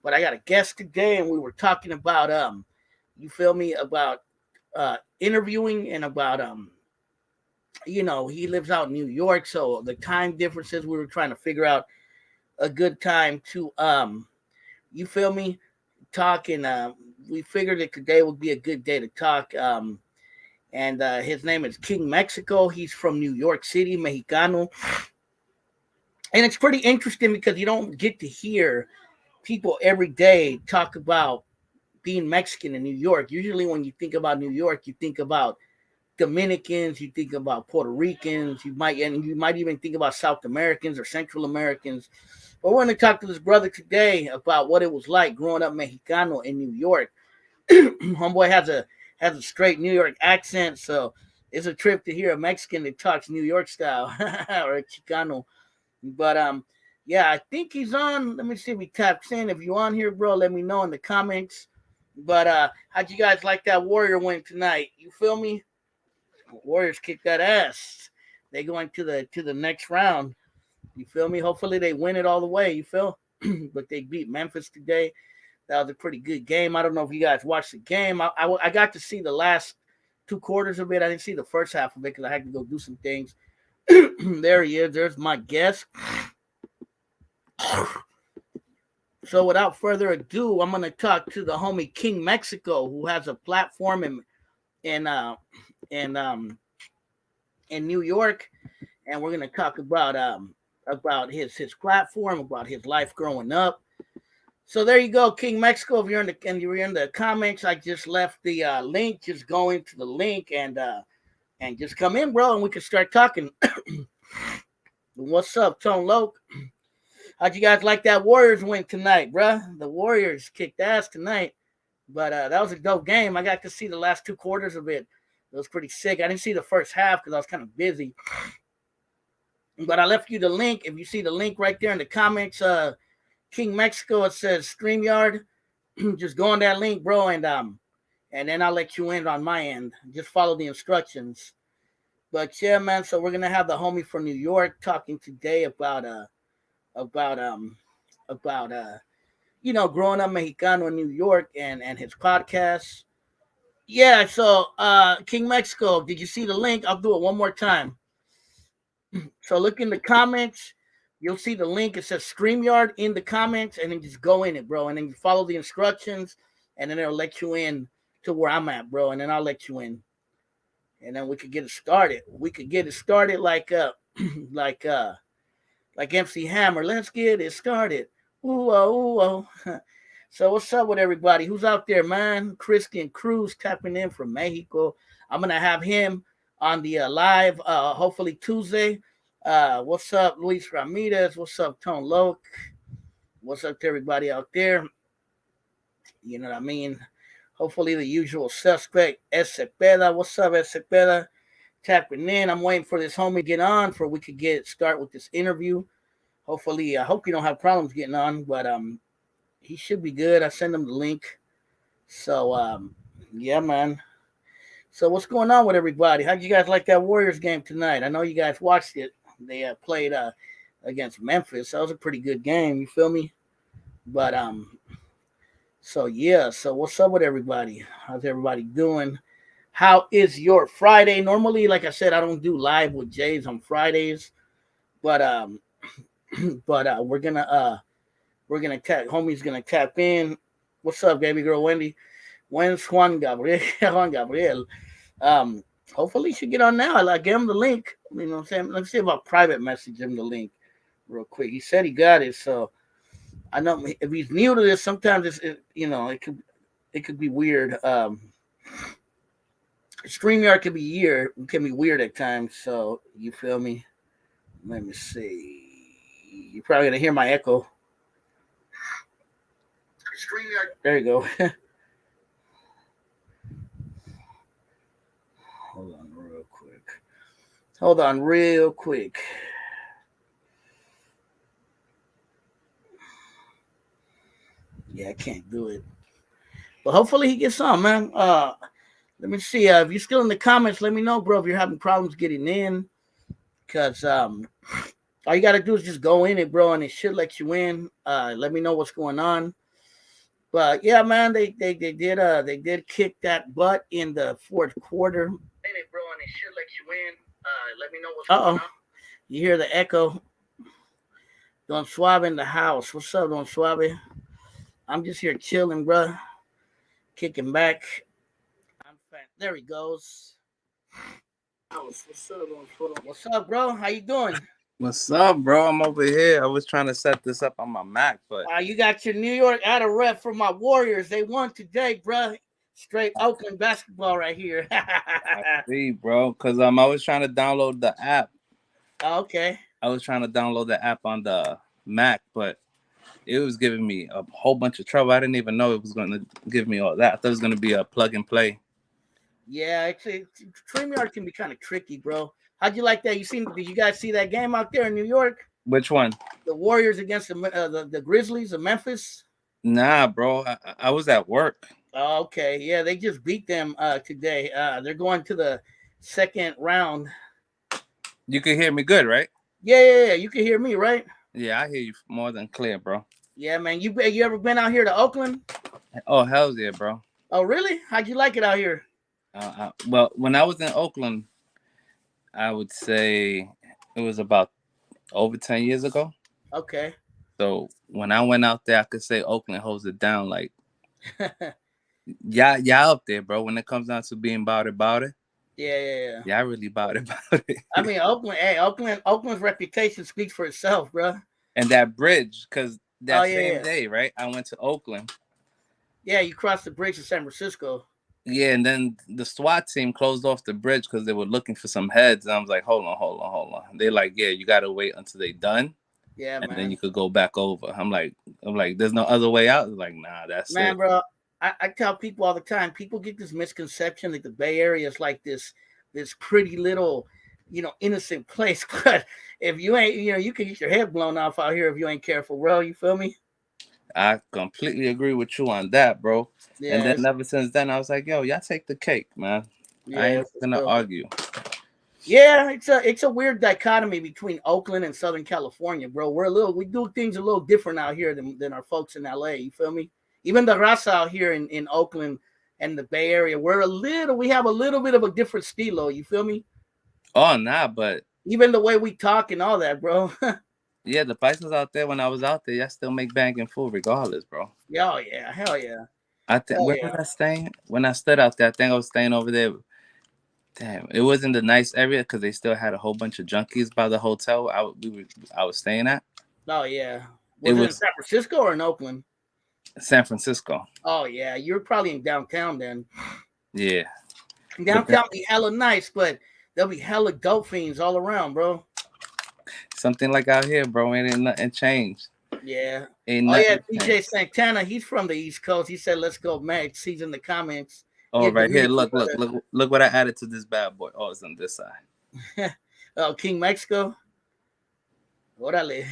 But I got a guest today, and we were talking about you feel me, about interviewing and about he lives out in New York, so the time differences. We were trying to figure out a good time to you feel me, talk, and we figured that today would be a good day to talk. And his name is King Mexico. He's from New York City, Mexicano, and it's pretty interesting because you don't get to hear people every day talk about being Mexican in New York. Usually, when you think about New York, you think about Dominicans, you think about Puerto Ricans, you might even think about South Americans or Central Americans. But we're going to talk to this brother today about what it was like growing up Mexicano in New York. Homeboy has a straight New York accent, so it's a trip to hear a Mexican that talks New York style or a Chicano. But yeah, I think he's on. Let me see if he taps in. If you on here, bro, let me know in the comments. But how'd you guys like that Warrior win tonight? You feel me? Warriors kick that ass. They going to the next round. You feel me? Hopefully they win it all the way. You feel? But they beat Memphis today. That was a pretty good game. I don't know if you guys watched the game. I got to see the last 2 quarters of it. I didn't see the first half of it because I had to go do some things. There he is. There's my guest. So without further ado, I'm gonna talk to the homie King Mexico, who has a platform in in um in New York, and we're gonna talk about his platform, about his life growing up. So there you go, King Mexico. If you're in the comments, I just left the link. Just go into the link and just come in, bro, and we can start talking. What's up, Tone Loke? How'd you guys like that Warriors win tonight, bruh? The Warriors kicked ass tonight, but that was a dope game. I got to see the last 2 quarters of it. It was pretty sick. I didn't see the first half because I was kind of busy. But I left you the link. If you see the link right there in the comments, King Mexico, it says StreamYard. Just go on that link, bro, and then I'll let you in on my end. Just follow the instructions. But yeah, man. So we're gonna have the homie from New York talking today about growing up Mexicano in New York and his podcast. Yeah. So King Mexico, did you see the link? I'll do it one more time. So look in the comments. You'll see the link. It says StreamYard in the comments, and then just go in it, bro. And then you follow the instructions, and then it'll let you in to where I'm at, bro. And then I'll let you in, and then we could get it started. We could get it started like like like MC Hammer. Let's get it started. Ooh oh, ooh oh. So what's up with everybody? Who's out there, man? Christian Cruz tapping in from Mexico. I'm gonna have him on the live, hopefully Tuesday. What's up, Luis Ramirez? What's up, Tone Loke? What's up to everybody out there? You know what I mean? Hopefully the usual suspect, Esepeda. What's up, Esepeda? Tapping in. I'm waiting for this homie to get on for we could start with this interview. Hopefully, I hope you don't have problems getting on, but he should be good. I send him the link. So yeah, man. So what's going on with everybody? How'd you guys like that Warriors game tonight? I know you guys watched it. They played against Memphis. That was a pretty good game. You feel me? But so yeah. So what's up with everybody? How's everybody doing? How is your Friday? Normally, like I said, I don't do live with Jays on Fridays, but but we're gonna tap. Homie's gonna tap in. What's up, baby girl Wendy? When's Juan Gabriel? Juan Gabriel. Um, Hopefully he should get on now. I give him the link. You know what I'm saying? Let's see if I private message him the link real quick. He said he got it, so I know if he's new to this, sometimes it could be weird. StreamYard can be weird at times, so you feel me? Let me see. You're probably gonna hear my echo. StreamYard. There you go. Hold on real quick. Yeah, I can't do it. But hopefully he gets on, man. Let me see. If you're still in the comments, let me know, bro, if you're having problems getting in. Because all you got to do is just go in it, bro, and it should let you in. Let me know what's going on. But yeah, man, they did kick that butt in the fourth quarter. Hey, bro, and they should let you in. Let me know what's going on. You hear the echo? Don Suave in the house. What's up, Don Suave? I'm just here chilling, bro. Kicking back. There he goes. What's up, bro? How you doing? What's up, bro? I'm over here. I was trying to set this up on my Mac, but You got your New York out of rep for my Warriors. They won today, bro. Straight Oakland basketball right here. I see, bro. Because I was trying to download the app. Okay. I was trying to download the app on the Mac, but it was giving me a whole bunch of trouble. I didn't even know it was going to give me all that. I thought it was going to be a plug and play. Yeah, StreamYard can be kind of tricky, bro. How'd you like that? Did you guys see that game out there in New York? Which one? The Warriors against the Grizzlies of Memphis. Nah, bro. I was at work. Oh, okay. Yeah, they just beat them today. They're going to the second round. You can hear me good, right? Yeah. You can hear me, right? Yeah, I hear you more than clear, bro. Yeah, man. You ever been out here to Oakland? Oh, hell yeah, bro. Oh, really? How'd you like it out here? Well, when I was in Oakland, I would say it was about over 10 years ago. Okay. So when I went out there, I could say Oakland holds it down. Like, yeah, up there, bro. When it comes down to being about it. Yeah. Yeah, I really about it. I mean, Oakland's reputation speaks for itself, bro. And that bridge, because that same day, right? I went to Oakland. Yeah, you crossed the bridge to San Francisco. Yeah, and then the SWAT team closed off the bridge because they were looking for some heads. And I was like, hold on. They're like, yeah, you got to wait until they done. Yeah, and man. then you could go back over. I'm like, there's no other way out. Like, nah, that's man, it. Bro. I tell people all the time, people get this misconception that the Bay Area is like this pretty little, innocent place. But if you ain't, you can get your head blown off out here if you ain't careful, bro. You feel me? I completely agree with you on that, bro. Yeah, and then ever since then, I was like, yo, y'all take the cake, man. Yeah, I ain't gonna argue. Yeah, it's a weird dichotomy between Oakland and Southern California, bro. We do things a little different out here than our folks in LA. You feel me? Even the raza out here in Oakland and the Bay Area, we have a little bit of a different stilo. You feel me? Oh, nah, but even the way we talk and all that, bro. Yeah, the prices out there when I was out there, y'all still make banking full regardless, bro. Oh yeah, hell yeah. I think where was I staying? When I stood out there, I think I was staying over there. Damn, it wasn't the nice area because they still had a whole bunch of junkies by the hotel I was staying at. Oh yeah, was it in San Francisco or in Oakland? San Francisco. Oh yeah, you're probably in downtown then. Yeah, downtown be hella nice, but there'll be hella dope fiends all around, bro. Something like out here, bro, ain't nothing changed. Yeah. DJ Santana, he's from the East Coast. He said, "Let's go, Max." He's in the comments. Oh, right here. Look what I added to this bad boy. Oh, it's on this side. Oh, King Mexico. Orale.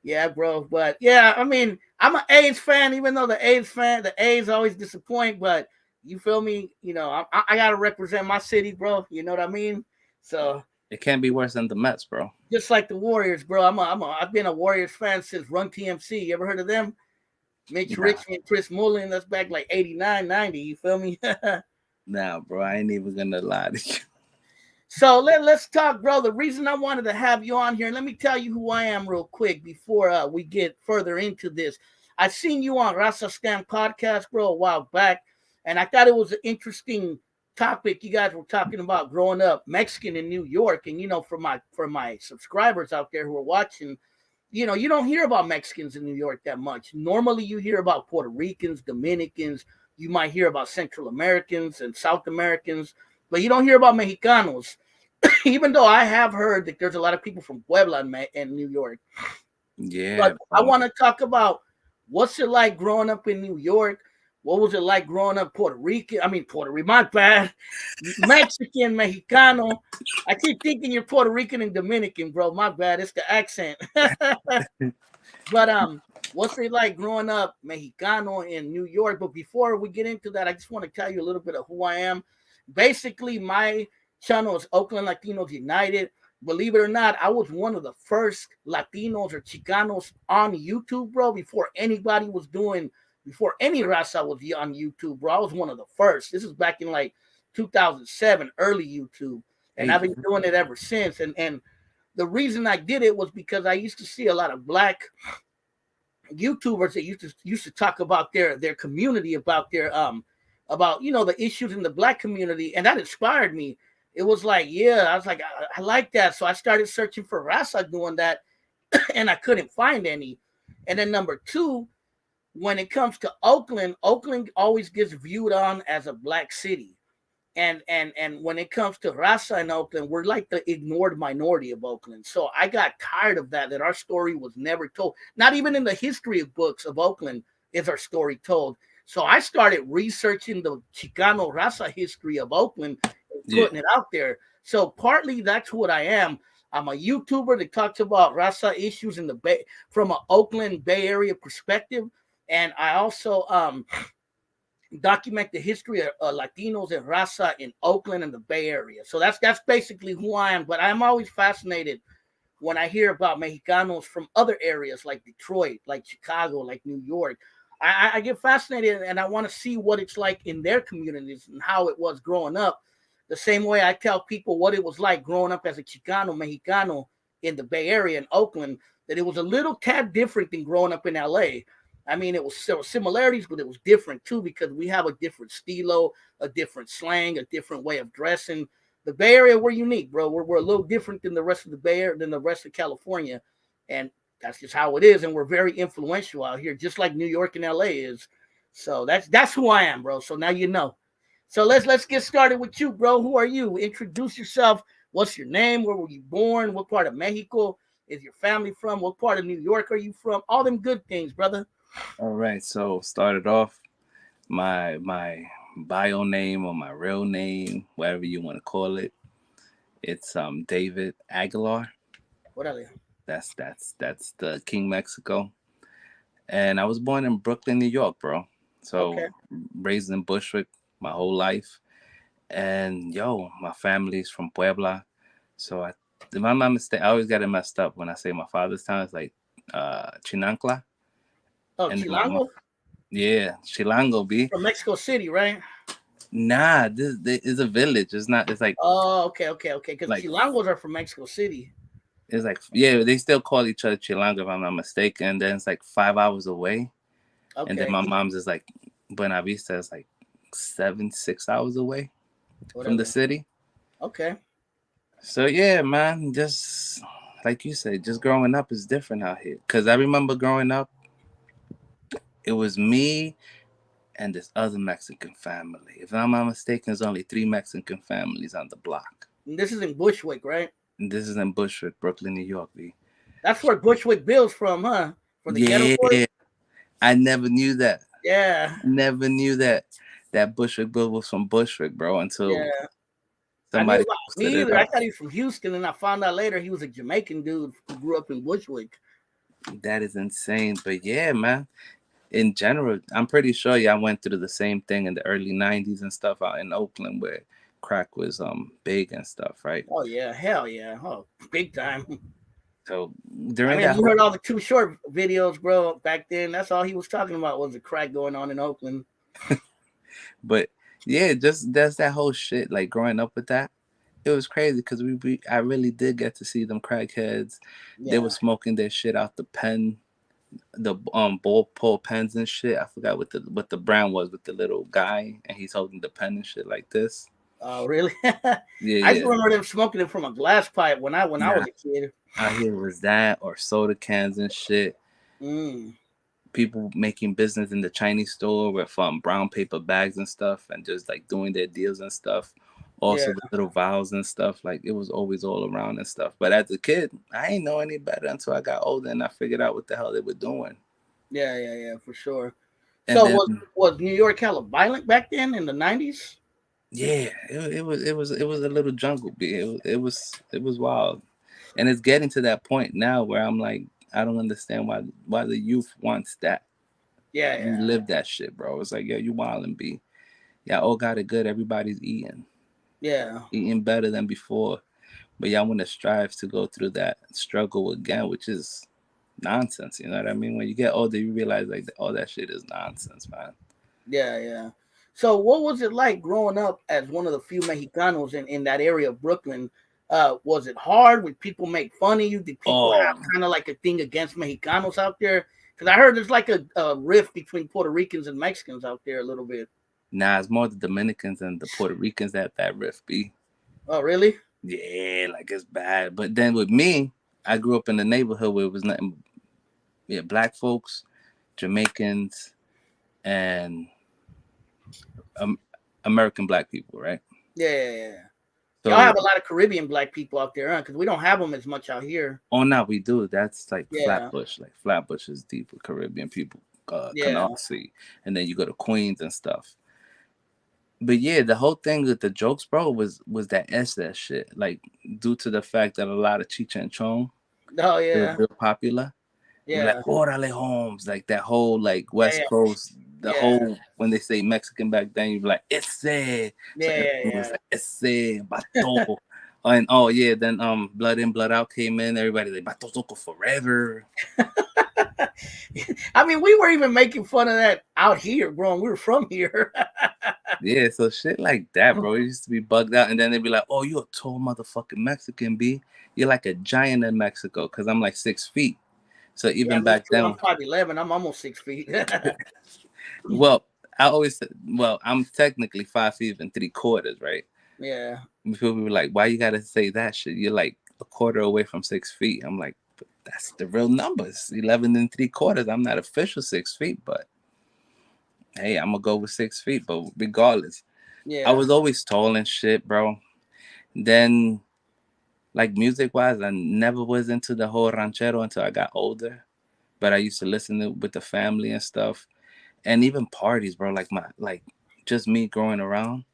Yeah, bro. But yeah, I mean, I'm an A's fan, even though the A's always disappoint. But you feel me? I gotta represent my city, bro. You know what I mean? So it can't be worse than the Mets, bro. Just like the Warriors, bro. I've been a Warriors fan since Run TMC. You ever heard of them? Mitch Richmond, Chris Mullin. That's back like 89, 90. You feel me? Nah, bro. I ain't even gonna lie to you. So let's talk, bro. The reason I wanted to have you on here, and let me tell you who I am real quick before we get further into this. I seen you on Raza Scam podcast, bro, a while back, and I thought it was an interesting topic. You guys were talking about growing up Mexican in New York, and for my subscribers out there who are watching, you don't hear about Mexicans in New York that much. Normally you hear about Puerto Ricans, Dominicans, you might hear about Central Americans and South Americans, but you don't hear about Mexicanos. Even though I have heard that there's a lot of people from Puebla and New York. Yeah. But I want to talk about what's it like growing up in New York. What was it like growing up Puerto Rican? My bad. Mexican, Mexicano. I keep thinking you're Puerto Rican and Dominican, bro. My bad. It's the accent. But what's it like growing up Mexicano in New York? But before we get into that, I just want to tell you a little bit of who I am. Basically, my channel is Oakland Latinos United. believe it or not, I was one of the first Latinos or Chicanos on YouTube, bro. Before any raza was on YouTube, bro. I was one of the first. This is back in like 2007, early YouTube, and I've Hey, been doing it ever since. And the reason I did it was because I used to see a lot of black YouTubers that used to talk about their community, about their about the issues in the black community, and that inspired me. It was like, yeah, I was like, I like that, so I started searching for Rasa doing that, and I couldn't find any. And then number two, when it comes to Oakland, Oakland always gets viewed on as a black city. And when it comes to Raza in Oakland, we're like the ignored minority of Oakland. So I got tired of that our story was never told. Not even in the history of books of Oakland is our story told. So I started researching the Chicano Raza history of Oakland and putting it out there. So partly that's what I am. I'm a YouTuber that talks about Raza issues in the Bay from an Oakland Bay Area perspective. And I also document the history of Latinos and Raza in Oakland and the Bay Area. So that's basically who I am. But I'm always fascinated when I hear about Mexicanos from other areas like Detroit, like Chicago, like New York. I get fascinated and I want to see what it's like in their communities and how it was growing up. The same way I tell people what it was like growing up as a Chicano, Mexicano in the Bay Area in Oakland, that it was a little tad different than growing up in LA. I mean, there were similarities, but it was different too because we have a different stilo, a different slang, a different way of dressing. The Bay Area, we're unique, bro. We're a little different than the rest of the Bay Area, than the rest of California, and that's just how it is. And we're very influential out here, just like New York and LA is. So that's who I am, bro. So now you know. So let's get started with you, bro. Who are you? Introduce yourself. What's your name? Where were you born? What part of Mexico is your family from? What part of New York are you from? All them good things, brother. all right. So started off my bio name or my real name, whatever you want to call it. It's David Aguilar. What are they? That's the King Mexico. And I was born in Brooklyn, New York, bro. So Okay. raised in Bushwick my whole life. And yo, my family's from Puebla. So if I'm not mistaken, I always get it messed up when I say my father's town. It's like Chinancla. Oh, And then my mom, Chilango yeah, Chilango, B. from Mexico City, right? Nah, this is a village. It's not. It's Oh, okay. Because like Chilangos are from Mexico City. it's like yeah. They still call each other Chilango if I'm not mistaken. And then it's like 5 hours away. And then Okay, my mom's is like Buena Vista is like 6 hours away from the whatever. city. Okay. So yeah, man, just like you said, just growing up is different out here. Cause I remember growing up, it was me and this other Mexican family. If I'm not mistaken, there's only 3 Mexican families on the block. And this is in Bushwick, right? And this is in Bushwick, Brooklyn, New York, B. That's where Bushwick Bill's from, huh? From the Ghetto Boys. Yeah, I never knew that. Yeah, Never knew that Bushwick Bill was from Bushwick, bro, until yeah. I knew somebody about posted me it either. I up. thought he was from Houston, and I found out later he was a Jamaican dude who grew up in Bushwick. That is insane. But yeah, man. In general, I'm pretty sure y'all went through the same thing in the early '90s and stuff out in Oakland where crack was big and stuff, right? Oh yeah, hell yeah, oh big time. So I during mean, that you whole, heard all the Too Short videos, bro. Back then, that's all he was talking about was the crack going on in Oakland. but yeah, just that's that whole shit. Like growing up with that, it was crazy because I really did get to see them crackheads. They were Yeah. smoking their shit out the pen, the ball pull pens and shit. I forgot what the brand was with the little guy and he's holding the pen and shit like this. Oh, really? Yeah, I just yeah. remember them smoking it from a glass pipe when I Nah, was a kid. out here was that or soda cans and shit. Mm, People making business in the Chinese store with brown paper bags and stuff and just like doing their deals and stuff. yeah, Also the little vials and stuff. Like it was always all around and stuff. But as a kid, I ain't know any better until I got older and I figured out what the hell they were doing. yeah, for sure. And So then was New York hella violent back then in the 90s? yeah, it was a little jungle beat. It was wild. And it's getting to that point now where I'm like, I don't understand why the youth wants that. Yeah, We yeah, live that shit, bro. It's like, yo, you wild and be. Yeah, all got it good. Everybody's eating yeah. better than before. but y'all want to strive to go through that struggle again, which is nonsense. You know what I mean? When you get older, you realize like all that shit is nonsense, man. Yeah, yeah. So, what was it like growing up as one of the few Mexicanos in that area of Brooklyn? Was it hard? Would people make fun of you? Did people have Oh, kind of like a thing against Mexicanos out there? Because I heard there's like a rift between Puerto Ricans and Mexicans out there a little bit. nah, it's more the Dominicans and the Puerto Ricans that rift be. Oh, really? Yeah, like it's bad. But then with me, I grew up in the neighborhood where it was nothing. Yeah, black folks, Jamaicans, and um, American black people, right? Yeah, yeah, yeah. Y'all So, have a lot of Caribbean black people out there, huh? Because we don't have them as much out here. oh, now we do. That's like Yeah, Flatbush. Like Flatbush is deep with Caribbean people, yeah. Canarsie, and then you go to Queens and stuff. But yeah, the whole thing with the jokes, bro, was that SS shit. Like due to the fact that a lot of Cheech and Chong, Oh, they were yeah, real popular. They were like yeah, Orale Holmes, like that whole like yeah, West Coast, the yeah, whole when they say Mexican back then, you'd be like Esse. So yeah, everyone was yeah, like Esse, Bato. And oh yeah, then Blood In, Blood Out came in. Everybody like Bato Zoco forever. yeah. I mean, we were even making fun of that out here, growing. We were from here. Yeah, so shit like that, bro. It used to be bugged out, and then they'd be like, "Oh, you a tall motherfucking Mexican, B. You're like a giant in Mexico," because I'm like 6 feet. So Yeah, even me back too. I'm then, 5'11". I'm almost 6 feet. well, I always said, well, I'm technically 5 feet and 3/4, right? Yeah, People were like, "Why you gotta say that shit? You're like a quarter away from 6 feet." I'm like, but that's the real numbers, 11 and 3/4. I'm not official 6 feet, but hey, I'm gonna go with 6 feet. But regardless, I yeah. was always tall and shit, bro. Then like music wise, I never was into the whole ranchero until I got older. But I used to listen to with the family and stuff, and even parties, bro. Like just me growing around.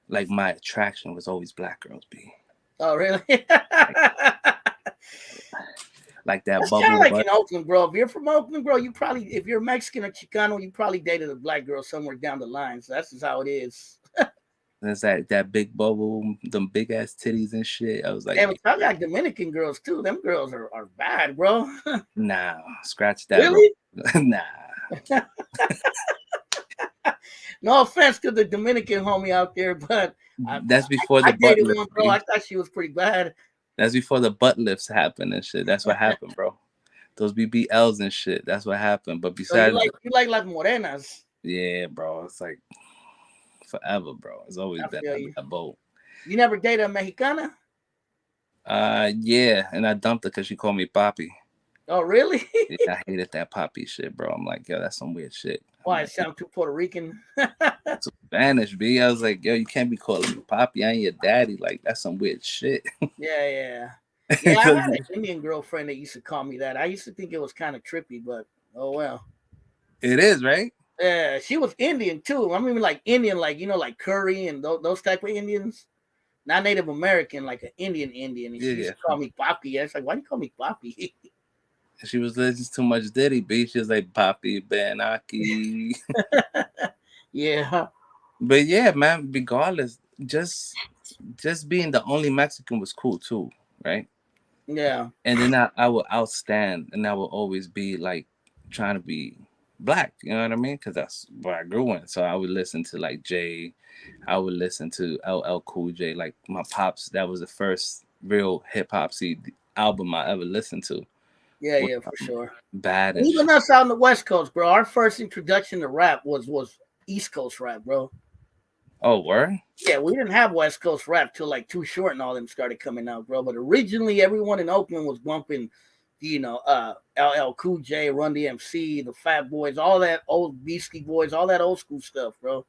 Like my attraction was always black girls. Be Oh, really? like like that That's kind bubble of like butt. in Oakland, bro. If you're from Oakland, bro, you probably, if you're Mexican or Chicano, you probably dated a black girl somewhere down the line. So that's just how it is. There's that big bubble, them big ass titties and shit. I was like, Yeah, but I got Dominican girls too. Them girls are bad, bro. nah, scratch that, bro. Really? Nah, No offense to the Dominican homie out there, but that's before the I butt dated lift. one, bro. B. I thought she was pretty bad. That's before the butt lifts happen and shit. That's what happened, bro. Those BBLs and shit. That's what happened. But So you besides, like you like las morenas. yeah, bro, it's like forever, bro. It's always I been feel you. a boat. You never dated a Mexicana? Yeah, and I dumped her because she called me Papi. Oh, really? Yeah, I hated that Papi shit, bro. I'm like, yo, that's some weird shit. I'm Why, it like, sound too Puerto Rican? it's Spanish, B. I was like, yo, you can't be calling me Papi. I ain't your daddy. Like, that's some weird shit. Yeah, yeah. Yeah, I had an Indian girlfriend that used to call me that. I used to think it was kind of trippy, but oh well. It is, right? Yeah, she was Indian too. I mean, like Indian, like like curry and those type of Indians, not Native American, like an Indian. And Yeah, she used yeah. to call me Papi. I was like, why do you call me Papi? She was listening to much Diddy, B. She was like, Papi, Benaki. Yeah, But yeah, man, regardless, just being the only Mexican was cool too, right? yeah, And then I would outstand and I would always be like trying to be black, you know what I mean? Because that's where I grew in. So I would listen to like Jay, I would listen to LL Cool J, like my pops. That was the first real hip hop CD album I ever listened to. yeah, Was, yeah, for sure. Bad And and even shit. us out on the West Coast, bro. Our first introduction to rap was East Coast rap, bro. Oh, word? Yeah, we didn't have West Coast rap till like Too Short and all them started coming out, bro. But originally, everyone in Oakland was bumping, LL Cool J, Run DMC, the Fat Boys, all that old Beastie Boys, all that old school stuff, bro.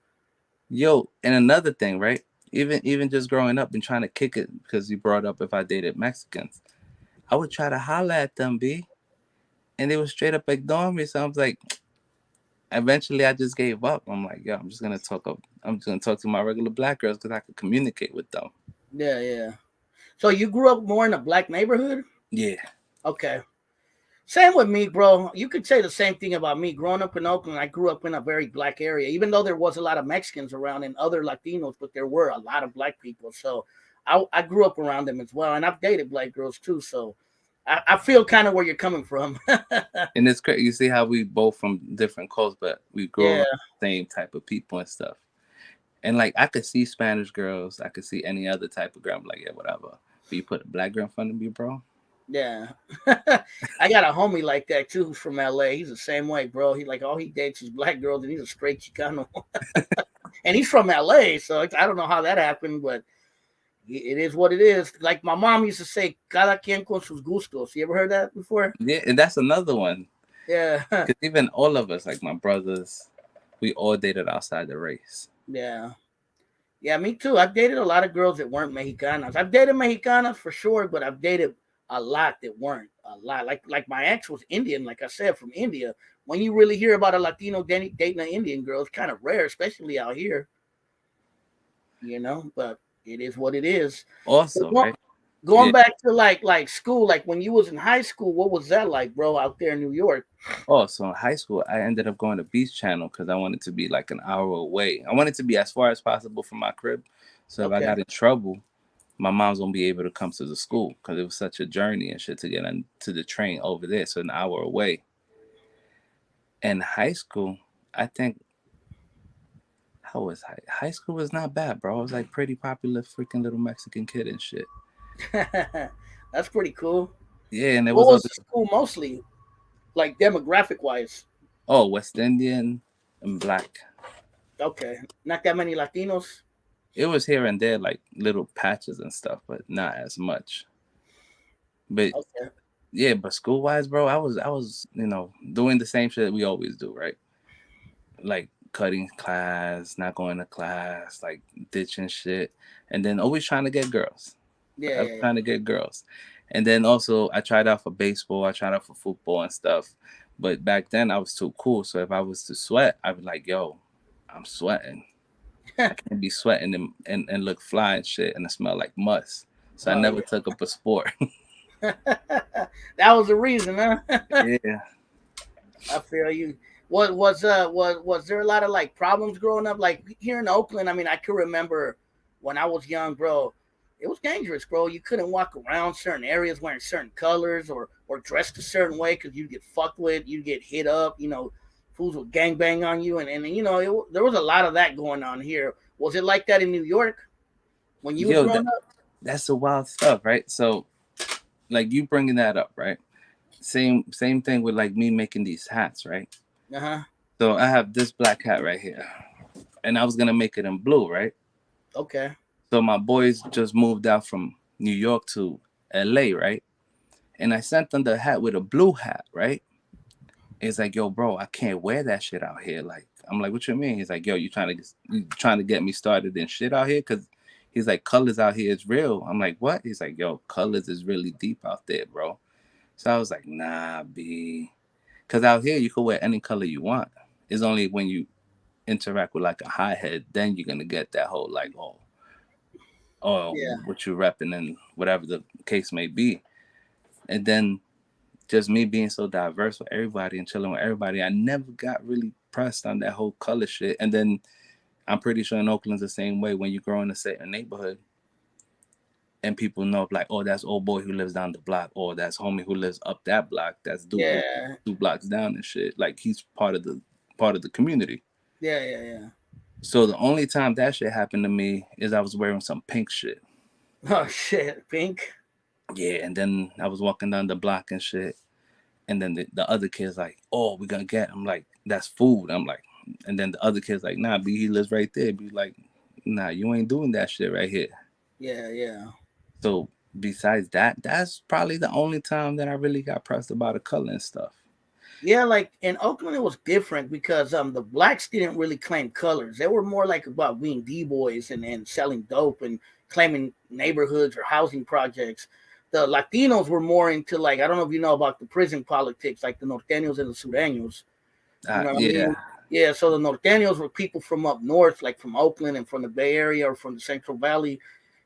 Yo, and another thing, right? Even just growing up and trying to kick it because you brought up if I dated Mexicans, I would try to holler at them, B, and they would straight up ignore me. So I was like, eventually I just gave up. I'm like, yo, I'm just gonna talk to my regular black girls because I could communicate with them. Yeah, yeah. So you grew up more in a black neighborhood? Yeah. Okay. Same with me, bro. You could say the same thing about me. Growing up in Oakland, I grew up in a very black area, even though there was a lot of Mexicans around and other Latinos, but there were a lot of black people. So I grew up around them as well, and I've dated black girls too. So I feel kind of where you're coming from. And it's crazy. You see how we both from different coasts, but we grow Yeah, around the same type of people and stuff. And like I could see Spanish girls, I could see any other type of girl. I'm like, yeah, whatever. But you put a black girl in front of me, bro. yeah. I got a homie like that too, who's from LA. He's the same way, bro. He like all he dates is black girls, and he's a straight Chicano. And he's from LA, so I don't know how that happened, but it is what it is. Like my mom used to say, "Cada quien con sus gustos." You ever heard that before? Yeah, and that's another one. Yeah, Because even all of us, like my brothers, we all dated outside the race. yeah, yeah. Me too. I've dated a lot of girls that weren't Mexicanas. I've dated Mexicanas for sure, but I've dated a lot that weren't. A lot. Like my ex was Indian. Like I said, from India. When you really hear about a Latino dating an Indian girl, it's kind of rare, especially out here. But it is what it is. Also, right? Going Yeah. back to like school, like when you was in high school, what was that like, bro, out there in New York? Oh, so in high school, I ended up going to Beach Channel because I wanted to be like an hour away. I wanted to be as far as possible from my crib. So if I Okay. got in trouble, my mom's gonna be able to come to the school because it was such a journey and shit to get into the train over there. So an hour away. And high school, I think how was high school was not bad, bro. I was like pretty popular freaking little Mexican kid and shit. That's pretty cool. Yeah, and there What was was other the school mostly, like demographic wise? West Indian and black. Okay. Not that many Latinos. It was here and there like little patches and stuff, but not as much. But Okay. yeah, but school wise, bro, I was doing the same shit we always do, right? Like cutting class, not going to class, like ditching shit, and then always trying to get girls. Yeah, I was yeah, yeah. trying to get girls, and then also I tried out for baseball, I tried out for football and stuff. But back then I was too cool, so if I was to sweat, I'd be like, "Yo, I'm sweating. I can't be sweating and look fly and shit, and I smell like must." So I Oh never took up a sport. yeah. That was the reason, huh? Yeah. I feel you. Was there a lot of like problems growing up? Like here in Oakland, I mean, I can remember when I was young, bro. It was dangerous, bro. You couldn't walk around certain areas wearing certain colors or dressed a certain way because you'd get fucked with, you'd get hit up. Fools would gangbang on you, and there was a lot of that going on here. Was it like that in New York when you was Yo, growing up? that's the wild stuff, right? So like you bringing that up, right? Same thing with like me making these hats, right? Uh huh. So I have this black hat right here, and I was gonna make it in blue, right? Okay. So my boys just moved out from New York to LA, right? And I sent them the hat with a blue hat, right? It's like, yo, bro, I can't wear that shit out here. Like, I'm like, what you mean? He's like, yo, you trying to get me started in shit out here? Cause he's like, colors out here is real. I'm like, what? He's like, yo, colors is really deep out there, bro. So I was like, nah, B. Cause out here you can wear any color you want. It's only when you interact with like a high head, then you're gonna get that whole like, oh, Yeah. what you repping and whatever the case may be. And then just me being so diverse with everybody and chilling with everybody, I never got really pressed on that whole color shit. And then I'm pretty sure in Oakland's the same way when you grow in a certain neighborhood and people know like, oh, that's old boy who lives down the block, or that's homie who lives up that block, that's dude who Yeah. 2 blocks down and shit. Like he's part of the community. Yeah. Yeah. Yeah. So the only time that shit happened to me is I was wearing some pink shit. Oh shit, Pink. Yeah, and then I was walking down the block and shit. And then the other kid's like, oh, we're gonna get. I'm like, that's food. I'm like, and then the other kid's like, nah, B, he lives right there. Be like, nah, you ain't doing that shit right here. Yeah. Yeah. So besides that, that's probably the only time that I really got pressed about the color and stuff. Yeah, like in Oakland, it was different because the blacks didn't really claim colors. They were more like about being d boys and selling dope and claiming neighborhoods or housing projects. The Latinos were more into like I don't know if you know about the prison politics, like the norteños and the sureños. You know what I Yeah, mean? Yeah. So the norteños were people from up north, like from Oakland and from the Bay Area or from the Central Valley,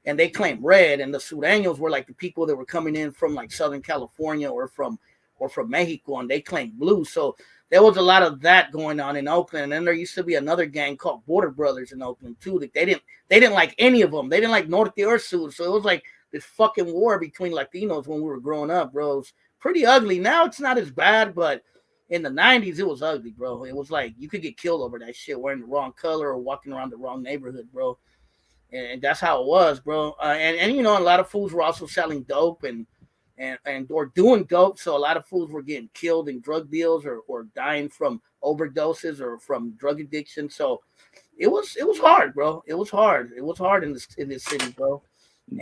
and they claimed red. And the sureños were like the people that were coming in from like Southern California or from or from Mexico, and they claimed blue. So there was a lot of that going on in Oakland. And then there used to be another gang called Border Brothers in Oakland too. That they didn't like any of them. They didn't like Norte or Sur. So it was like this fucking war between Latinos when we were growing up, bro. It was pretty ugly. Now it's not as bad, but in the 90s it was ugly, bro. It was like you could get killed over that shit, wearing the wrong color or walking around the wrong neighborhood, bro. And that's how it was, bro. And you know, a lot of fools were also selling dope and or doing dope. So a lot of fools were getting killed in drug deals or dying from overdoses or from drug addiction. So it was hard, bro. It was hard. It was hard in this city, bro.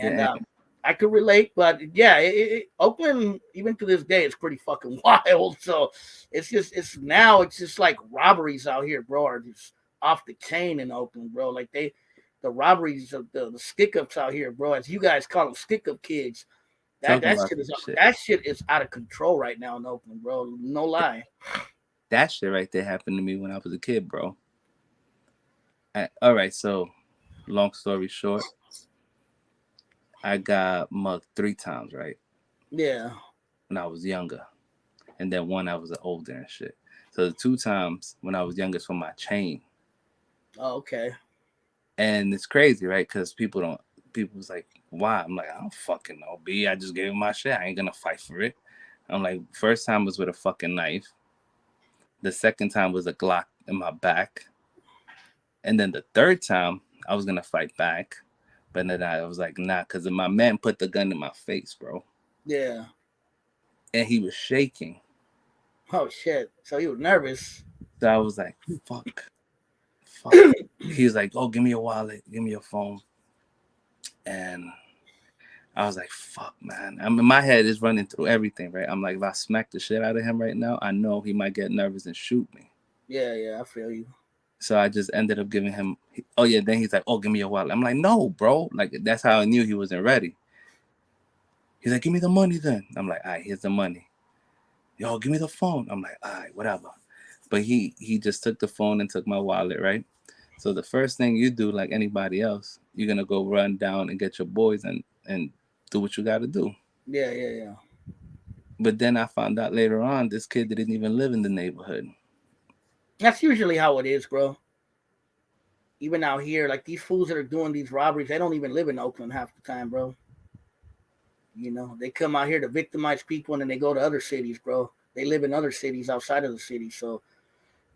And Damn. I could relate, but yeah, Oakland even to this day is pretty fucking wild. So it's just like robberies out here, bro, are just off the chain in Oakland, bro. Like the robberies of the stick ups out here, bro, as you guys call them, stick up kids. That Talking that about shit is some shit. that shit is out of control right now in Oakland, bro. No lie. That shit right there happened to me when I was a kid, bro. All right, so long story short, I got mugged 3 times, right? Yeah. When I was younger. And then one I was older and shit. So the 2 times when I was younger is for my chain. Oh, okay. And it's crazy, right? Because people was like, why? I'm like, I don't fucking know, B. I just gave him my shit. I ain't gonna fight for it. I'm like, first time was with a fucking knife. The second time was a Glock in my back. And then the third time, I was gonna fight back. But then I was like, nah, because my man put the gun in my face, bro. Yeah. And he was shaking. Oh shit. So you were nervous. So I was like, fuck. He was like, oh, give me your wallet, give me your phone. And I was like, fuck, man. I mean, my head is running through everything, right? I'm like, if I smack the shit out of him right now, I know he might get nervous and shoot me. Yeah, I feel you. So I just ended up giving him, oh, yeah. Then he's like, oh, give me your wallet. I'm like, no, bro. Like, that's how I knew he wasn't ready. He's like, give me the money then. I'm like, all right, here's the money. Yo, give me the phone. I'm like, all right, whatever. But he just took the phone and took my wallet, right? So the first thing you do, like anybody else, you're gonna go run down and get your boys and do what you gotta do. Yeah. But then I found out later on this kid didn't even live in the neighborhood. That's usually how it is, bro. Even out here, like these fools that are doing these robberies, they don't even live in Oakland half the time, bro. You know, they come out here to victimize people and then they go to other cities, bro. They live in other cities outside of the city. So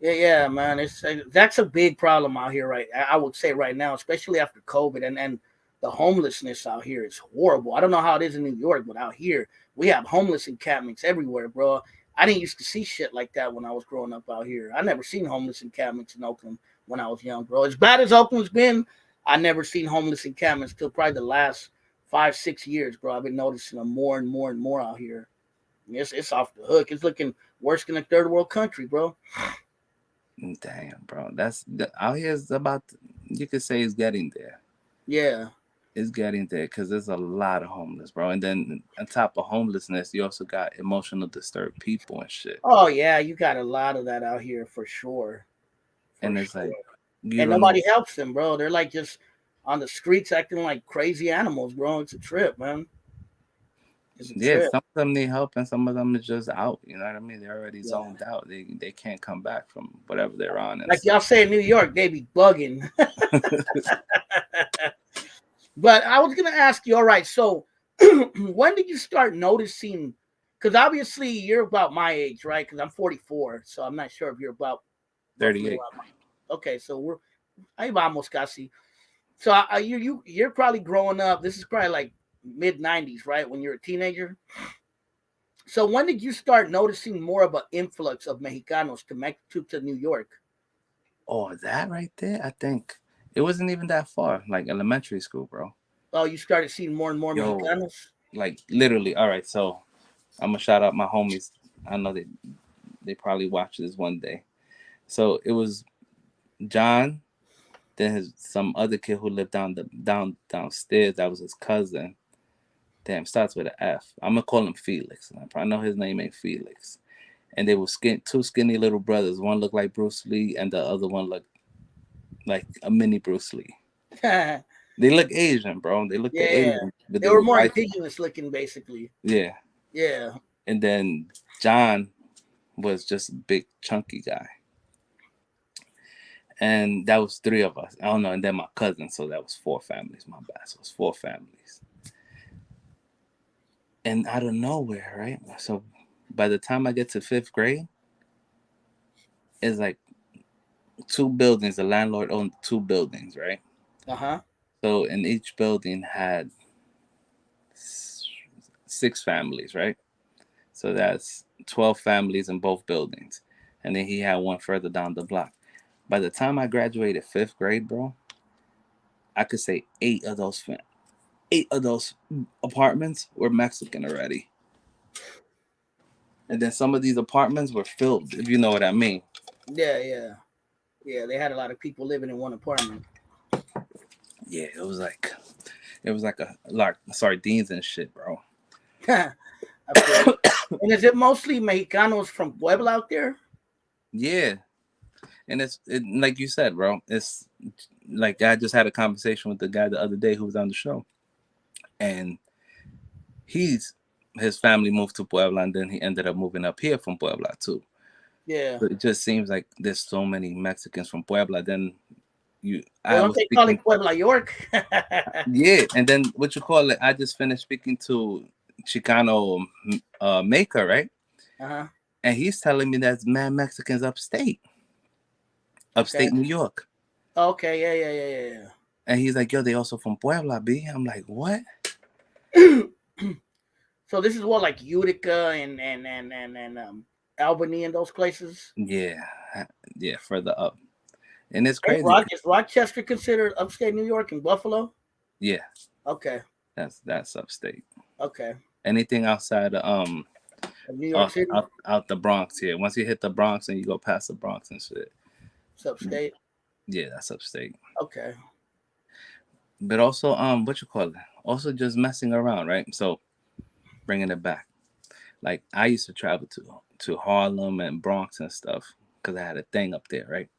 yeah, man, that's a big problem out here, right? I would say right now, especially after COVID and the homelessness out here is horrible. I don't know how it is in New York, but out here we have homeless encampments everywhere, bro. I didn't used to see shit like that when I was growing up out here. I never seen homeless encampments in Oakland when I was young, bro. As bad as Oakland's been, I never seen homeless encampments till probably the last 5, 6 years, bro. I've been noticing them more and more and more out here. It's off the hook. It's looking worse than a third world country, bro. Damn, bro. Out here is about, you could say it's getting there. Yeah. It's getting there because there's a lot of homeless, bro. And then on top of homelessness, you also got emotional disturbed people and shit. Oh yeah, you got a lot of that out here for sure. And it's like, you And don't know. nobody helps them, bro. They're like just on the streets acting like crazy animals, bro. It's a trip, man. It's a Yeah, trip. some of them need help and some of them is just out. You know what I mean? They're already Yeah. zoned out. They can't come back from whatever they're on. And Like y'all say in New York, they be bugging. But I was gonna ask you, all right, so when did you start noticing? Because obviously you're about my age, right? Because I'm 44, so I'm not sure if you're about roughly 38. around okay, so I'm almost casi. So you're probably growing up. This is probably like mid 90s, right? When you're a teenager. So when did you start noticing more of an influx of Mexicanos to New York? Oh, that right there, I think it wasn't even that far. Like elementary school, bro. Oh, you started seeing more and more Yo, Mexicanos? like literally. All right, so I'm gonna shout out my homies. I know they probably watch this one day. So it was John, then some other kid who lived downstairs. That was his cousin. Damn, starts with an F. I'm gonna call him Felix. I know his name ain't Felix. And they were two skinny little brothers. One looked like Bruce Lee, and the other one looked like a mini Bruce Lee. Yeah, They look Asian, bro. They look Asian, but they they were was more white. indigenous looking, basically. Yeah. Yeah, And then John was just a big chunky guy. And that was three of us. I don't know, and then my cousin, so that was four families. My bad. So it was four families. And out of nowhere, right? So by the time I get to fifth grade, it's like two buildings. The landlord owned two buildings, right? Uh-huh. So in each building had six families, right? So that's 12 families in both buildings. And then he had one further down the block. By the time I graduated fifth grade, bro, I could say eight of those apartments were Mexican already. And then some of these apartments were filled, if you know what I mean. Yeah, yeah. Yeah, they had a lot of people living in one apartment. Yeah, it was like a like sardines and shit, bro. I feel it. And is it mostly Mexicanos from Puebla out there? Yeah, and like you said, bro. It's like I just had a conversation with the guy the other day who was on the show, and his family moved to Puebla, and then he ended up moving up here from Puebla too. Yeah. So it just seems like there's so many Mexicans from Puebla. Then Well, I don't was they call it speaking, Puebla York? yeah, and then what you call it? I just finished speaking to Chicano maker, right? Uh-huh. And he's telling me that's mad Mexicans Okay. upstate New York. Okay, yeah. And he's like, yo, they also from Puebla, B. I'm like, what? So this is what, like Utica and Albany and those places. Yeah, yeah, further up. And it's And crazy. Is Rochester considered upstate New York and Buffalo? Yeah, Okay. that's upstate. Okay. Anything outside of Of New York City, out the Bronx here. Once you hit the Bronx and you go past the Bronx and shit. it's upstate. Yeah, that's upstate. Okay. But also what you call it? Also just messing around, right? So bringing it back. Like I used to travel to Harlem and Bronx and stuff because I had a thing up there, right?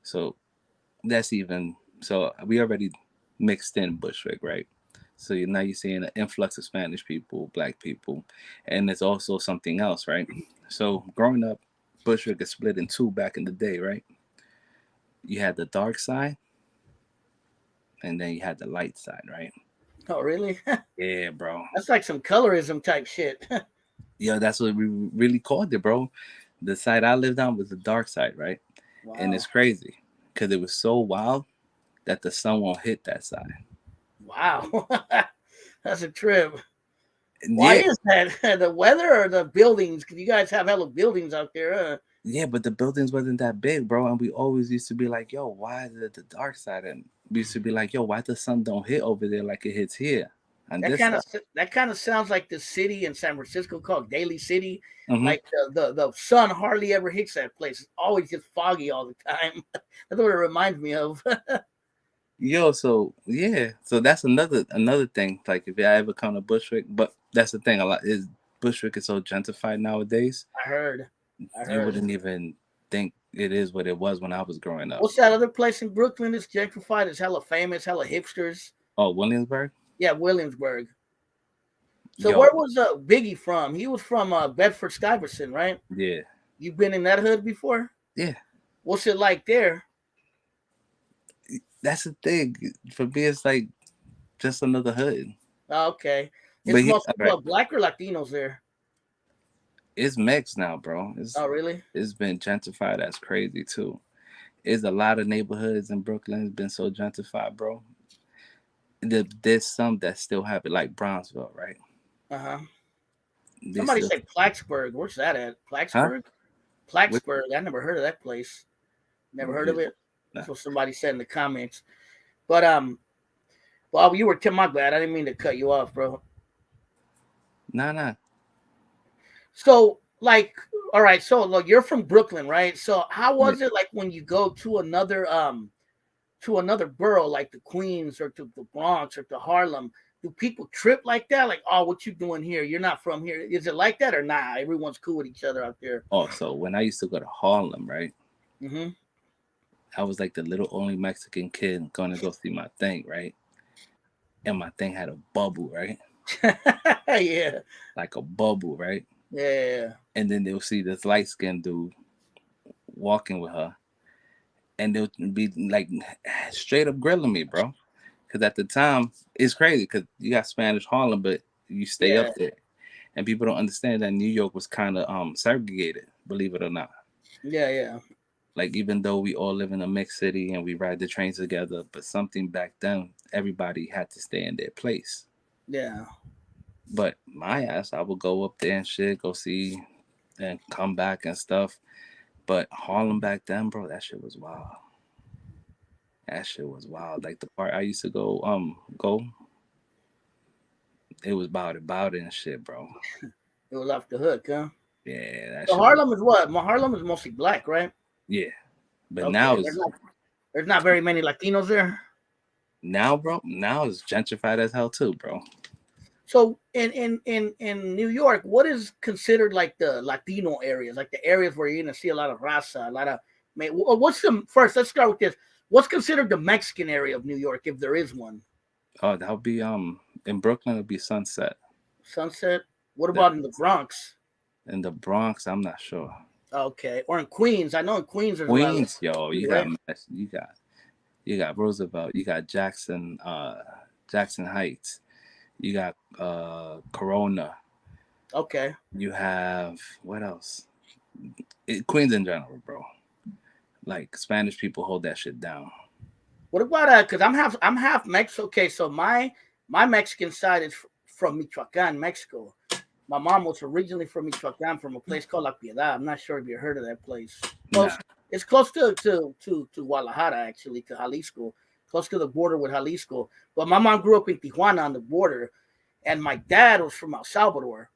So that's even so we already mixed in Bushwick, right? So now you're seeing an influx of Spanish people, black people, and there's also something else, right? So growing up, Bushwick is split in two back in the day, right? You had the dark side, and then you had the light side, right? Oh, really? Yeah, bro. That's like some colorism type shit. Yeah, that's what we really called it, bro. The side I lived on was the dark side, right? And Wow. it's crazy because it was so wild that the sun won't hit that side. Wow. That's a trip. And Why yeah, is that? The weather or the buildings? Because you guys have hella buildings out there. yeah, but the buildings wasn't that big, bro. And we always used to be like, yo, why is it the dark side? And we used to be like, yo, why the sun don't hit over there like it hits here on That this kind side? of that kind of sounds like the city in San Francisco called Daly City. Hmm. Like the sun hardly ever hits that place. It's always just foggy all the time. That's what it reminds me of. Yo, so yeah, so that's another thing. Like if I ever come to Bushwick, but that's the thing. A lot is Bushwick is so gentrified nowadays. I heard. I You heard. wouldn't even think it is what it was when I was growing up. What's that other place in Brooklyn that's gentrified? It's hella famous, hella hipsters. Oh, Williamsburg. Yeah, Williamsburg. So Yo, where was Biggie from? He was from Bedford Stuyvesant, right? yeah, You been in that hood before? yeah. What's it like there? That's the thing. For me, it's like just another hood. Oh, okay. But It's he, mostly right, black or Latinos there. it's mixed now, bro. Oh, really? It's been gentrified. That's crazy too. It's a lot of neighborhoods in Brooklyn has been so gentrified, bro. There's some that still have it, like Brownsville, right? Uh huh. They Somebody still, said Plattsburgh. Where's that at? huh? Plattsburgh? Which, Plattsburgh. I never heard of that place. Never heard yeah, of it. nah, That's what somebody said in the comments. But Bob, you were my bad. I didn't mean to cut you off, bro. nah. So, like, all right. So, look, you're from Brooklyn, right? So, how Yeah. was it like when you go to another borough like the Queens or to the Bronx or to Harlem? Do people trip like that? Like, oh, what you doing here? You're not from here. Is it like that or nah? Everyone's cool with each other out there. Oh, so when I used to go to Harlem, right? Mm-hmm. I was like the little only Mexican kid going to go see my thing, right? And my thing had a bubble, right? Yeah. Like a bubble, right? Yeah. And then they'll see this light skinned dude walking with her, and they'll be like straight up grilling me, bro. Because at the time, it's crazy because you got Spanish Harlem, but you stay up Yeah. there, and people don't understand that New York was kind of segregated, believe it or not. Yeah. Yeah. Like even though we all live in a mixed city and we ride the trains together, but something back then, everybody had to stay in their place. Yeah. But my ass, I would go up there and shit, go see and come back and stuff. But Harlem back then, bro, that shit was wild. That shit was wild. Like the part I used to go, it was about it and shit, bro. It was off the hook, huh? Yeah, that So shit was Harlem is what? Harlem is mostly black, right? yeah. But Okay. it's There's not very many Latinos there. now, bro, now it's gentrified as hell too, bro. So in New York, what is considered like the Latino areas, like the areas where you're gonna see a lot of raza, a lot of what's the first? Let's start with this. What's considered the Mexican area of New York, if there is one? Oh, that would be in Brooklyn it'd be Sunset. Sunset. What The about in the Bronx? in the Bronx, I'm not sure. Okay, or in Queens? I know in Queens there's a lot of Queens, yo, Latino, right? you got Roosevelt, you got Jackson Heights, you got Corona, Okay. you have what else? Queens in general, bro. Like Spanish people hold that shit down. What about because I'm half Mexican. Okay, so my Mexican side is from Michoacan, Mexico. My mom was originally from Michoacan, from a place called La Piedad. I'm not sure if you heard of that place. Nah, Close, it's close to Guadalajara, actually, to Jalisco, close to the border with Jalisco. But my mom grew up in Tijuana on the border, and my dad was from El Salvador.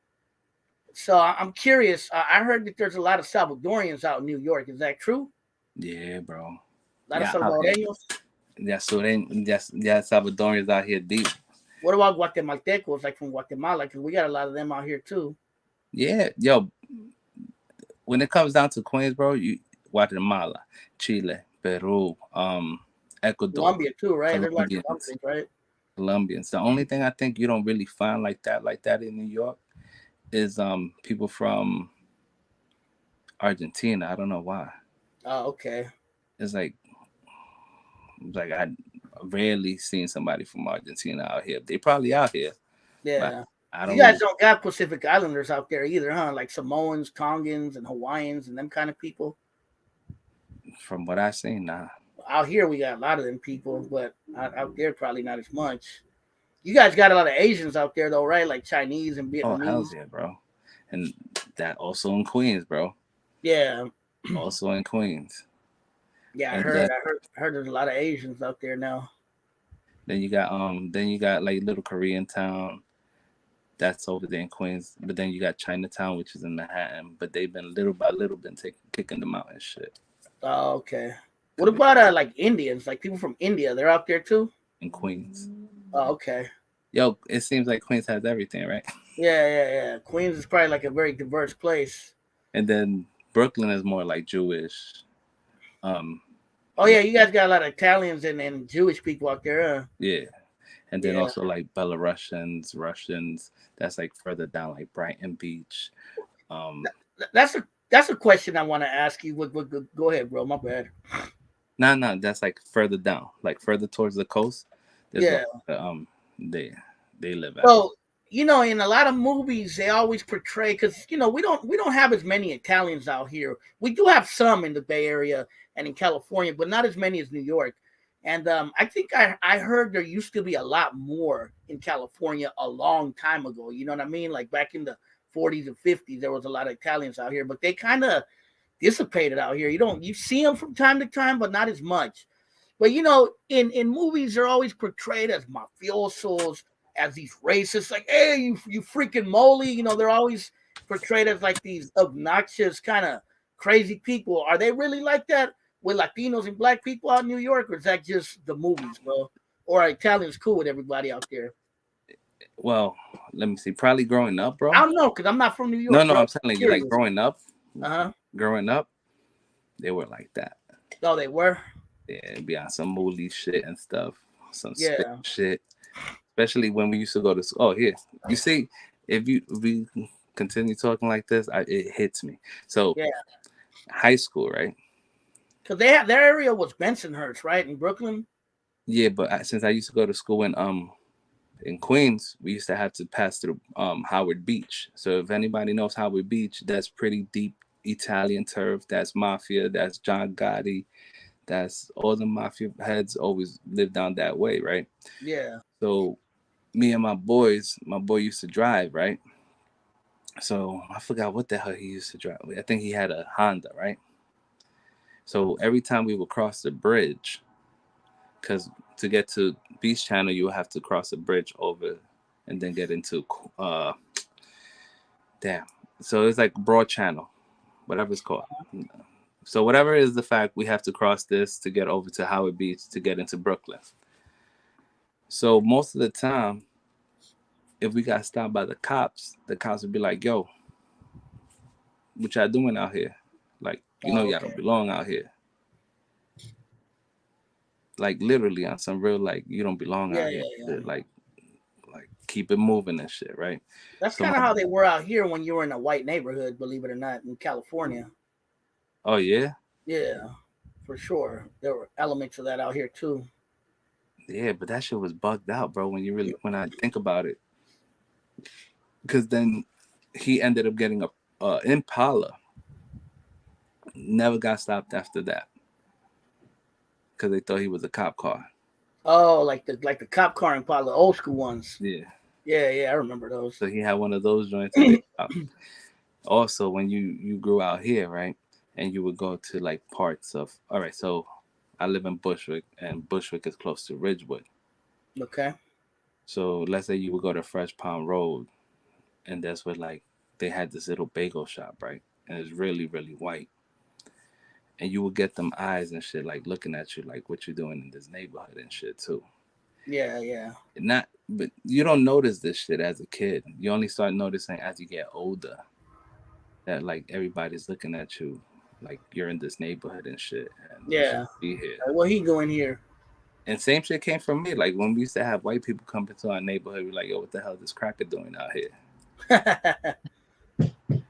So I'm curious. I heard that there's a lot of Salvadorians out in New York. Is that true? yeah, bro. A lot of Yeah, out here. Salvadoreños. Yeah, so they yeah, Salvadorians out here deep. What about Guatemaltecos, like from Guatemala? Because we got a lot of them out here too. Yeah, yo, when it comes down to Queens, bro, you Guatemala, Chile, Peru, Ecuador, Colombia too, right? They're like Colombians, Colombians, right? Colombians. The only thing I think you don't really find like that in New York is people from Argentina. I don't know why. Oh, okay. It's like I rarely seen somebody from Argentina out here. They probably out here, but Yeah. I You don't guys really. don't got Pacific Islanders out there either, huh? Like Samoans, Tongans, and Hawaiians, and them kind of people. From what I seen, nah. Out here, we got a lot of them people, but out there, probably not as much. You guys got a lot of Asians out there, though, right? Like Chinese and Oh Vietnamese. hell's yeah, bro. And that also in Queens, bro. Yeah, Also in Queens. yeah. And then I heard. There's a lot of Asians out there now. then you got like Little Korean Town. That's over there in Queens. But then you got Chinatown, which is in Manhattan. But they've been little by little been kicking them out and shit. Oh, okay. What about like Indians? Like people from India, they're out there too. In Queens. Oh, okay. Yo, it seems like Queens has everything, right? Yeah. Queens is probably like a very diverse place. And then Brooklyn is more like Jewish. Um, Oh yeah, you guys got a lot of Italians and Jewish people out there. Huh? yeah. And then Yeah, also like Belarusians, Russians. That's like further down, like Brighton Beach. Um, that's a question I want to ask you. Go ahead, bro. My bad. no, that's like further down, like further towards the coast. There's Yeah. they they live at. So in a lot of movies, they always portray because we don't have as many Italians out here. We do have some in the Bay Area and in California, but not as many as New York. And I think I heard there used to be a lot more in California a long time ago. You know what I mean? Like back in the 40s and 50s, there was a lot of Italians out here, but they kind of dissipated out here. You see them from time to time, but not as much. But in movies, they're always portrayed as mafiosos, as these racists, like, hey, you freaking moly. They're always portrayed as like these obnoxious, kind of crazy people. Are they really like that with Latinos and black people out in New York, or is that just the movies, bro? Or are Italians cool with everybody out there? Well, let me see. Probably growing up, I bro. don't know, because I'm not from New No, York, no, bro. I'm I'm telling you, like curious. Uh-huh. growing up, they were like that. Oh, they were? Yeah, be on some moody shit and stuff, some spit Yeah. shit. Especially when we used to go to school. Oh, here you see, if we continue talking like this, it hits me. So Yeah, high school, right? because they had their area was Bensonhurst, right, in Brooklyn. Yeah, but since I used to go to school in Queens, we used to have to pass through Howard Beach. So if anybody knows Howard Beach, that's pretty deep Italian turf. That's mafia. That's John Gotti. That's all the mafia heads always live down that way, right? Yeah. So me and my boy used to drive, right? So I forgot what the hell he used to drive. I think he had a Honda, right? So every time we would cross the bridge, because to get to Beach Channel, you would have to cross a bridge over and then get into damn. So it's like Broad Channel, whatever it's called. So whatever is the fact, we have to cross this to get over to Howard Beach to get into Brooklyn. So most of the time, if we got stopped by the cops would be like, "Yo, what y'all doing out here? Like, Oh, y'all okay. don't belong out here." Like literally on some real like you don't belong Yeah, out here. yeah, yeah. Like keep it moving and shit, right? That's So kind of how they were out here when you were in a white neighborhood, believe it or not, in California. oh yeah, Yeah, for sure. There were elements of that out here too. yeah, but that shit was bugged out, bro. When I think about it, because then he ended up getting a Impala. Never got stopped after that because they thought he was a cop car. Oh, like the cop car and the old school ones. Yeah. Yeah, yeah, I remember those. So he had one of those joints. And also, when you grew out here, right, and you would go to like parts of. All right, so I live in Bushwick, and Bushwick is close to Ridgewood. Okay. So let's say you would go to Fresh Pound Road, and that's where like they had this little bagel shop, right, and it's really really white, and you would get them eyes and shit like looking at you like what you're doing in this neighborhood and shit too. Yeah, yeah. Not, but you don't notice this shit as a kid. You only start noticing as you get older that like everybody's looking at you like you're in this neighborhood and shit and you should Yeah. be here. Like, what he doing here? And same shit came from me. Like when we used to have white people come into our neighborhood, we're like, yo, what the hell is this cracker doing out here?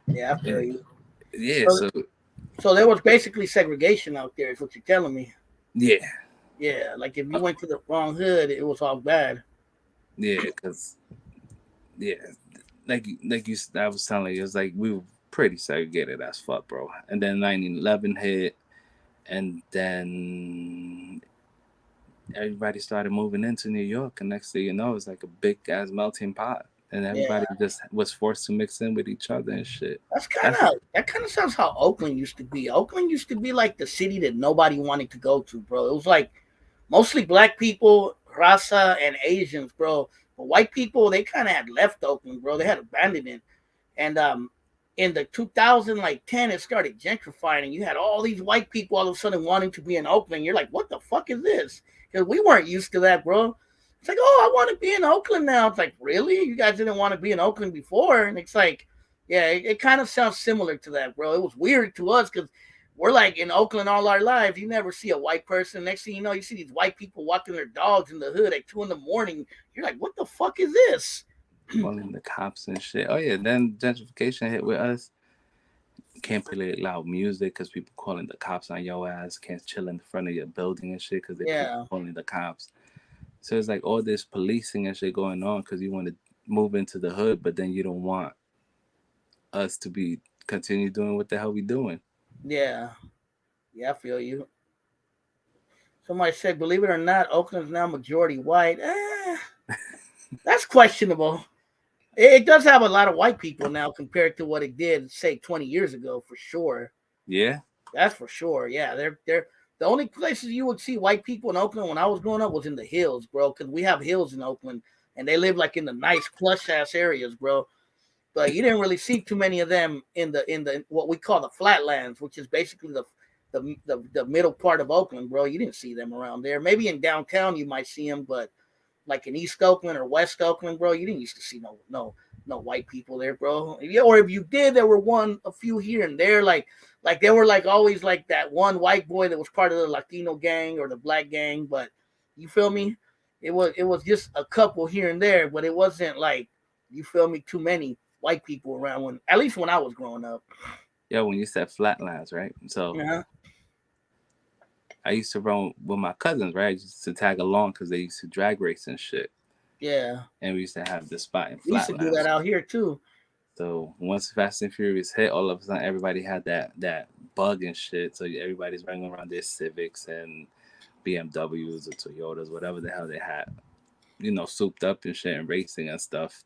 Yeah, I feel And you. yeah, So, so so there was basically segregation out there, is what you're telling me. yeah, Yeah, like if you went to the wrong hood, it was all bad. yeah, because yeah, I was telling you, it's like we were pretty segregated as fuck, bro. And then 9/11 hit, and then everybody started moving into New York, and next thing you know, it's like a big ass melting pot, and Yeah, everybody just was forced to mix in with each other and shit. that's That's that kind of sounds how Oakland used to be. Oakland used to be like the city that nobody wanted to go to, bro. It was like mostly black people, Rasa, and Asians, bro. But white people, they kind of had left Oakland, bro. They had abandoned it. And in the 2000 like 10, it started gentrifying, and you had all these white people all of a sudden wanting to be in Oakland. You're like, what the fuck is this? Because we weren't used to that, bro. It's like, oh, I want to be in Oakland now. It's like, really? You guys didn't want to be in Oakland before? And it's like, yeah, it kind of sounds similar to that, bro. It was weird to us because we're like in Oakland all our lives. You never see a white person. Next thing you know, you see these white people walking their dogs in the hood at 2 a.m. You're like, what the fuck is this? calling the cops and shit. Oh yeah, then gentrification hit with us. Can't play loud music because people calling the cops on your ass. Can't chill in front of your building and shit because they keep Yeah, calling the cops. So it's like all this policing and shit going on because you want to move into the hood, but then you don't want us to be continue doing what the hell we doing. yeah, yeah. I feel you. Somebody said, believe it or not, Oakland's now majority white. That's questionable. It does have a lot of white people now compared to what it did, say, 20 years ago, for sure. Yeah. That's for sure. Yeah, they're the only places you would see white people in Oakland when I was growing up was in the hills, bro. Because we have hills in Oakland, and they live like in the nice plush ass areas, bro. But you didn't really see too many of them in the what we call the flatlands, which is basically the middle part of Oakland, bro. You didn't see them around there. Maybe in downtown you might see them, but like in East Oakland or West Oakland, bro, you didn't used to see no white people there, bro. Yeah, or if you did, there were a few here and there, like they were like always like that one white boy that was part of the Latino gang or the black gang, but you feel me? It was just a couple here and there, but it wasn't like, you feel me, too many white people around when, at least when I was growing up. Yeah, when you said flatlines, right? So Yeah, I used to run with my cousins, right? Just to tag along because they used to drag race and shit. yeah. And we used to have this spot in We used to do that Flatlands. out here too. So once Fast and Furious hit, all of a sudden everybody had that bug and shit. So everybody's running around their Civics and BMWs or Toyotas, whatever the hell they had, souped up and shit and racing and stuff.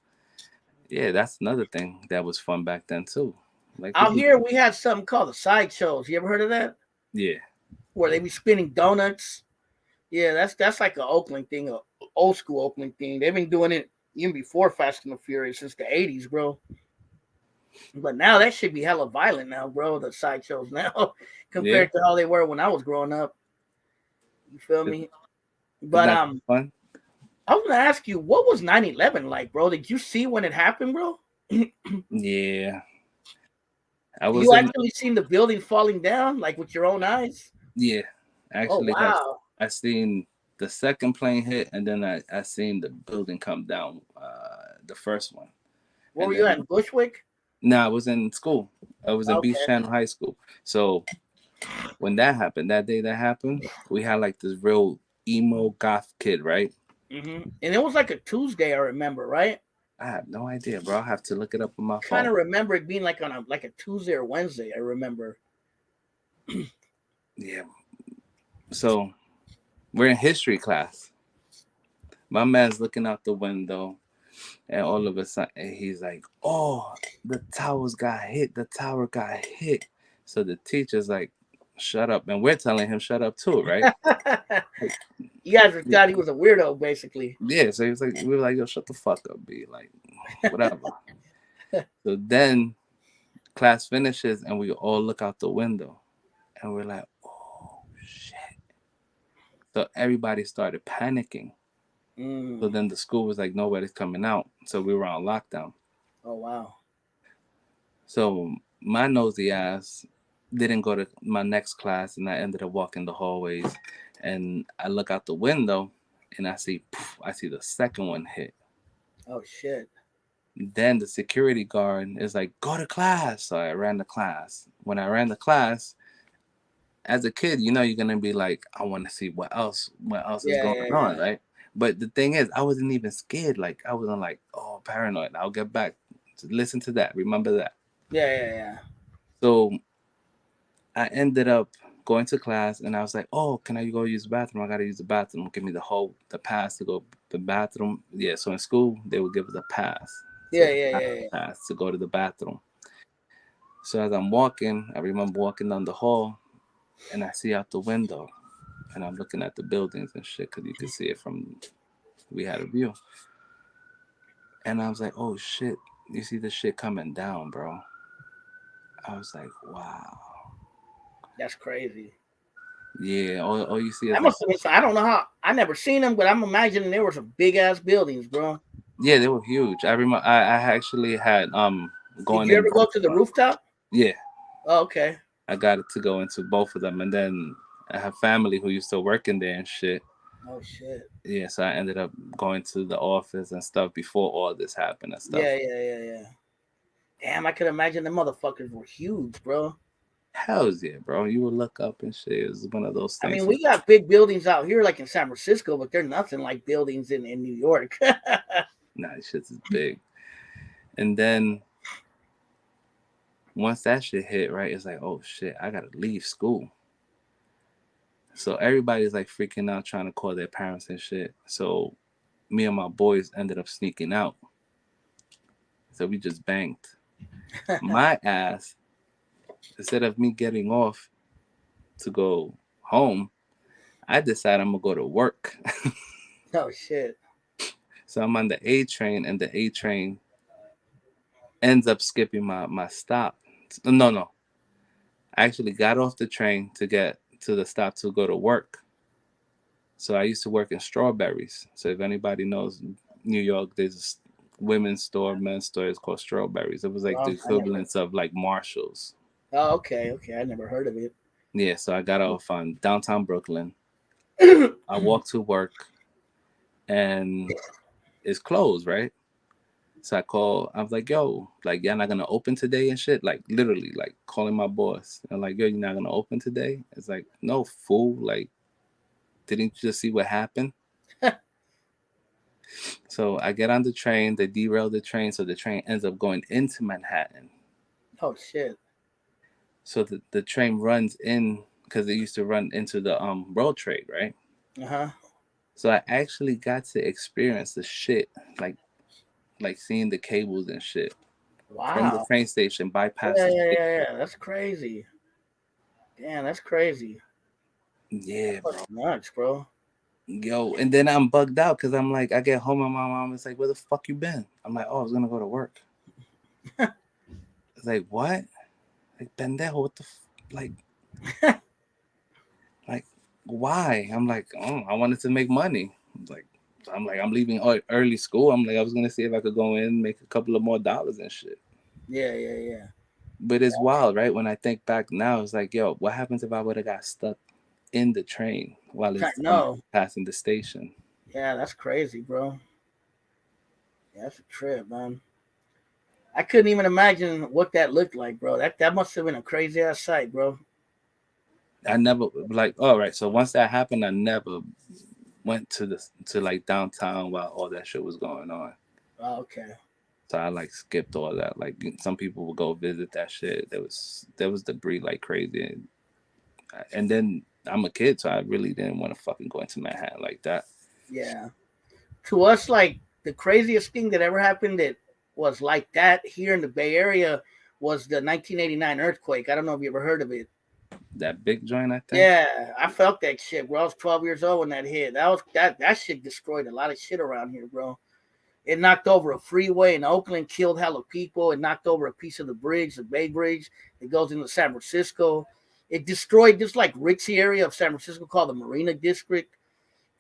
Yeah, that's another thing that was fun back then too. Like Out people, here, we had something called the sideshows. You ever heard of that? yeah, Where they be spinning donuts. Yeah, that's like an Oakland thing, a old school Oakland thing. They've been doing it even before Fast and the Furious since the '80s, bro. But now that should be hella violent now, bro. The sideshows now yeah, compared to how they were when I was growing up. You feel it's, me? it's But not fun. I was gonna ask you, what was 9/11 like, bro? Did you see when it happened, bro? Yeah, I was You in. actually seen the building falling down, like with your own eyes? Yeah, Oh actually, wow. I seen the second plane hit, and then I seen the building come down. The first one, Where and were you at then in Bushwick? now I was in school. I was in Beach Okay. Channel High School. So when that happened, that day that happened, we had like this real emo goth kid, right? And it was like a Tuesday, I remember, right? I have no idea, bro. I'll have to look it up on my Kind phone. of remember it being like on a Tuesday or Wednesday. I remember. Yeah. So we're in history class. My man's looking out the window, and all of a sudden he's like, "Oh, the towers got hit. The tower got hit." So the teacher's like, "Shut up," and we're telling him, "Shut up," too, right? Like, You guys thought he was a weirdo, basically. yeah. So he was like, we were like, "Yo, shut the fuck up, B." Like, whatever. So then class finishes, and we all look out the window, and we're like, "Oh shit!" So everybody started panicking. So Mm. then the school was like, "Nobody's coming out." So we were on lockdown. Oh wow. So my nosy ass didn't go to my next class, and I ended up walking the hallways, and I look out the window, and I see, I see the second one hit. Oh shit. Then the security guard is like, "Go to class." So I ran the class. When I ran the class, as a kid, you're gonna be like, "I want to see what else is Yeah, going yeah, on," yeah, right? But the thing is, I wasn't even scared. Like I wasn't like, "Oh, paranoid." I'll get back to listen to that. Remember that. yeah, yeah, yeah. So I ended up going to class, and I was like, "Oh, can I go use the bathroom? I gotta use the bathroom. Give me the pass to go to the bathroom." Yeah. So in school, they would give us a pass. Yeah, So yeah, I had yeah, a yeah. pass to go to the bathroom. So as I'm walking, I remember walking down the hall, and I see out the window, and I'm looking at the buildings and shit because you could see it from we had a view. And I was like, "Oh shit, you see the shit coming down, bro." I was like, "Wow." That's crazy. Yeah, all you see I is like, must have been. I don't know how. I never seen them, but I'm imagining there were some big ass buildings, bro. yeah, they were huge. I remember I actually had Did going you in ever go both to of the them. rooftop? Yeah, Oh, okay. I got to go into both of them, and then I have family who used to work in there and shit. Oh shit. Yeah, so I ended up going to the office and stuff before all this happened and stuff. Yeah, yeah, yeah, yeah. Damn, I could imagine the motherfuckers were huge, bro. Hell's yeah, bro. You would look up and shit. It was one of those I mean, things. we got big buildings out here, like in San Francisco, but they're nothing like buildings in New York. Nah, this shit is big. And then once that shit hit, right, it's like, oh shit, I gotta leave school. So everybody's like freaking out, trying to call their parents and shit. So me and my boys ended up sneaking out. So we just banked. My ass, instead of me getting off to go home, I decided I'm gonna go to work. Oh shit. So I'm on the A train, and the A train ends up skipping my stop. No, no. I actually got off the train to get to the stop to go to work. So I used to work in Strawberries. So if anybody knows New York, there's a women's store, men's store. It's called Strawberries. It was like the Well, I never. equivalence of like Marshalls. Oh, okay, okay. I never heard of it. Yeah. So I got off on downtown Brooklyn. I walked to work, and it's closed, right? So I was like, yo, like, y'all not gonna open today and shit? Like, literally, like, calling my boss. And like, yo, you're not gonna open today? It's like, no, fool. Like, didn't you just see what happened? So I get on the train, they derail the train, so the train ends up going into Manhattan. Oh shit. So the train runs in because they used to run into the World Trade, right? Uh-huh. So I actually got to experience the shit, like seeing the cables and shit from the Wow. train station, bypass Yeah, the yeah, station. yeah, yeah. That's crazy. Damn, that's crazy. Yeah, That's bro. nuts, bro. Yo, and then I'm bugged out because I'm like, I get home and my mom is like, "Where the fuck you been?" I'm like, "Oh, I was gonna go to work." It's like, what? Like, pendejo, what the like, like, why? I'm like, oh, I wanted to make money. Like, I'm leaving early school. I'm like, I was gonna see if I could go in, make a couple of more dollars and shit. Yeah, yeah, yeah. But it's wild, right? When I think back now, it's like, yo, what happens if I would have got stuck in the train while I it's know. passing the station? Yeah, that's crazy, bro. Yeah, that's a trip, man. I couldn't even imagine what that looked like, bro. That must have been a crazy ass sight, bro. I never like. All right, so once that happened, I never went to like downtown while all that shit was going on. Oh, okay. So I like skipped all that. Like some people would go visit that shit. There was debris like crazy, and then I'm a kid, so I really didn't want to fucking go into Manhattan like that. Yeah. To us, like the craziest thing that ever happened that was like that here in the Bay Area was the 1989 earthquake. I don't know if you ever heard of it. That big joint, I think. Yeah, I felt that shit, bro. I was 12 years old when that hit. That shit destroyed a lot of shit around here, bro. It knocked over a freeway in Oakland, killed hella people. It knocked over a piece of the bridge, the Bay Bridge that goes into San Francisco. It destroyed this like ritzy area of San Francisco called the Marina District.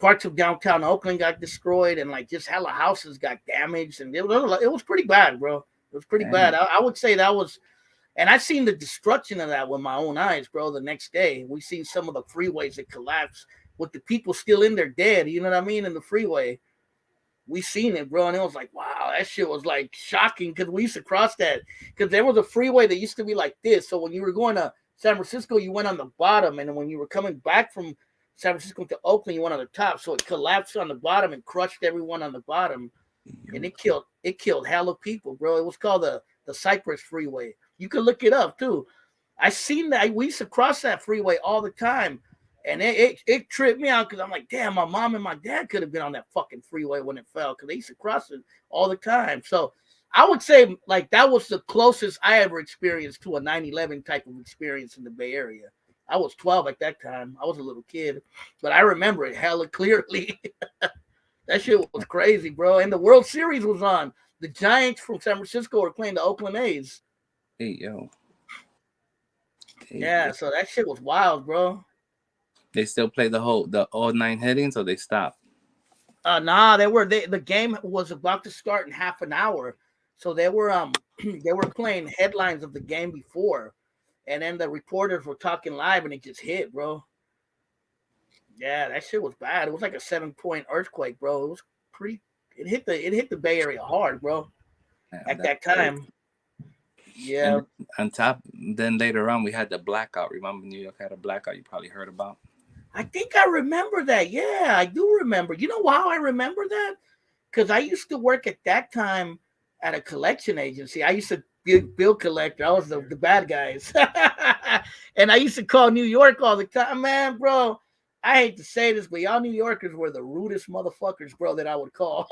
Parts of downtown Oakland got destroyed, and like just hella houses got damaged, and it was pretty bad, bro. It was pretty bad. Damn. I would say that was, and I seen the destruction of that with my own eyes, bro. The next day, we seen some of the freeways that collapsed with the people still in there dead. You know what I mean? In the freeway, we seen it, bro, and it was like, wow, that shit was like shocking because we used to cross that because there was a freeway that used to be like this. So when you were going to San Francisco, you went on the bottom, and then when you were coming back from San Francisco to Oakland, you went on the top. So it collapsed on the bottom and crushed everyone on the bottom, and it killed hella people, bro. It was called the Cypress Freeway. You can look it up too. I seen that. We used to cross that freeway all the time. And it tripped me out because I'm like, damn, my mom and my dad could have been on that fucking freeway when it fell because they used to cross it all the time. So I would say like that was the closest I ever experienced to a 9/11 type of experience in the Bay Area. I was 12 at that time. I was a little kid, but I remember it hella clearly. That shit was crazy, bro. And the World Series was on. The Giants from San Francisco were playing the Oakland A's. Hey yo. Hey Yeah, yo. so that shit was wild, bro. They still play the all nine headings, or they stopped. Nah, the game was about to start in half an hour, so they were they were playing headlines of the game before, and then the reporters were talking live, and it just hit, bro. Yeah, that shit was bad. It was like a 7-point earthquake, bro. It was pretty. It hit the Bay Area hard, bro. Damn, At that's that crazy. time, yeah. And on top, then later on, we had the blackout. Remember, New York had a blackout. You probably heard about. I think I remember that. Yeah, I do remember. You know how I remember that? Because I used to work at that time at a collection agency. I used to be a bill collector. I was the bad guys. And I used to call New York all the time. Man, bro, I hate to say this, but y'all New Yorkers were the rudest motherfuckers, bro, that I would call.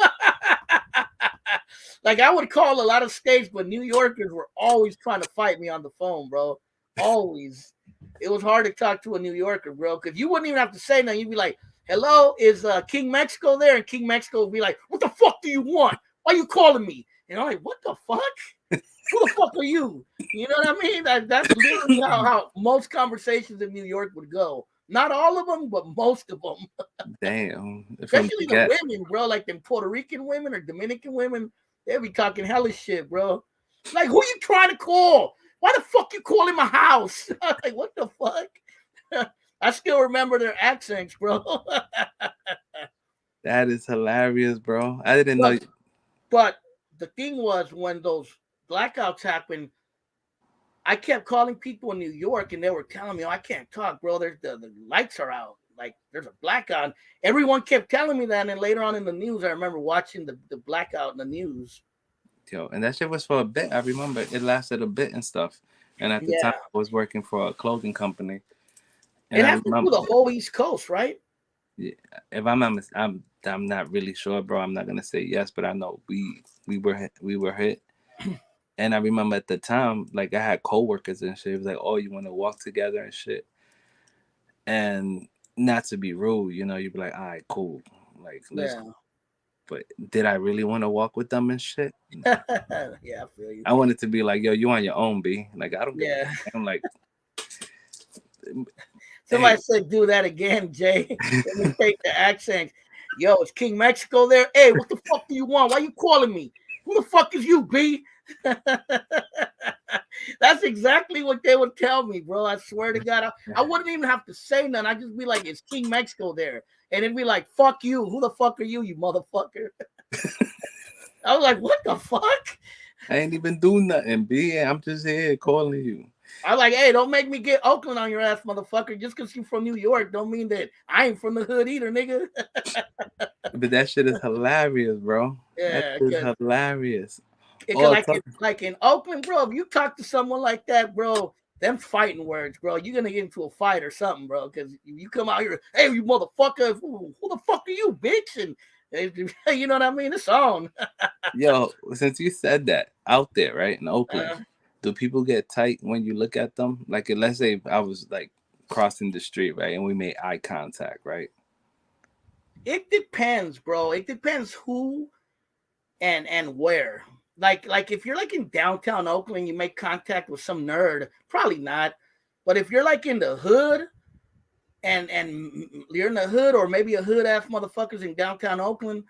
Like I would call a lot of states, but New Yorkers were always trying to fight me on the phone, bro. Always. It was hard to talk to a New Yorker, bro, because you wouldn't even have to say nothing. You'd be like, hello, is King Mexico there? And King Mexico would be like, what the fuck do you want? Why are you calling me? And I'm like, what the fuck? Who the fuck are you? You know what I mean? That's literally how most conversations in New York would go. Not all of them, but most of them. Damn, from Especially the get. women, bro. Like them Puerto Rican women or Dominican women, they be talking hella shit, bro. Like, who you trying to call? Why the fuck you calling my house? Like, what the fuck? I still remember their accents, bro. That is hilarious, bro. I didn't know. but but the thing was when those blackouts happened, I kept calling people in New York, and they were telling me, "Oh, I can't talk, bro. There's the lights are out. Like there's a blackout." Everyone kept telling me that, and then later on in the news, I remember watching the blackout in the news. Yo, and that shit was for a bit. I remember it lasted a bit and stuff. And at the time, Yeah, I was working for a clothing company, and it I happened through remember, the whole East Coast, right? yeah, if I'm not, I'm not really sure, bro. I'm not gonna say yes, but I know we were hit. And I remember at the time, like I had coworkers and shit. It was like, oh, you want to walk together and shit. And not to be rude, you'd be like, all right, cool, like let's. Yeah, But did I really want to walk with them and shit? yeah, I feel you. I wanted to be like, yo, you on your own, B. Like I don't give a Yeah, damn. Like, somebody hey, said do that again, Jay. Let me take the accent. Yo, is King Mexico there? Hey, what the fuck do you want? Why you calling me? Who the fuck is you, B? That's exactly what they would tell me, bro. I swear to God, I wouldn't even have to say nothing. I'd just be like, "Is King Mexico there?" And it'd be like, "Fuck you! Who the fuck are you, you motherfucker?" I was like, "What the fuck?" I ain't even do nothing, B. I'm just here calling you. I was like, "Hey, don't make me get Oakland on your ass, motherfucker. Just because you from New York, don't mean that I ain't from the hood either, nigga." But that shit is hilarious, bro. That Yeah, shit is because hilarious. Because Oh, like in Oakland, bro, if you talk to someone like that, bro, them fighting words, bro, you're gonna get into a fight or something, bro. Because you come out here, hey, you motherfucker, who the fuck are you, bitch? And you know what I mean? It's on. yo, since you said that out there, right in Oakland, Uh, do people get tight when you look at them? Like, let's say I was like crossing the street, right, and we made eye contact, right? it depends, bro. It depends who and where. Like if you're like in downtown Oakland, you make contact with some nerd, probably not. But if you're like in the hood, and you're in the hood, or maybe a hood ass motherfuckers in downtown Oakland,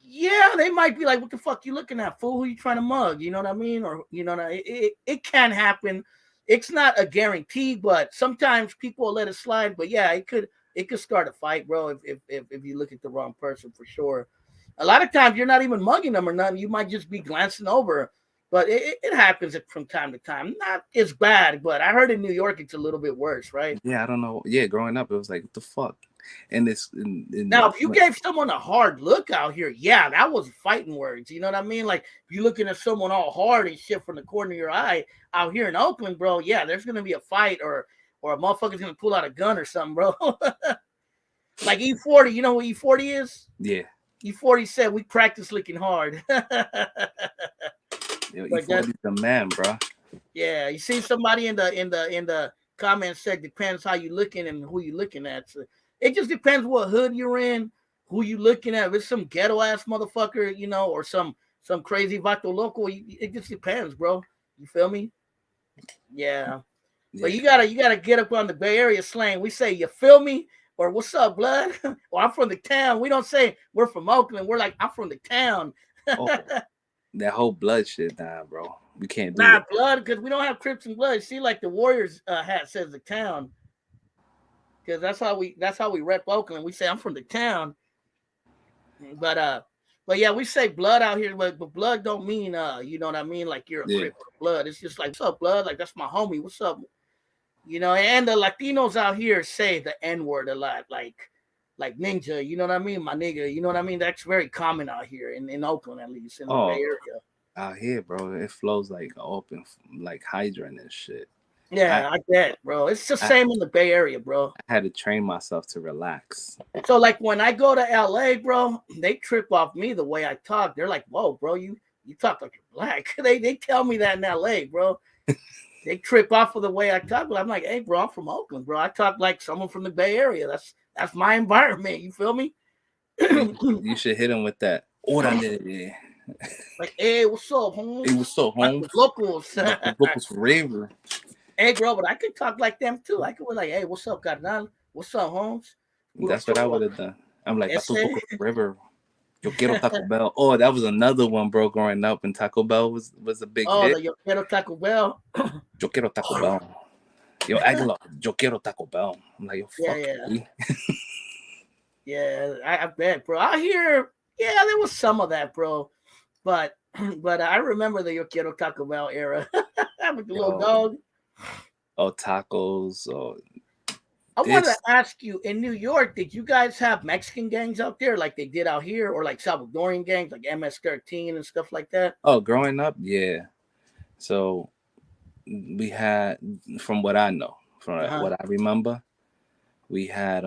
yeah, they might be like, "What the fuck you looking at, fool? Who you trying to mug?" You know what I mean? Or it can happen. It's not a guarantee, but sometimes people will let it slide. But yeah, it could start a fight, bro. If you look at the wrong person, for sure. A lot of times you're not even mugging them or nothing. You might just be glancing over. But it happens from time to time. Not as bad, but I heard in New York it's a little bit worse, right? Yeah, I don't know. Yeah, growing up, it was like, what the fuck? And it's Now, if you gave someone a hard look out here, yeah, that was fighting words. You know what I mean? Like if you're looking at someone all hard and shit from the corner of your eye out here in Oakland, bro, yeah, there's gonna be a fight or a motherfucker's gonna pull out a gun or something, bro. Like E40, you know who E40 is? yeah, E40 said we practice looking hard. yo, But that's E40's the man, bro. yeah, you see somebody in the comments said depends how you looking and who you looking at. So it just depends what hood you're in, who you looking at. If it's some ghetto ass motherfucker, or some crazy vato local, it just depends, bro. You feel me? Yeah. But Yeah. you gotta get up on the Bay Area slang. We say you feel me or what's up, blood? Or I'm from the town. We don't say we're from Oakland. We're like I'm from the town. Oh, that whole blood shit, nah, bro. We can't do Nah, that. blood, because we don't have Crips and blood. See, like the Warriors hat says the town, because that's how we rep Oakland. We say I'm from the town, but yeah, we say blood out here, but blood don't mean you know what I mean, like you're a Yeah. Crip or blood. It's just like what's up, blood? Like that's my homie. What's up? And the Latinos out here say the N word a lot, like ninja. You know what I mean, my nigga. You know what I mean? That's very common out here in Oakland, at least in the Bay Oh, Area. out here, bro, it flows like open, like hydrant and shit. I, Yeah, I bet, bro. It's the I same in the Bay Area, bro. I had to train myself to relax. So like when I go to LA, bro, they trip off me the way I talk. They're like, "Whoa, bro, you talk like you're black." They tell me that in LA, bro. They trip off of the way I talk, but I'm like, "Hey, bro, I'm from Oakland, bro. I talk like someone from the Bay Area. That's my environment. You feel me?" You should hit him with that. Orale. Like, hey, what's up, Holmes? Hey, what's up, Vatos Holmes? locals. Vatos locos forever. Hey, bro, but I could talk like them too. I could be like, "Hey, what's up, carnal? What's up, Holmes? Puro That's what I show." would have done. I'm like, Vatos Ese. locos forever. Yo quiero Taco Bell. Oh, that was another one, bro. Growing up, and Taco Bell was a big Oh, hit. the Yo Quiero Taco Bell. Yo quiero Taco Bell. Yo, Aguilar, yo quiero Taco Bell. I'm like, yo, Yeah, fuck yeah. you. Yeah, I bet, bro. Out here, yeah, there was some of that, bro. But But I remember the Yo Quiero Taco Bell era with the little Yo, dog. or tacos, or I wanted to this. ask you, in New York, did you guys have Mexican gangs out there like they did out here, or like Salvadorian gangs like MS-13 and stuff like that? Oh, growing up, yeah. So we had, from what I know, from Uh-huh. what I remember, we had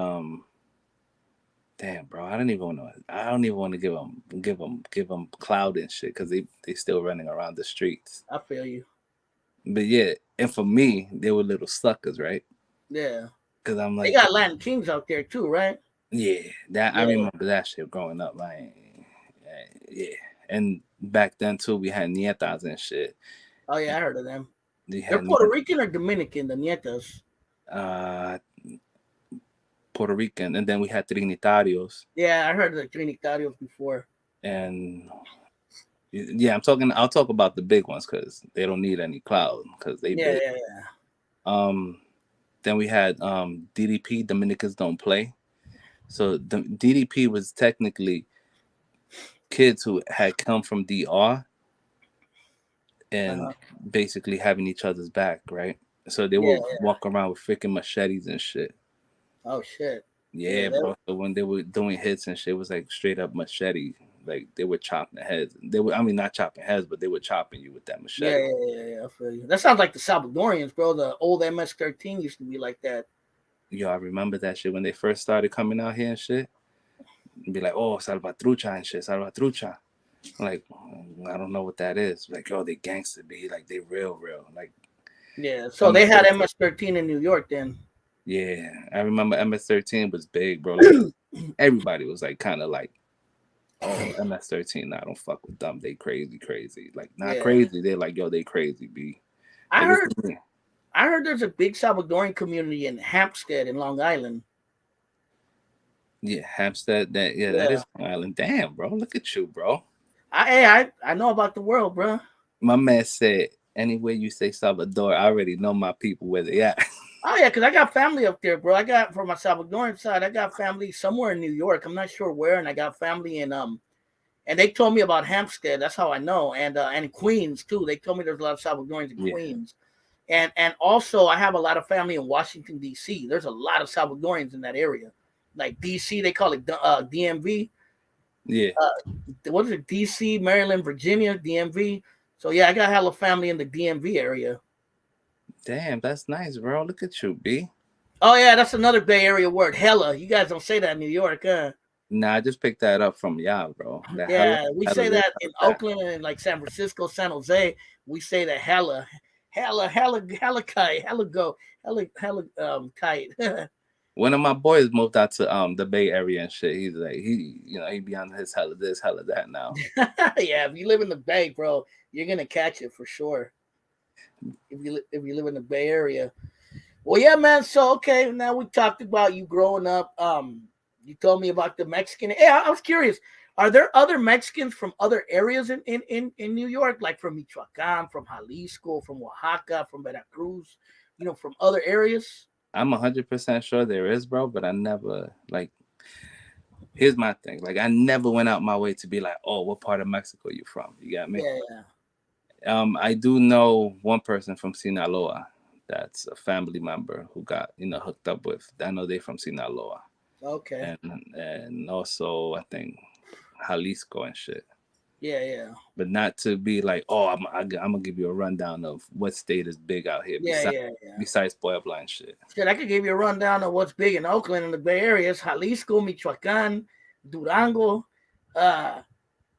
damn, bro, I don't even want to give them cloud and shit because they still running around the streets. I feel you. But yeah, and for me, they were little suckers, right? Yeah. Because I'm They like, got Latin Kings out there too, right? yeah, that I Yeah. remember that shit growing up, like, yeah. And back then too, we had nietas and shit. Oh yeah, I heard of them. We They're had Puerto Rican or Dominican, the Nietas. uh, Puerto Rican, and then we had Trinitarios, Yeah, I heard of the Trinitarios before. and yeah, I'll talk about the big ones because they don't need any cloud because they Yeah, big. yeah, yeah. Um, then we had DDP, Dominicans Don't Play. So the DDP was technically kids who had come from DR and Uh-huh. basically having each other's back, right? So they Yeah, would yeah. walk around with freaking machetes and shit. Oh shit. Yeah, Yeah, bro. So when they were doing hits and shit, it was like straight up machete. Like they were chopping heads. They were, I mean, not chopping heads, but they were chopping you with that yeah, machete. yeah, yeah, yeah. I feel you. That sounds like the Salvadorians, bro. The old MS-13 used to be like that. Yo, I remember that shit when they first started coming out here and shit. And be like, oh, Salvatrucha and shit, Salvatrucha. Like, I don't know what that is. Like, yo, they gangster, be like, they real. Like, Yeah. So they had MS-13. MS-13 in New York then. Yeah, I remember MS-13 was big, bro. Like, everybody was like, kind of like, oh, MS-13, nah, don't fuck with them. They crazy. Like, not Yeah. crazy. They're like, yo, they crazy, B. I But this heard is me. I heard there's a big Salvadorian community in Hampstead in Long Island. Yeah, Hampstead, that Yeah. is Long Island. Damn, bro. Look at you, bro. I know about the world, bro. My man said, anywhere you say Salvador, I already know my people where they at. Oh yeah, because I got family up there, bro. I got from my Salvadoran side, I got family somewhere in New York. I'm not sure where, and I got family in and they told me about Hampstead. That's how I know, and Queens too. They told me there's a lot of Salvadorans in Yeah, Queens, and also I have a lot of family in Washington D.C. There's a lot of Salvadorians in that area, like D.C. They call it DMV. yeah. What is it? D.C., Maryland, Virginia, DMV. So yeah, I got hella family in the DMV area. Damn, that's nice, bro. Look at you, B. Oh yeah, that's another Bay Area word. Hella. You guys don't say that in New York, huh? Nah, I just picked that up from y'all, bro. That hella, Yeah, we hella say this, that in hella that. Oakland and like San Francisco, San Jose. We say that hella kite, hella go, hella kite. One of my boys moved out to the Bay Area and shit. He's like, he be on his hella this, hella that now. Yeah, if you live in the Bay, bro, you're gonna catch it for sure. If you live in the Bay Area. Well, yeah, man. So okay, now we talked about you growing up. You told me about the Mexican. Yeah, I was curious. Are there other Mexicans from other areas in New York, like from Michoacan, from Jalisco, from Oaxaca, from Veracruz? You know, from other areas. I'm 100% sure there is, bro, but I never like. Here's my thing. Like, I never went out my way to be like, oh, what part of Mexico you from? You got me? Yeah, yeah. I do know one person from Sinaloa. That's a family member who got hooked up with. I know they from Sinaloa, Okay. and also I think Jalisco and shit. Yeah, yeah. But not to be like, oh, I'm gonna give you a rundown of what state is big out here Yeah, yeah, yeah. besides Puebla and shit. Shit, I could give you a rundown of what's big in Oakland and the Bay Areas: Jalisco, Michoacan, Durango. Uh,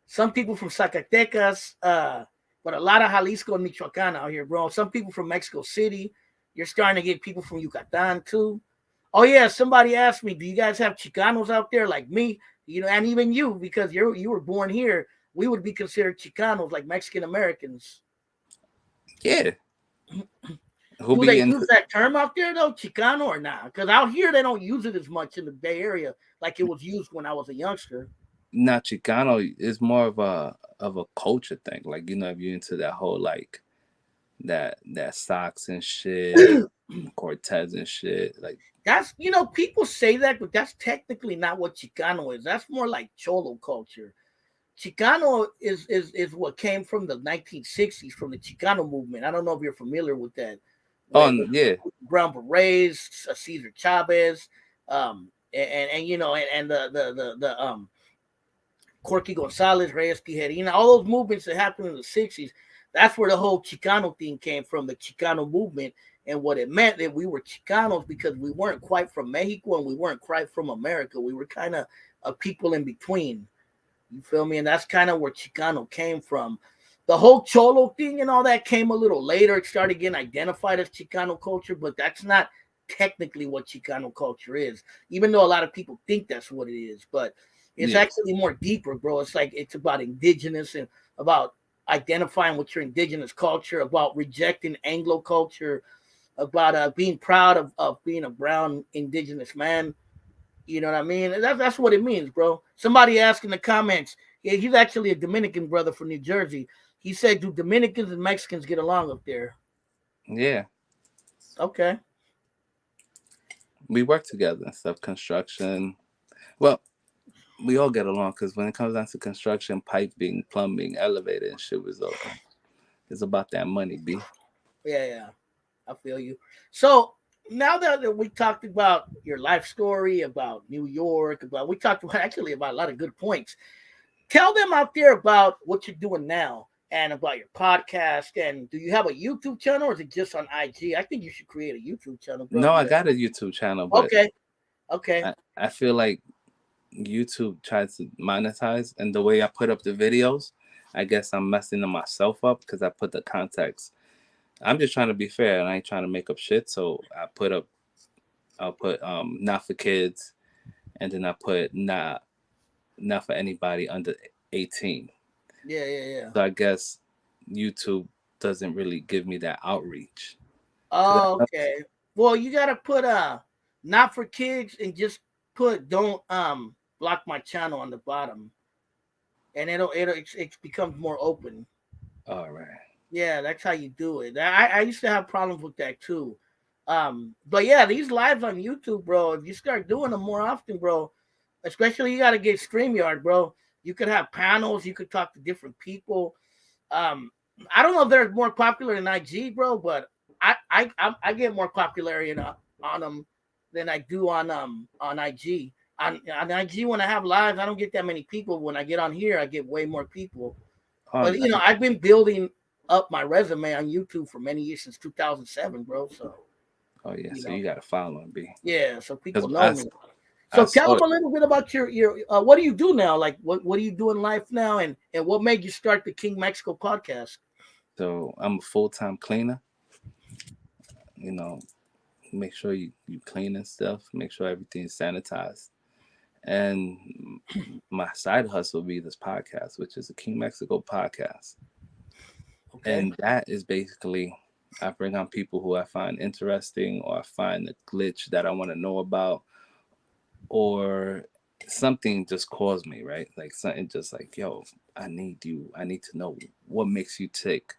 some people from Zacatecas, but a lot of Jalisco and Michoacan out here, bro. Some people from Mexico City. You're starting to get people from Yucatan too. Oh yeah, somebody asked me, do you guys have Chicanos out there like me? You know, and even you, because you were born here, we would be considered Chicanos, like Mexican Americans. Yeah, who Do be they in use that term out there though, Chicano or not? Because out here they don't use it as much in the Bay Area like it was used when I was a youngster. not Chicano is more of a culture thing. Like if you're into that whole like that socks and shit, Cortez and shit. Like That's people say that, but that's technically not what Chicano is. That's more like Cholo culture. Chicano is what came from the 1960s, from the Chicano movement. I don't know if you're familiar with that. Oh With yeah, Brown Berets, Cesar Chavez, and you know, and the Corky Gonzalez, Reyes Tijerina, all those movements that happened in the 60s. That's where the whole Chicano thing came from, the Chicano movement, and what it meant that we were Chicanos because we weren't quite from Mexico and we weren't quite from America. We were kind of a people in between. You feel me? And that's kind of where Chicano came from. The whole Cholo thing and all that came a little later. It started getting identified as Chicano culture, but that's not technically what Chicano culture is, even though a lot of people think that's what it is. But it's yeah, actually more deeper, bro. It's like it's about indigenous and about identifying with your indigenous culture, about rejecting Anglo culture, about being proud of being a brown indigenous man. You know what I mean? That's what it means, bro. Somebody asked in the comments, yeah, he's actually a Dominican brother from New Jersey. He said, do Dominicans and Mexicans get along up there? yeah. Okay. We work together and stuff. Construction. Well, we all get along because when it comes down to construction, piping, plumbing, elevator, and shit, was all. It's about that money, b. Yeah, yeah. I feel you. So now that we talked about your life story, about New York, about we talked about actually about a lot of good points. Tell them out there about what you're doing now and about your podcast. And do you have a YouTube channel or is it just on IG? I think you should create a YouTube channel, bro. No, I got a YouTube channel, but Okay. Okay. I feel like YouTube tries to monetize, and the way I put up the videos, I guess I'm messing them myself up because I put the context. I'm just trying to be fair, and I ain't trying to make up shit. So I'll put not for kids, and then I put not for anybody under 18. Yeah, yeah, yeah. So I guess YouTube doesn't really give me that outreach. Cause Oh, okay. Well, you gotta put not for kids and just put don't block my channel on the bottom, and it becomes more open. all right, Yeah, that's how you do it. I used to have problems with that too. But yeah, these lives on YouTube, bro. If you start doing them more often, bro, especially you got to get StreamYard, bro. You could have panels. You could talk to different people. Um, I don't know if they're more popular than IG, bro, but I get more popularity on them than I do on IG. On IG, when I have lives, I don't get that many people. When I get on here, I get way more people. oh But you know, nice. I've been building up my resume on YouTube for many years since 2007, bro. So Oh yeah, you so know, you gotta follow me, yeah. So people because know me. I So tell saw them it. a little bit about your what do you do now? Like what do you do in life now, and what made you start the King Mexico podcast? So I'm a full time cleaner. You know, make sure you clean and stuff. Make sure everything's sanitized. And my side hustle will be this podcast, which is a King Mexico podcast. Okay. And that is basically I bring on people who I find interesting or I find a glitch that I want to know about or something just calls me, right? Like something just like, yo, I need you. I need to know what makes you tick,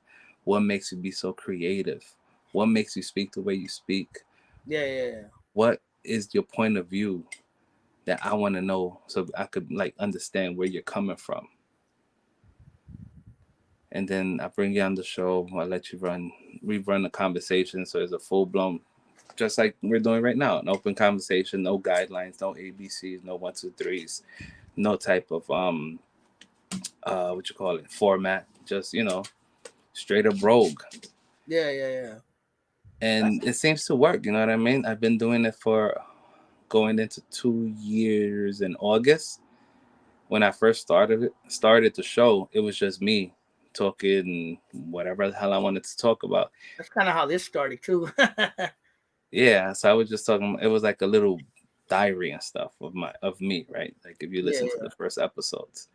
what makes you be so creative, what makes you speak the way you speak, Yeah, yeah, yeah. what is your point of view that I want to know so I could like understand where you're coming from. And then I bring you on the show. I let you we run the conversation. So it's a full blown, just like we're doing right now, an open conversation, no guidelines, no ABCs, no one, two, threes, no type of what you call it, format, just straight up rogue. Yeah, yeah, yeah. That's And it seems to work, you know what I mean? I've been doing it for going into 2 years in August. When I first started the show, it was just me talking whatever the hell I wanted to talk about. that's kind of how this started too. Yeah, so I was just talking. It was like a little diary and stuff of me, right? Like if you Yeah, listen to yeah, the first episodes,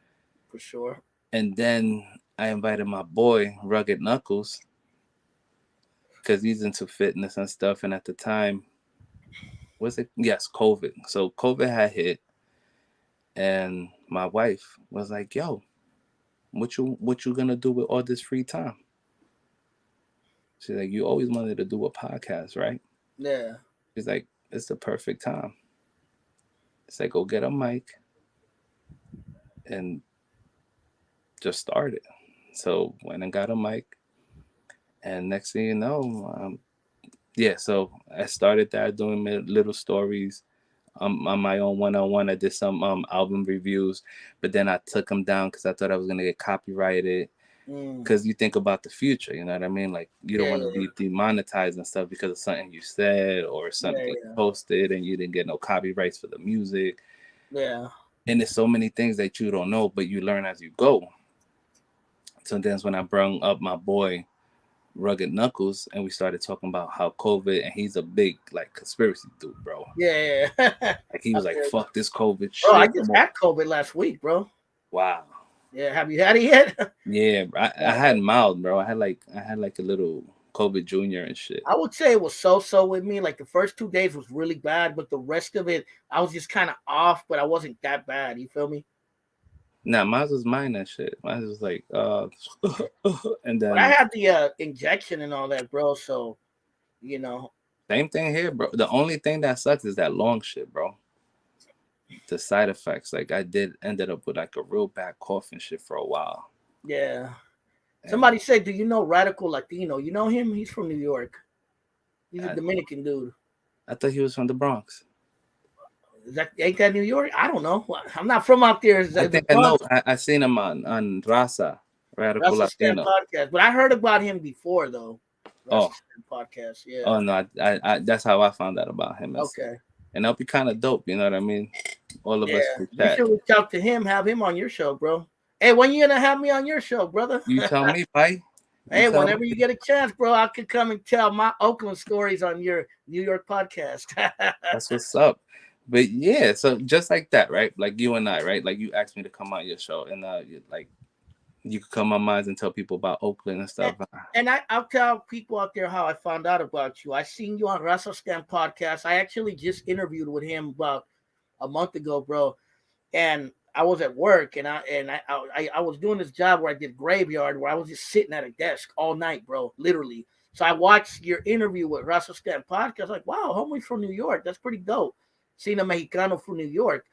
for sure. and then I invited my boy Rugged Knuckles because he's into fitness and stuff. And at the time, was it? Yes, COVID. So COVID had hit, and my wife was like, "Yo, what you gonna do with all this free time?" She's like, "You always wanted to do a podcast, right?" Yeah, She's like, "It's the perfect time." It's like, go get a mic and just started. So went and got a mic, and next thing you know, yeah. So I started that doing little stories. On my own one-on-one, I did some album reviews, but then I took them down because I thought I was gonna get copyrighted. Because you think about the future, you know what I mean? Like you don't Yeah, want to be demonetized and stuff because of something you said or something you posted and you didn't get no copyrights for the music. yeah. And there's so many things that you don't know, but you learn as you go. So then when I brought up my boy Rugged Knuckles and we started talking about how COVID, and he's a big like conspiracy dude, bro. Yeah. Like he was like, "Fuck this COVID Bro, I shit." just had COVID last week, bro. Wow. Yeah, have you had it yet? Yeah, I had mild, bro. I had like a little COVID Junior and shit. I would say it was so with me. Like the first 2 days was really bad, but the rest of it, I was just kind of off, but I wasn't that bad. You feel me? Nah, mine was mine and shit. Mine was like, and But I then had the injection and all that, bro. So, you know. same thing here, bro. The only thing that sucks is that long shit, bro. The side effects, like I ended up with like a real bad cough and shit for a while. Yeah. Somebody said, "Do you know Radical Latino? You know him? He's from New York. He's a Dominican dude." I thought he was from the Bronx. Ain't that New York? I don't know. I'm not from out there. I think I know. I seen him on Raza Radical Latino podcast, but I heard about him before though. Oh, podcast, yeah. Oh no, I that's how I found out about him. Okay, and that'll be kind of dope. You know what I mean? All of us. You should reach out to him, have him on your show, bro. Hey, when you gonna have me on your show, brother? You tell me, Pai. Hey, whenever you get a chance, bro, I could come and tell my Oakland stories on your New York podcast. That's what's up. But yeah, so just like that, right? Like you and I, right? Like you asked me to come on your show, and like you could come on mine and tell people about Oakland and stuff. And I'll tell people out there how I found out about you. I seen you on Raza Scam podcast. I actually just interviewed with him about a month ago, bro. And I was at work, and I was doing this job where I did graveyard, where I was just sitting at a desk all night, bro, literally. So I watched your interview with Raza Scam podcast. Like, wow, homie's from New York. That's pretty dope. Seeing a Mexicano from New York,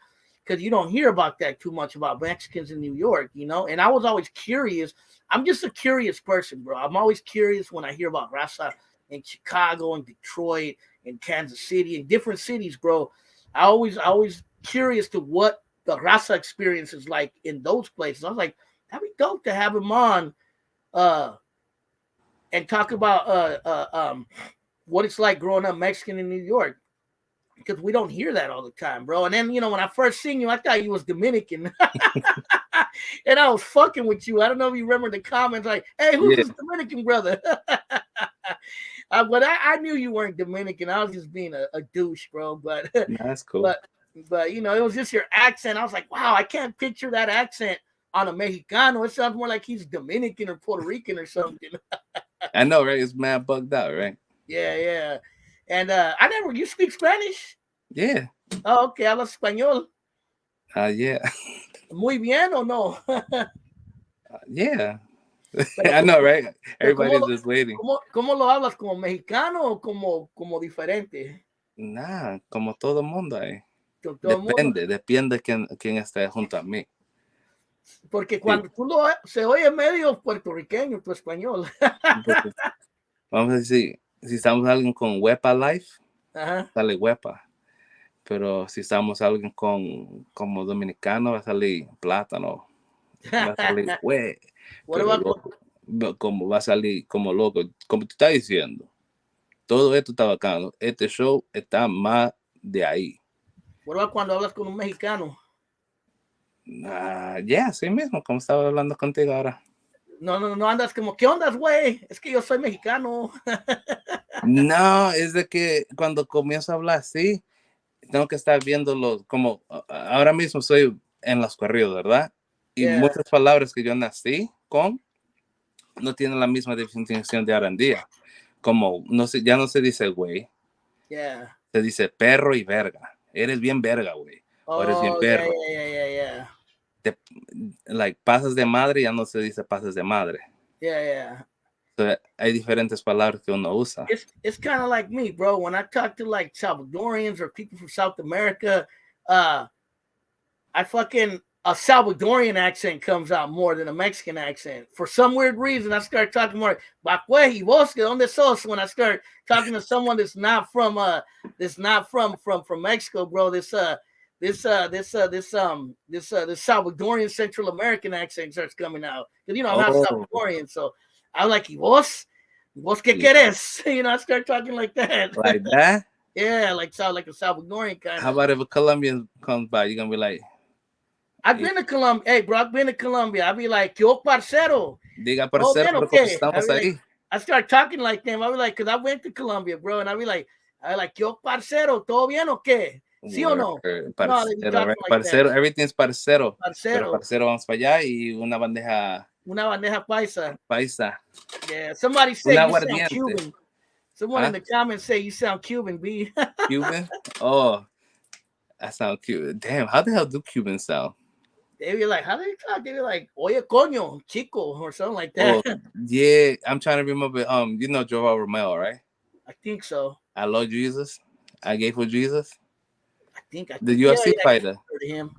because you don't hear about that too much about Mexicans in New York, you know. And I was always curious. I'm just a curious person, bro. I'm always curious when I hear about Raza in Chicago and Detroit and Kansas City and different cities, bro. I always curious to what the Raza experience is like in those places. I was like, that'd be dope to have him on and talk about what it's like growing up Mexican in New York. Because we don't hear that all the time, bro. And then, you know, when I first seen you, I thought you was Dominican. And I was fucking with you. I don't know if you remember the comments like, hey, who's this Dominican brother? But I knew you weren't Dominican. I was just being a douche, bro. But that's cool. But, you know, it was just your accent. I was like, wow, I can't picture that accent on a Mexicano. It sounds more like he's Dominican or Puerto Rican or something. I know, right? It's mad bugged out, right? Yeah. And you speak Spanish? Yeah. Oh, okay. Habla español. Yeah. Muy bien o no? Yeah. I know, right? Everybody's just waiting. ¿Cómo lo hablas? ¿Como mexicano o como diferente? Nah, como todo mundo ahí. Depende de quién esté junto a mí. Porque cuando tú se oye medio puertorriqueño tu español. Vamos a decir, si estamos alguien con Huepa Life, sale Huepa. Pero si estamos alguien como dominicano, va a salir plátano. Va a salir güey. Como va a salir como loco. Como tú estás diciendo, todo esto está bacano. Este show está más de ahí. What about cuando hablas con un mexicano? Sí mismo, como estaba hablando contigo ahora. No andas como, ¿qué ondas, güey? Es que yo soy mexicano. No, es de que cuando comienzo a hablar así, tengo que estar viéndolo como ahora mismo soy en los corridos, ¿verdad? Y muchas palabras que yo nací con no tienen la misma definición de ahora en día. Como ya no se dice güey. Se dice perro y verga. Eres bien verga, güey. O eres bien perro. Like pasas de madre, ya no se dice pasas de madre. So, hay diferentes palabras que uno usa. It's kind of like me, bro. When I talk to like Salvadorians or people from South America, I a Salvadorian accent comes out more than a Mexican accent. For some weird reason, I start talking more. Bakwe, vos, ¿dónde sos? When I start talking to someone that's not from from Mexico, bro. This Salvadorian Central American accent starts coming out. Because I'm not Oh, Salvadorian, so I'm like, vos qué querés? I start talking like that. like that? Yeah, sound like a Salvadorian kind How of. about if a Colombian comes by? You're gonna be like, I've been to Colombia. Hey, bro, I've been to Colombia. I'll be like, yo, parcero. diga Oh, parcero, man, loco, que okay. estamos ahí. I start talking like them. I'll be like, because I went to Colombia, bro. And I'll be like, yo, parcero, ¿todo bien o qué? ¿Sí o no? Word. No, they be Parcero, talking right? like that. Parcero, everything's parcero. Pero Parcero. parcero, vamos para allá y una bandeja Una bandeja paisa. paisa. Yeah, somebody said Una you sound aguardiente. Cuban. Someone in the comments say you sound Cuban, B. Cuban? Oh, that sounds cute. Damn, how the hell do Cubans sound? They be like, how do they talk? They be like, oye, coño, chico, or something like that. Oh, yeah, I'm trying to remember. You know Joel Romero, right? I think so. I love Jesus. I gave for Jesus. I think The UFC fighter. I heard of him.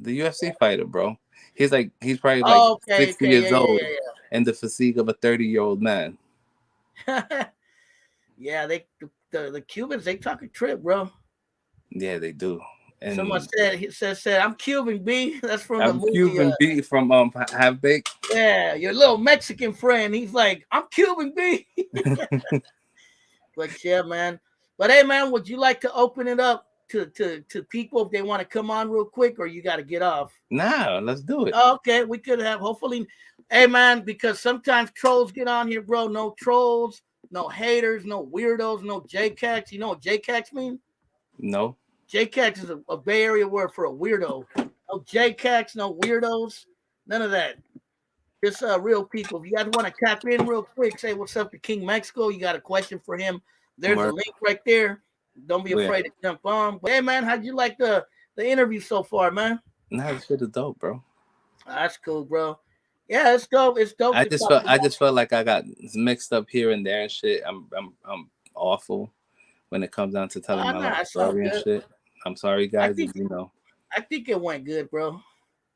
The UFC fighter, bro. He's probably like Oh, okay, 60 okay, years yeah, old yeah, and the physique of a 30-year-old man. yeah. Yeah, the Cubans, they talk a trip, bro. Yeah, they do. And Someone said I'm Cuban, B. That's from the I'm movie. Cuban B from Half Baked. Yeah, your little Mexican friend. He's like, I'm Cuban, B. But yeah, man. But hey, man, would you like to open it up to people if they want to come on real quick, or you got to get off? Nah, let's do it. Oh, okay, we could have hopefully. Hey, man, because sometimes trolls get on here, bro. No trolls, no haters, no weirdos, no JCACs. You know what JCACs mean? No. JCACs is a Bay Area word for a weirdo. No JCACs, no weirdos, none of that. Just real people. If you guys want to tap in real quick, say what's up to King Mexico. You got a question for him. There's a link right there. Don't be afraid to jump on. But hey, man, how'd you like the interview so far, man? Nah, this shit is dope, bro. That's cool, bro. Yeah, it's dope. It's dope. I just felt like I got mixed up here and there and shit. I'm awful when it comes down to telling my life story and shit. I'm sorry, guys. I think it went good, bro.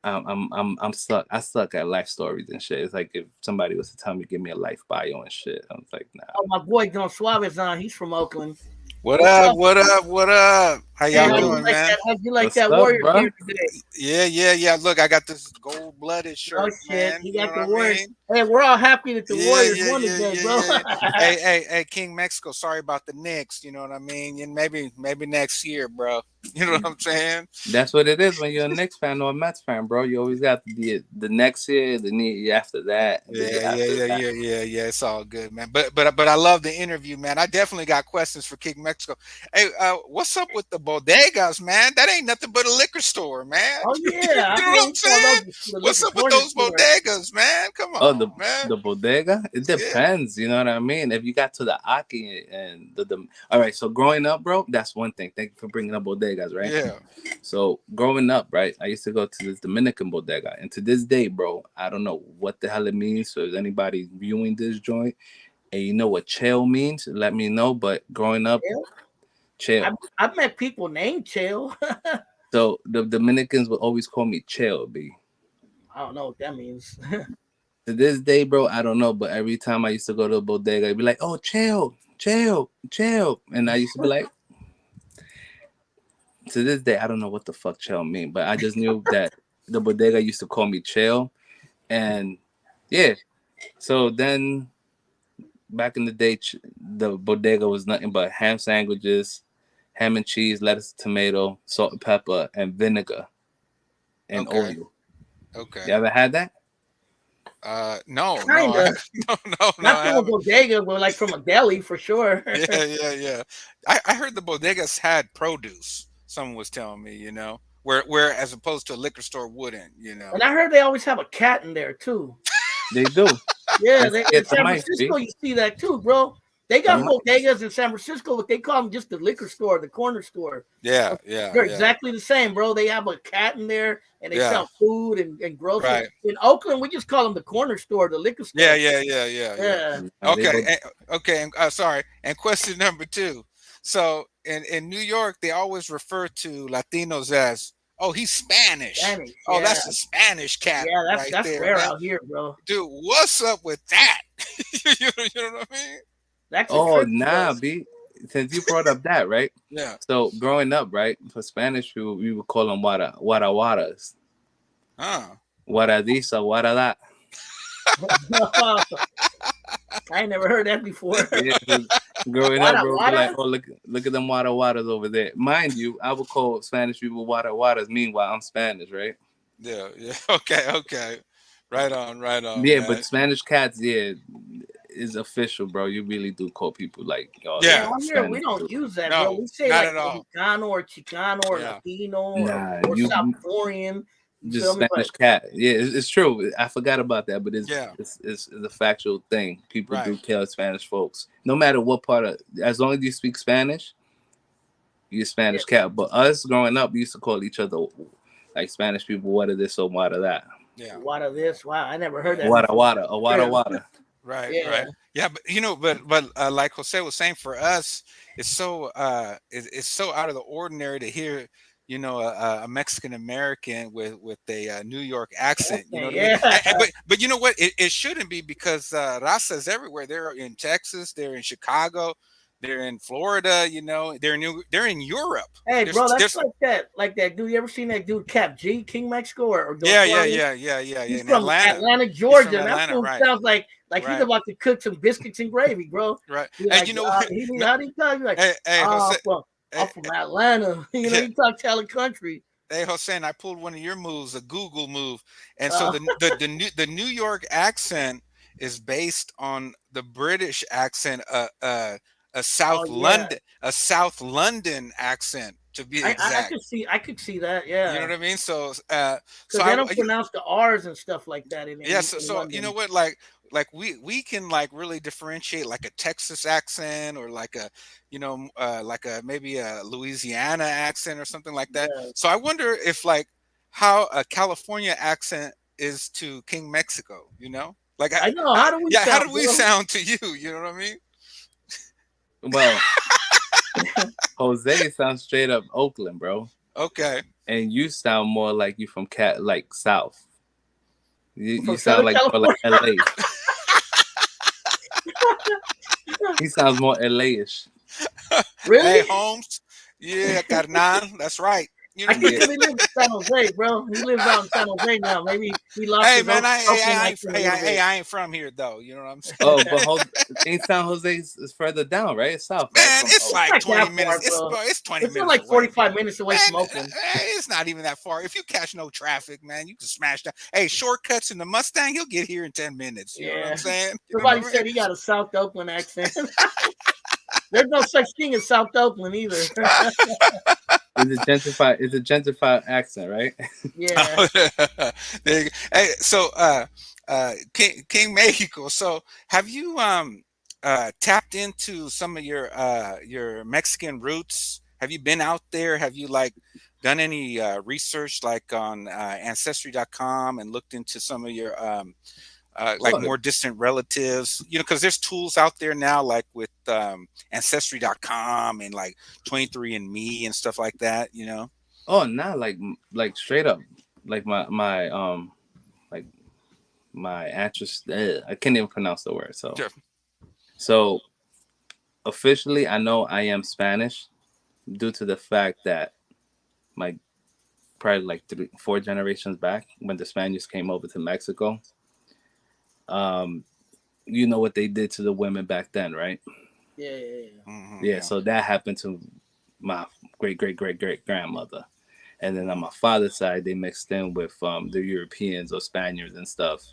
I'm stuck. I suck at life stories and shit. It's like if somebody was to tell me, give me a life bio and shit. I was like, nah. Oh, my boy Don Suave is on. He's from Oakland. What up? What up? What up? How y'all doing, man? How'd you like that Warrior gear today? Yeah. Look, I got this gold-blooded shirt. Oh shit, man. you got the Warriors. Hey, we're all happy that the Warriors won today, bro. Hey, King Mexico. Sorry about the Knicks. You know what I mean? And maybe next year, bro. You know what I'm saying? That's what it is when you're a Knicks fan or a Mets fan, bro. You always got the next year, the year after that. Yeah. It's all good, man. But I love the interview, man. I definitely got questions for King Mexico. Hey, what's up with the bodegas, man? That ain't nothing but a liquor store, man. Oh yeah, you know what I'm saying? What's up with those bodegas, man? Come on, man. The bodega. It depends. You know what I mean? If you got to the Aki and the all right. So growing up, bro, that's one thing. Thank you for bringing up bodega. Right? Yeah. So growing up, right, I used to go to this Dominican bodega, and to this day, bro, I don't know what the hell it means. So if anybody viewing this joint, and you know what Chael means, let me know. But growing up, Chael. I've met people named Chael. So the Dominicans would always call me Chael, B. I don't know what that means. To this day, bro, I don't know. But every time I used to go to a bodega, I'd be like, "Oh, Chael," and I used to be like. To this day, I don't know what the fuck Chael mean, but I just knew that the bodega used to call me Chael. And yeah, so then back in the day, the bodega was nothing but ham sandwiches, ham and cheese, lettuce, tomato, salt and pepper, and vinegar and oil. Okay. You ever had that? No. Kinda. No. Not from a bodega, but like from a deli for sure. Yeah. I heard the bodegas had produce. Someone was telling me, where as opposed to a liquor store wouldn't, And I heard they always have a cat in there too. They do. Yeah, in San Francisco, you see that too, bro. They got bodegas in San Francisco, but they call them just the liquor store, the corner store. Yeah. They're exactly the same, bro. They have a cat in there, and they sell food and groceries. Right. In Oakland, we just call them the corner store, the liquor store. Yeah. Okay. Sorry. And question number 2. So in New York, they always refer to Latinos as, Oh, he's Spanish. Spanish. Oh, Yeah, that's a Spanish cat yeah. right That's there, rare man. out here, bro. Dude, what's up with that? You know what I mean? That's a Oh trip for nah, us. B. Since you brought up that, right? Yeah. So growing up, right, for Spanish people, we would call them warawaras. Huh. Wara this or wara that. I ain't never heard that before. Yeah, 'cause growing up, Wada bro, be like, wada? oh look at them warawaras over there. Mind you, I would call Spanish people warawaras. Meanwhile, I'm Spanish, right? Yeah, yeah. Okay. Right on, Yeah, man. but Spanish cats, yeah, is official, bro. You really do call people like, oh, Yeah, Yeah. they're on here we Spanish don't dude. use that, bro. No, We say not like at all. Mexicano or Chicano or Yeah. Latino Nah, or you Salvadorian. You just feel me? Spanish But cat. Yeah, it's true. I forgot about that, but Yeah. it's a factual thing. People Right. do kill Spanish folks, no matter what part of. As long as you speak Spanish, you're Spanish cat. But us growing up, we used to call each other like Spanish people. What are this or what are that? Yeah. wada this? Wow, I never heard that Wada before. wada or wada Yeah. wada. Right, Yeah. right. Yeah, but but like Jose was saying, for us, it's so it's so out of the ordinary to hear, a Mexican American with a New York accent. You know what I mean? Yeah. But you know what? It shouldn't be, because Raza's everywhere. They're in Texas. They're in Chicago. They're in Florida. They're in Europe. Hey, There's, bro, that's there's like that dude. You ever seen that dude Cap G, King Mexico, or Don yeah, Flores? He's in from Atlanta. Georgia. And that Atlanta, fool right. sounds like he's Right. about to cook some biscuits and gravy, bro. Right. He's And like, you know what? how do you talk? He's like, Hey, Jose. I'm from Atlanta. You know, Yeah. he talks hella country. Hey, Hossein, I pulled one of your moves, a Google move, and so Uh, the New York accent is based on the British accent, yeah. A South London accent, to be I exact. I could see that, You know yeah. what I mean? So, Because they don't pronounce the R's and stuff like that in yeah, so you know London. what, like we can like really differentiate like a Texas accent, or like a like a maybe a Louisiana accent or something like that. Yeah. So I wonder if like how a California accent is to King Mexico, like I know. How do we yeah, how sound, do we bro? sound to you? You know what I mean? Well, Jose sounds straight up Oakland, bro, Okay. and you sound more like you from like South. You From sound Southern like more like California. LA. He sounds more LA-ish. Really? Hey, Holmes. Yeah, carnal. That's right. You I know, think he lives in San Jose, bro. He lives out in San Jose now. Maybe he lost hey his man, Oakland accent a little bit. I ain't from here though. You know what I'm saying? Oh, but ain't San Jose is further down, right? It's south, right? Man, it's like not 20 that far, minutes. bro. It's 20 It's minutes. like away, 45 bro. minutes away Man, from Oakland. it's not even that far. If you catch no traffic, man, you can smash that. Hey, shortcuts in the Mustang, you'll get here in 10 minutes. You know what Yeah. I'm saying? You know Somebody what I said he got a South Oakland accent. There's no such thing as South Oakland either. It's a gentrified accent, right? Yeah. There you go. Hey, so King Mexico. So have you tapped into some of your Mexican roots? Have you been out there? Have you like done any research like on ancestry.com and looked into some of your like Oh, more distant relatives, because there's tools out there now like with ancestry.com and like 23andMe and stuff like that. oh, nah, like straight up, like my like my ancestors. I can't even pronounce the word. Sure. So officially, I know I am Spanish due to the fact that my probably like 4 generations back when the Spaniards came over to Mexico. You know what they did to the women back then, right? Yeah. Mhm, Yeah, so that happened to my great grandmother, and then on my father's side, they mixed in with the Europeans or Spaniards and stuff,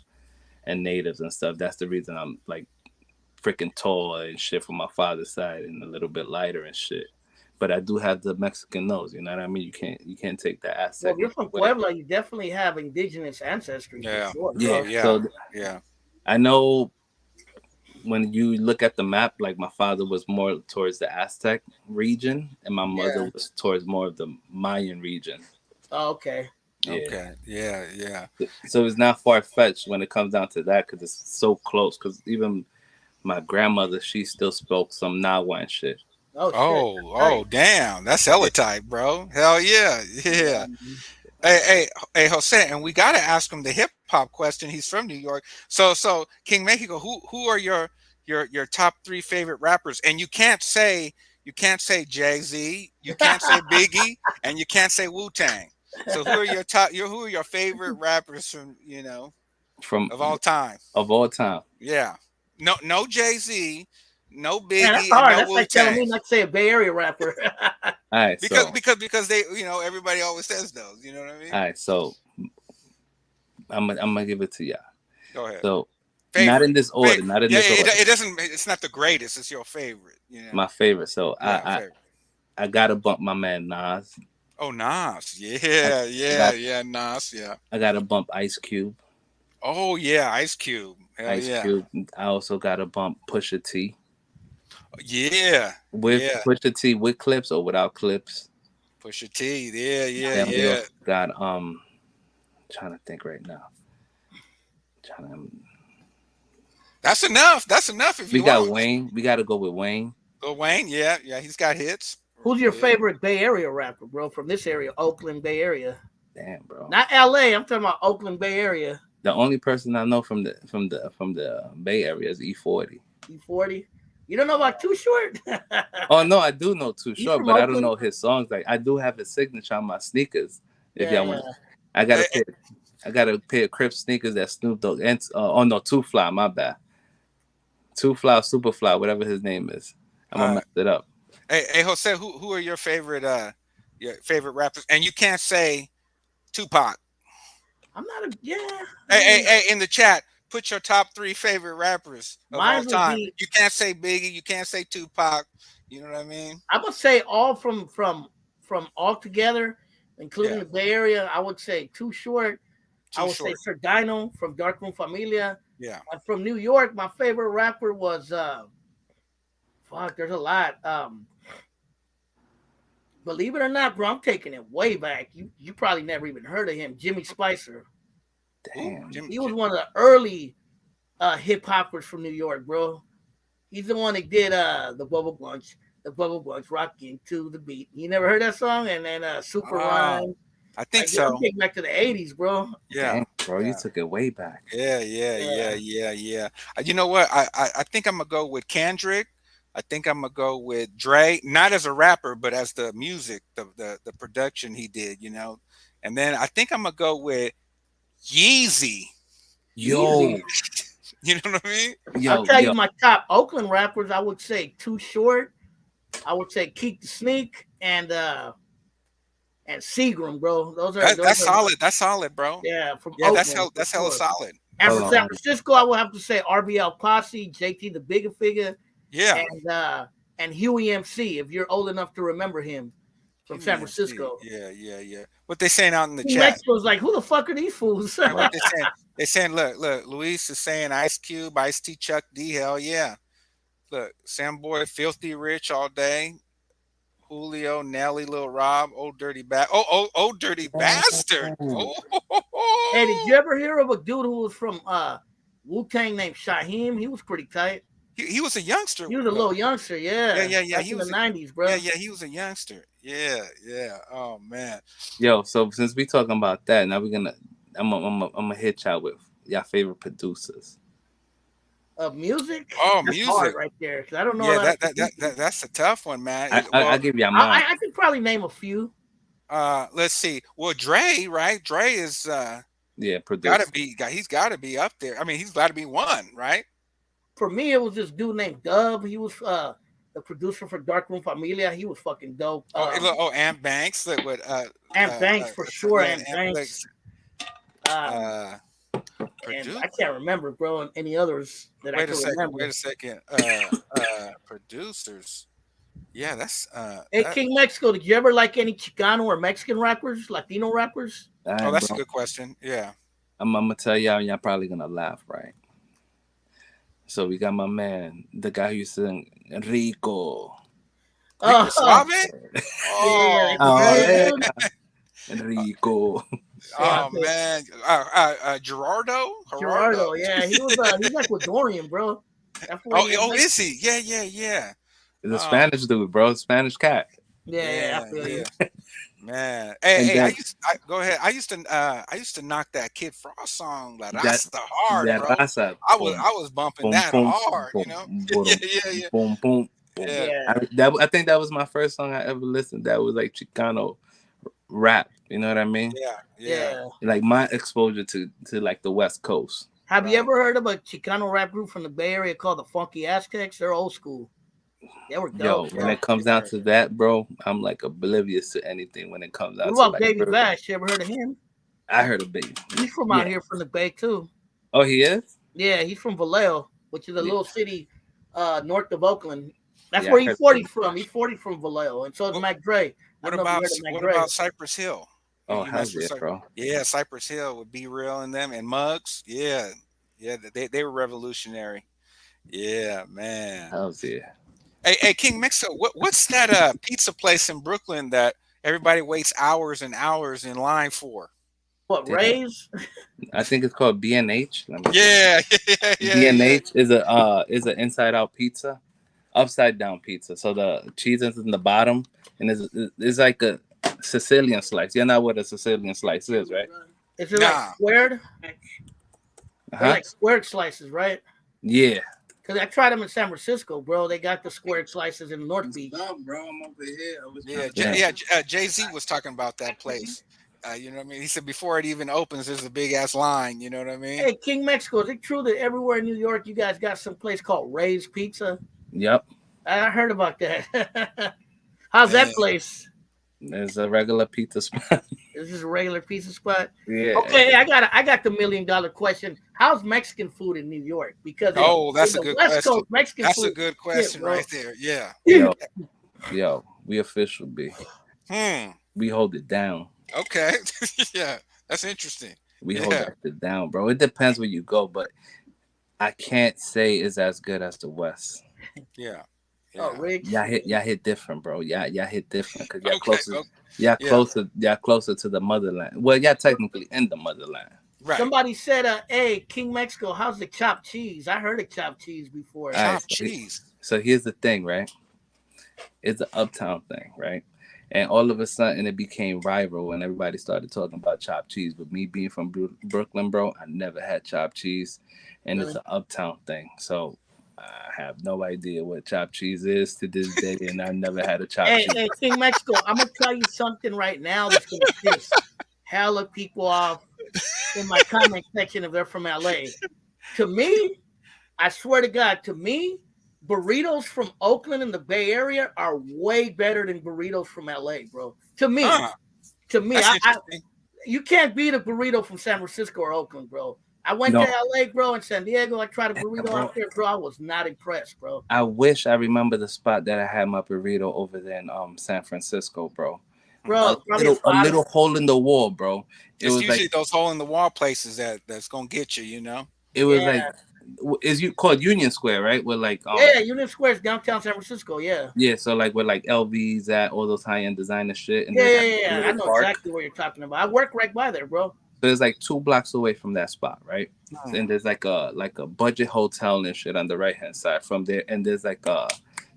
and natives and stuff. That's the reason I'm like freaking tall and shit from my father's side, and a little bit lighter and shit. But I do have the Mexican nose. You know what I mean? You can't take that Well, Aztec. if you're from Puebla, you definitely have indigenous ancestry Yeah. for sure. Yeah. Bro. yeah, So yeah. I know when you look at the map, like my father was more towards the Aztec region, and my mother was towards more of the Mayan region. Oh, okay. Yeah. Okay. Yeah. So it's not far fetched when it comes down to that because it's so close. Because even my grandmother, she still spoke some Nahua and shit. Oh, shit. Oh, damn. That's hella tight, bro. Hell yeah. Yeah. Hey, Jose, and we got to ask him the hip hop question. He's from New York, so King Mexico. Who are your top three favorite rappers? And you can't say Jay Z, you can't say Biggie, and you can't say Wu Tang. So who are your favorite rappers from from of all time? of all time. Yeah, no Jay Z, no Man, that's Biggie, and hard. no That's Wu like telling Tang. me not to say a Bay Area rapper. All right, Because so because they everybody always says those. You know what I mean? all right, so I'm gonna give it to y'all. Go ahead. So not Favorite. in this order, not in Yeah, this order. it doesn't. It's not the greatest. It's your favorite. My favorite. So Yeah, I favorite. I gotta bump my man Nas. Oh, Nas. I Yeah, Nas. Yeah. I gotta bump Ice Cube. Oh yeah, Ice Cube. Hell Ice yeah. Cube. I also gotta bump Pusha T. Yeah. With Yeah. Pusha T with clips or without clips. Pusha T. Yeah. Then we also got trying to think right now. That's enough. That's enough. If We you got want. Wayne. We gotta go with Wayne. Lil Wayne. Yeah. He's got hits. Who's your Yeah. favorite Bay Area rapper, bro? From this area, Oakland, Bay Area. Damn, bro. Not LA. I'm talking about Oakland, Bay Area. The only person I know from the Bay Area is E40. E40. You don't know about Too Short? Oh no, I do know Too You Short, from but I don't Oakland? know his songs. Like I do have his signature on my sneakers. If Yeah, y'all want, I got a pair of Crip sneakers that Snoop Dogg and no, Two Fly, my bad. Two Fly, Super Fly, whatever his name is. I'm gonna mess it up. Hey, Jose. Who are your favorite rappers? And you can't say Tupac. I'm not a Hey, in the chat, put your top three favorite rappers of Mine all would time. be- You can't say Biggie, you can't say Tupac. You know what I mean? I would say all from all together, including Yeah. the Bay Area. I would say Too Short. I Too would Short. say Sir Dino from Dark Room Familia. Yeah. And from New York, my favorite rapper was there's a lot. Believe it or not, bro, I'm taking it way back. You probably never even heard of him, Jimmy Spicer. Damn. Jim- He was one of the early hip hoppers from New York, bro. He's the one that did the Bubble Bunch, rocking to the beat. You never heard that song? And then Super Rhyme. I think I'm so. taking back to the '80s, bro. Yeah. Damn, bro, you Yeah. took it way back. Yeah. You know what? I think I'm gonna go with Kendrick. I think I'm gonna go with Dre, not as a rapper, but as the music, the production he did, And then I think I'm gonna go with Yeezy. Yo, You know what I mean? I'll tell you my top Oakland rappers. I would say Too Short. I would say Keek the Sneak and Seagram, bro. That's solid. That's solid, bro. Yeah, from Yeah, Oakland, that's for hella sure. solid. And Hold from on. San Francisco, I would have to say RBL Posse, JT the Bigger Figure, Yeah. and Huey MC. If you're old enough to remember him from San Francisco. Yeah. What they saying out in the King chat? Mexico's like, who the fuck are these fools? What they saying? They saying, look, Luis is saying Ice Cube, Ice T, Chuck D. Hell yeah. Look, Sam Boy, Filthy Rich all day. Julio, Nelly, Lil Rob, Old Dirty Old Dirty Bastard. Oh. Hey, did you ever hear of a dude who was from Wu-Tang named Shaheem? He was pretty tight. He was a youngster. He was a little youngster, yeah. Yeah. Back He in was the 90s, bro. Yeah, he was a youngster. Yeah. Oh man. Yo, so since we talking about that, now I'm gonna hit y'all with y'all favorite producers. Of music? Oh, That's music. hard right there, because I don't know. Yeah, that's a tough one, man. I'll give y'all mine. I could probably name a few. Let's see. Well, Dre, right? Dre is producer. he's gotta be up there. I mean, he's gotta be one, right? For me, it was this dude named Dub. He was the producer for Dark Room Familia. He was fucking dope. Ant Banks. Ant Banks for sure. Ant Banks. Producer. I can't remember, bro, and any others that I can remember. Wait a second. Producers. Yeah, that's. Hey, King Mexico, did you ever like any Chicano or Mexican rappers, Latino rappers? Oh, that's a good question. Yeah. I'm gonna tell y'all probably gonna laugh, right? So we got my man, the guy who used to sing Rico. Rico Suave? Yeah. Rico. Oh man, Gerardo, yeah, he was he's like with Dorian, bro. Is he? Yeah. He's a Spanish dude, bro. Spanish cat. Yeah, I feel you. Man, And I then go ahead. I used to knock that Kid Frost song, La that Rasta, hard, that bro. raza, boom, I was bumping boom, that boom, hard, you boom, know. Yeah, boom, yeah, boom, boom, boom. yeah, Yeah. I think that was my first song I ever listened. That was like Chicano rap. You know what I mean? yeah, yeah. Yeah. Like my exposure to like the West Coast. Have you Right. ever heard of a Chicano rap group from the Bay Area called the Funky Aztecs? They're old school. They were Yo, dope, when bro. it comes down to that, bro, I'm like oblivious to anything when it comes What down to about like Baby real. Bash? You ever heard of him? I heard a baby. He's from out Yeah. here from the Bay too. Oh, he is? Yeah, he's from Vallejo, which is a Yeah. little city north of Oakland. That's Yeah, I where he's heard 40 from. He's 40 from Vallejo, and so is What Mac Dre. I don't know if you heard of Mac what Dre. about Cypress Hill? Oh, You mess hell with yeah, bro. Yeah, Cypress Hill would Be Real in them and Muggs. Yeah, yeah, they were revolutionary. Yeah, man. Hell yeah. Hey, King Mexico, what's that pizza place in Brooklyn that everybody waits hours and hours in line for? What, Damn. Ray's? I think it's called B&H. Let me see. Yeah, yeah, yeah, yeah. B&H is an inside out pizza, upside down pizza. So the cheese is in the bottom, and it's like a Sicilian slice. You know what a Sicilian slice is, right? Is it like Nah. squared? They're Huh? like squared slices, right? Yeah. Because I tried them in San Francisco, bro. They got the squared slices in North Beach. bro. I'm over here. Yeah, Jay-Z was talking about that place. You know what I mean? He said before it even opens, there's a big ass line. You know what I mean? Hey, King Mexico, is it true that everywhere in New York you guys got some place called Ray's Pizza? Yep. I heard about that. How's that place? There's a regular pizza spot. Is this a regular pizza spot? Yeah. Okay, I got the $1 million question. How's Mexican food in New York? Because That's in a the good West question. Coast, Mexican That's food a good is question shit, bro. right there. Yeah. Yo, we official, B. We hold it down. Okay. Yeah, that's interesting. We hold that shit down, bro. It depends where you go, but I can't say it's as good as the West. Yeah. Oh, Rick. Y'all hit different, bro. Y'all hit different because y'all Okay. closer to the motherland. Well, y'all technically in the motherland. Right. Somebody said, "Hey, King Mexico, how's the chopped cheese?" I heard of chopped cheese before. Chopped cheese. So here's the thing, right? It's an uptown thing, right? And all of a sudden it became rival and everybody started talking about chopped cheese. But me being from Brooklyn, bro, I never had chopped cheese. And It's an uptown thing. So I have no idea what chopped cheese is to this day, and I've never had a chopped cheese. Hey, King Mexico, I'm gonna tell you something right now that's gonna piss hella people off in my comment section if they're from LA. To me, I swear to God, to me, burritos from Oakland and the Bay Area are way better than burritos from LA, bro. To me, you can't beat a burrito from San Francisco or Oakland, bro. I went to LA, bro, and San Diego. I tried a burrito out there, bro. I was not impressed, bro. I wish I remember the spot that I had my burrito over there in San Francisco, bro. Bro, a little hole in the wall, bro. It's usually like, those hole in the wall places that's gonna get you, you know. It was like, is you called Union Square, right? With like Union Square is downtown San Francisco, yeah. So like where like LV's at, all those high end designer shit. And yeah. I know exactly what you're talking about. I work right by there, bro. So it's like 2 blocks away from that spot, right? And there's like a budget hotel and shit on the right hand side from there. And there's like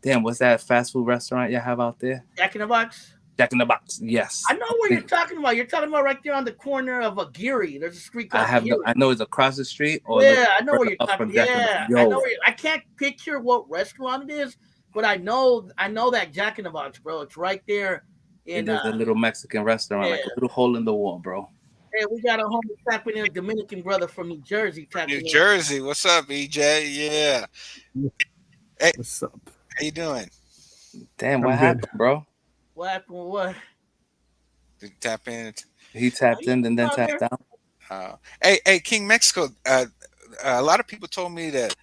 what's that fast food restaurant you have out there? Jack in the Box. Jack in the Box, yes. I know what you're talking about. You're talking about right there on the corner of a Geary. There's a street called Geary. I know it's across the street. Or I know what you're talking about. Yeah, I know. I can't picture what restaurant it is, but I know that Jack in the Box, bro. It's right there. There's a little Mexican restaurant, like a little hole in the wall, bro. Hey, we got a homie tapping in, a Dominican brother from New Jersey. Jersey, what's up, EJ? Yeah. Hey, what's up? How you doing? Damn, what happened, bro? What happened? What? Did you tap in? He tapped in and then tapped out. Hey, King Mexico. A lot of people told me that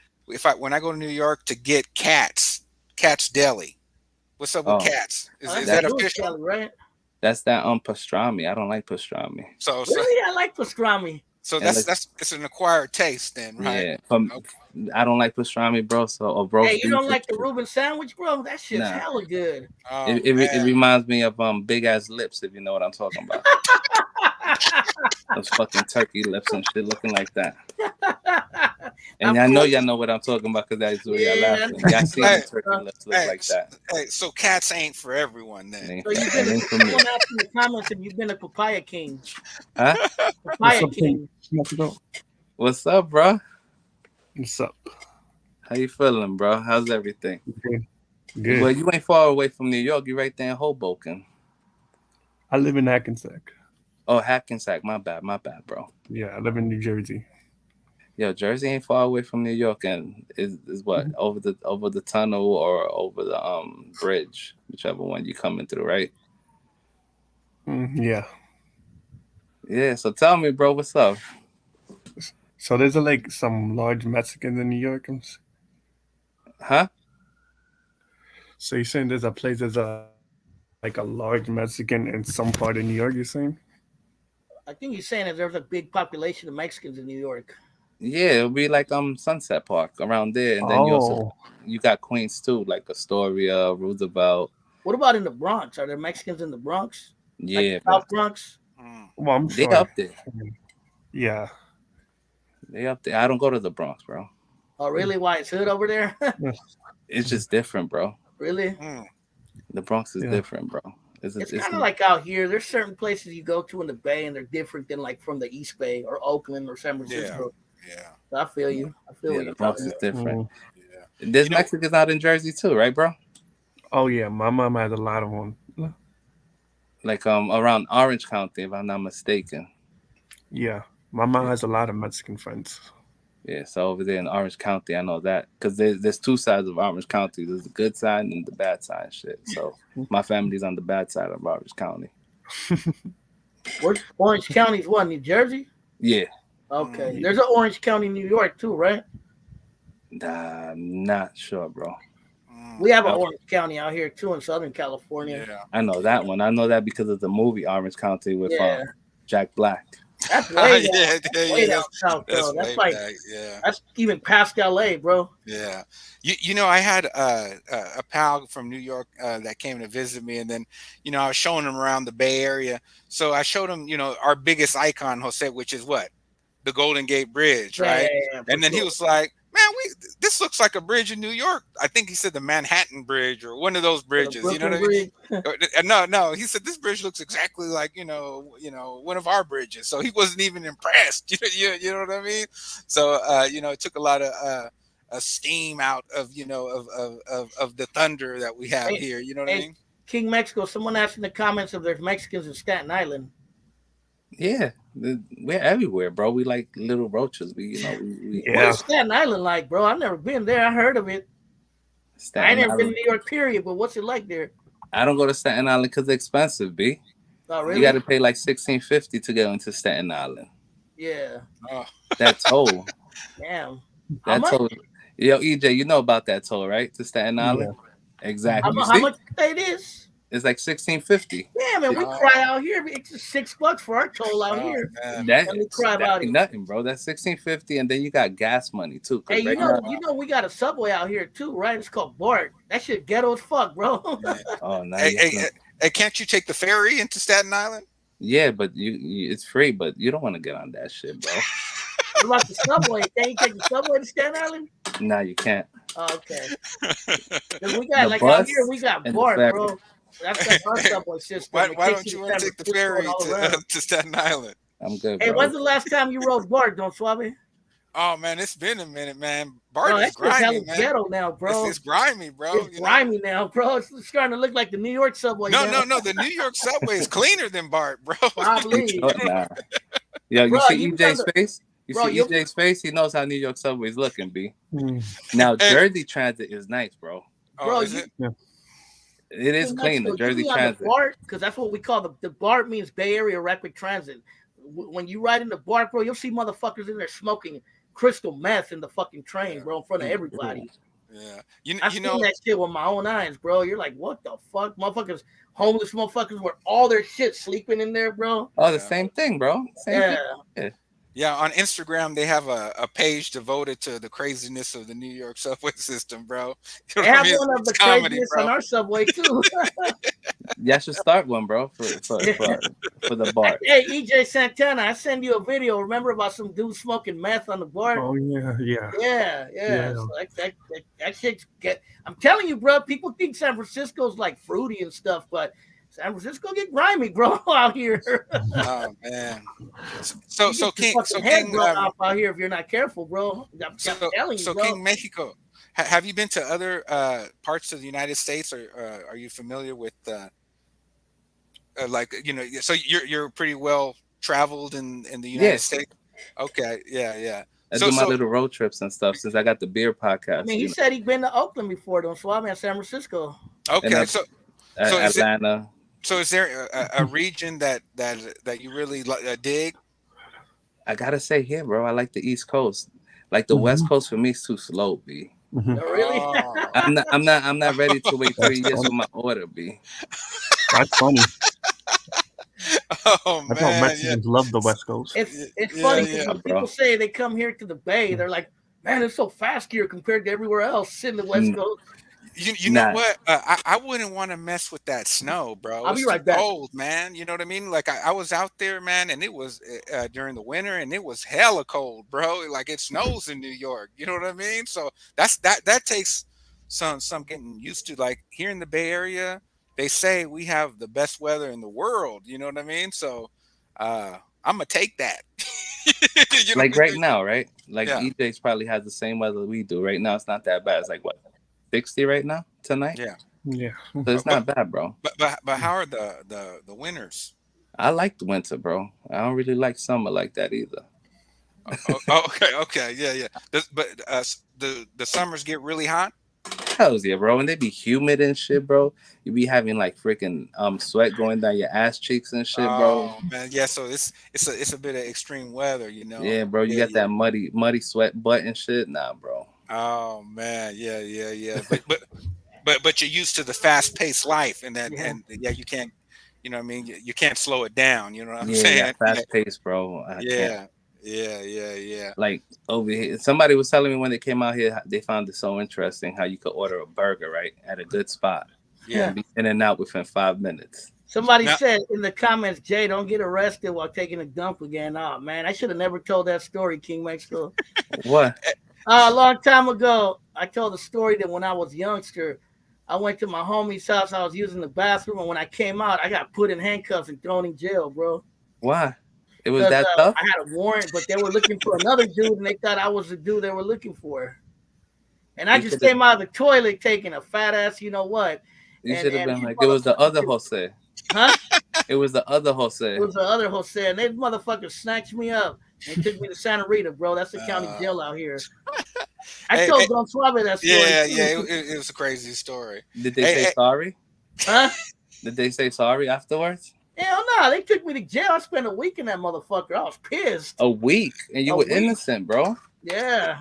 when I go to New York to get Katz Deli. What's up with Katz? Is that official? Deli, right? That's that pastrami. I don't like pastrami. So really, I like pastrami. So it's an acquired taste, then, right? Yeah. I don't like pastrami, bro. So hey, you don't like the Reuben sandwich, bro? That shit's hella good. It reminds me of big ass lips, if you know what I'm talking about. Those fucking turkey lips and shit looking like that. And I know y'all know what I'm talking about because that's where y'all Yeah. laughing. Y'all seen the turkey lips look like that. Hey, so cats ain't for everyone then. So you've been It ain't for me. someone asked in the comments if you've been a papaya king. Huh? Papaya king. What's up, bro? What's up? How you feeling, bro? How's everything? Good. Well, you ain't far away from New York. You right there in Hoboken. I live in Hackensack. Oh, Hackensack. My bad, bro. Yeah, I live in New Jersey. Yo, Jersey ain't far away from New York, and is what over the tunnel or over the bridge, whichever one you coming through, right? Yeah. Yeah. So tell me, bro, what's up? So there's like some large Mexicans in New York. Huh? So you're saying there's a place that's like a large Mexican in some part of New York? You're saying? I think he's saying that there's a big population of Mexicans in New York. Yeah, it'll be like Sunset Park around there, and then you got Queens too, like Astoria, Roosevelt. What about in the Bronx? Are there Mexicans in the Bronx? Yeah, like South Bronx. Well, I'm they sure. up there. Yeah. They up there. I don't go to the Bronx, bro. Oh, really? Why it's hood over there? It's just different, bro. Really? The Bronx is different, bro. It's kind of like out here. There's certain places you go to in the Bay, and they're different than like from the East Bay or Oakland or San Francisco. Yeah. So I feel you. I feel you. The Bronx is different. Yeah. There's Mexicans out in Jersey too, right, bro? Oh yeah, my mom has a lot of them. Like around Orange County, if I'm not mistaken. Yeah, my mom has a lot of Mexican friends. Yeah, so over there in Orange County, I know that because there's two sides of Orange County. There's the good side and the bad side and shit. So my family's on the bad side of Orange County. Where's Orange County's what? New Jersey? Yeah. Okay. There's an Orange County, New York too, right? Nah, I'm not sure, bro. We have an Orange County out here too in Southern California. Yeah. I know that one. I know that because of the movie Orange County with Jack Black. That's way way down south, bro. That's like back. that's even past LA, bro. Yeah. You know, I had a pal from New York that came to visit me, and then, you know, I was showing him around the Bay Area. So I showed him, you know, our biggest icon, Jose, which is what? The Golden Gate Bridge, right? Yeah, and then he was like, man, this looks like a bridge in New York. I think he said the Manhattan Bridge or one of those bridges. You know what I mean? No. He said this bridge looks exactly like you know one of our bridges. So he wasn't even impressed. You know what I mean? So you know, it took a lot of steam out of of the thunder that we have here. You know what I mean? King Mexico. Someone asked in the comments if there's Mexicans in Staten Island. Yeah, we're everywhere, bro. We like little roaches. What's Staten Island like, bro? I've never been there. I heard of it. I ain't never been to New York, period. But what's it like there? I don't go to Staten Island because it's expensive, B. Oh, really? You got to pay like $16.50 to go into Staten Island. Yeah. Oh. That toll. Damn. That toll. Yo, EJ, you know about that toll, right? To Staten Island. Yeah. Exactly. How much it is? It's like $16.50. Yeah, man, we cry out here. It's just $6 for our toll out here. We cry about it. Nothing, bro. That's $16.50, and then you got gas money too. Hey, you know, we got a Subway out here too, right? It's called BART. That shit ghetto as fuck, bro. Oh, nice. Hey, can't you take the ferry into Staten Island? Yeah, but it's free, but you don't want to get on that shit, bro. What about the Subway? Can you take the Subway to Staten Island? No, you can't. Oh, okay. We got like out here, we got BART, bro. That's our subway system. Why don't you want to take the ferry to Staten Island? I'm good. Hey, bro. when's the last time you rode BART, Don Suave? Oh man, it's been a minute, man. BART is grimy, man. Ghetto now, bro. It's grimy, bro. It's grimy now, bro. It's starting to look like the New York subway. No. The New York subway is cleaner than BART, bro. Probably. Yo, you see EJ's face? You see EJ's face? He knows how New York subway's looking, B. Now, Jersey Transit is nice, bro. Bro, it is clean, the Jersey Transit. BART, because that's what we call the BART means Bay Area Rapid Transit. When you ride in the BART, bro, you'll see motherfuckers in there smoking crystal meth in the fucking train, bro, in front of everybody. Yeah. I've seen that shit with my own eyes, bro. You're like, what the fuck? Motherfuckers, homeless motherfuckers with all their shit sleeping in there, bro. Oh, the same thing, bro. Same thing. Yeah. Yeah, on Instagram they have a page devoted to the craziness of the New York subway system, bro. You They know what I have mean? one of It's the comedy, craziest on bro. our subway too. Y'all should start one, bro, for the bar. Hey, EJ Santana, I send you a video. Remember about some dude smoking meth on the bar? Oh yeah, yeah, Yeah. yeah. So that shit's get. I'm telling you, bro. People think San Francisco's like fruity and stuff, but San Francisco get grimy, bro, out here. Oh man. So You so get your King fucking head blown um off out here if you're not careful, bro. I'm telling you, bro. King Mexico. Have you been to other parts of the United States, or are you familiar with like So you're pretty well traveled in the Yeah, United States. Okay, yeah. I do my So little road trips and stuff since I got the beer I podcast, mean, he said he'd been to Oakland before, though. So I'm in San Francisco. and okay, so is it Atlanta. so is there a region that you really dig? I gotta say here, bro, I like the East Coast. Like the West Mhm, Coast for me is too slow, b. mhm. Oh, really? Oh, I'm not ready to wait That's 3 years funny. for my order, b. That's funny. oh I thought man, yeah, Mexicans love the West Coast. It's yeah, funny yeah. because Nah, when bro. people say they come here to the Bay, they're like, "Man, it's so fast here compared to everywhere else in the West N- Coast." You know Nah, what? I wouldn't want to mess with that snow, bro. I'll be It's too right back. cold, man. You know what I mean? Like I was out there, man, and it was during the winter, and it was hella cold, bro. Like it snows in New York. You know what I mean? So that takes some getting used to. Like here in the Bay Area, they say we have the best weather in the world. You know what I mean? So I'm gonna take that. you know? like right now, right? Like Yeah, EJ's probably has the same weather we do. Right now, it's not that bad. It's like what 60 right now tonight, yeah. Yeah. so it's But not bad, bro. how are the winters? I like the winter, bro. I don't really like summer like that either. Okay, yeah. But the summers get really hot. Hells yeah, bro. And they be humid and shit, bro. You be having like freaking sweat going down your ass cheeks and shit, bro. Oh man, yeah. So it's a bit of extreme weather, you know. Yeah, bro. You got Yeah. that muddy sweat butt and shit. Nah, bro. Oh man, yeah. But you're used to the fast paced life, and that Yeah. and yeah, you can't, you know what I mean. You can't slow it down. You know what I'm Yeah, saying? fast paced, bro. I can't. Yeah. Like over here, somebody was telling me when they came out here, they found it so interesting how you could order a burger right at a good spot Yeah. and be in and out within 5 minutes. Somebody Now, said in the comments, "Jay, don't get arrested while taking a dump again." Oh man, I should have never told that story, King Mexico. What? A long time ago, I told a story that when I was youngster, I went to my homie's house. I was using the bathroom, and when I came out, I got put in handcuffs and thrown in jail, bro. Why? It was Because that tough? I had a warrant, but they were looking for another dude, and they thought I was the dude they were looking for. And I You just should have. came out of the toilet taking a fat ass, you know what? You And should have and been these like, it was the other motherfuckers, Jose. huh? It was the other It Jose. was the other Jose, and they motherfuckers snatched me up and took me to Santa Rita, bro. That's the county uh, jail out here. I hey, told Don Suave that story yeah. too. It was a crazy story. Did they Hey, say sorry? Huh? Did they say sorry afterwards? Hell no, they took me to jail. I spent a week in that motherfucker. I was pissed. A week, and you A were week. innocent, bro. Yeah.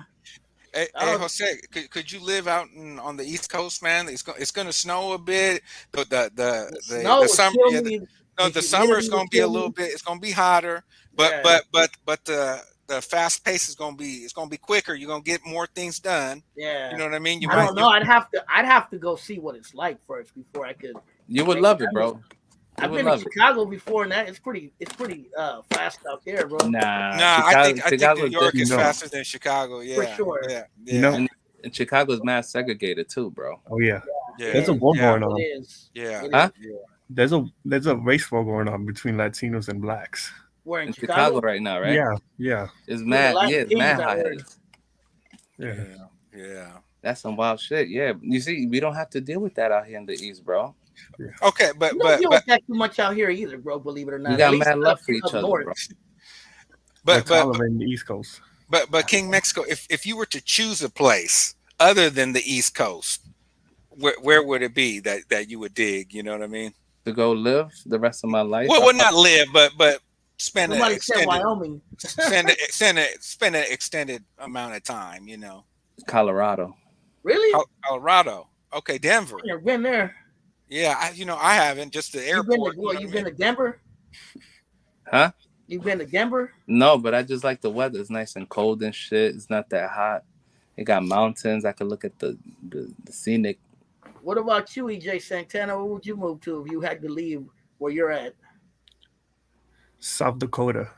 Hey, I was, Jose, could you live out on the East Coast, man? It's gonna snow a bit. snow The would summer, kill yeah, me. no, The the summer is humidity gonna would be a kill little me. bit. It's gonna be hotter, but Yeah. the fast pace is gonna be quicker. You're gonna get more things done. You Yeah. know what I mean? You I might. don't know. I'd have to go see what it's like first before I could You would make love it. it, bro. You I've would been to love it. Chicago before, and that it's pretty fast out there, bro. Nah, Nah, I think New Chicago's York is different, faster than Chicago. For Yeah, sure. You know, and Chicago's mass segregated too, bro. oh yeah. yeah, There's a war yeah, going on. It is. yeah, It Huh? is. yeah. There's a race war going on between Latinos and blacks. We're in In Chicago. Chicago right now, right? Yeah. It's the mad. Latin Yeah, it's Kings, mad I hot heard. heads. Yeah. Yeah. That's some wild shit. Yeah, you see, we don't have to deal with that out here in the East, bro. Okay, but We don't deal with that too much out here either, bro. Believe it or not. We got At least mad love up- for each up other, north. bro. but That's all of it in the East Coast. but King Mexico, if you were to choose a place other than the East Coast, where would it be that you would dig? You know what I mean? To go live the rest of my life. Well, not live, but spend an Somebody said extended Wyoming. spend an extended amount of time. You know, Colorado. Really? Colorado. Okay, Denver. I've never been there. Yeah, I haven't. Just the You've been airport. to, well, you've been to Denver? Huh? You been to Denver? No, but I just like the weather. It's nice and cold and shit. It's not that hot. It got mountains. I could look at the scenic. What about you, EJ Santana? Where would you move to if you had to leave where you're at? South Dakota.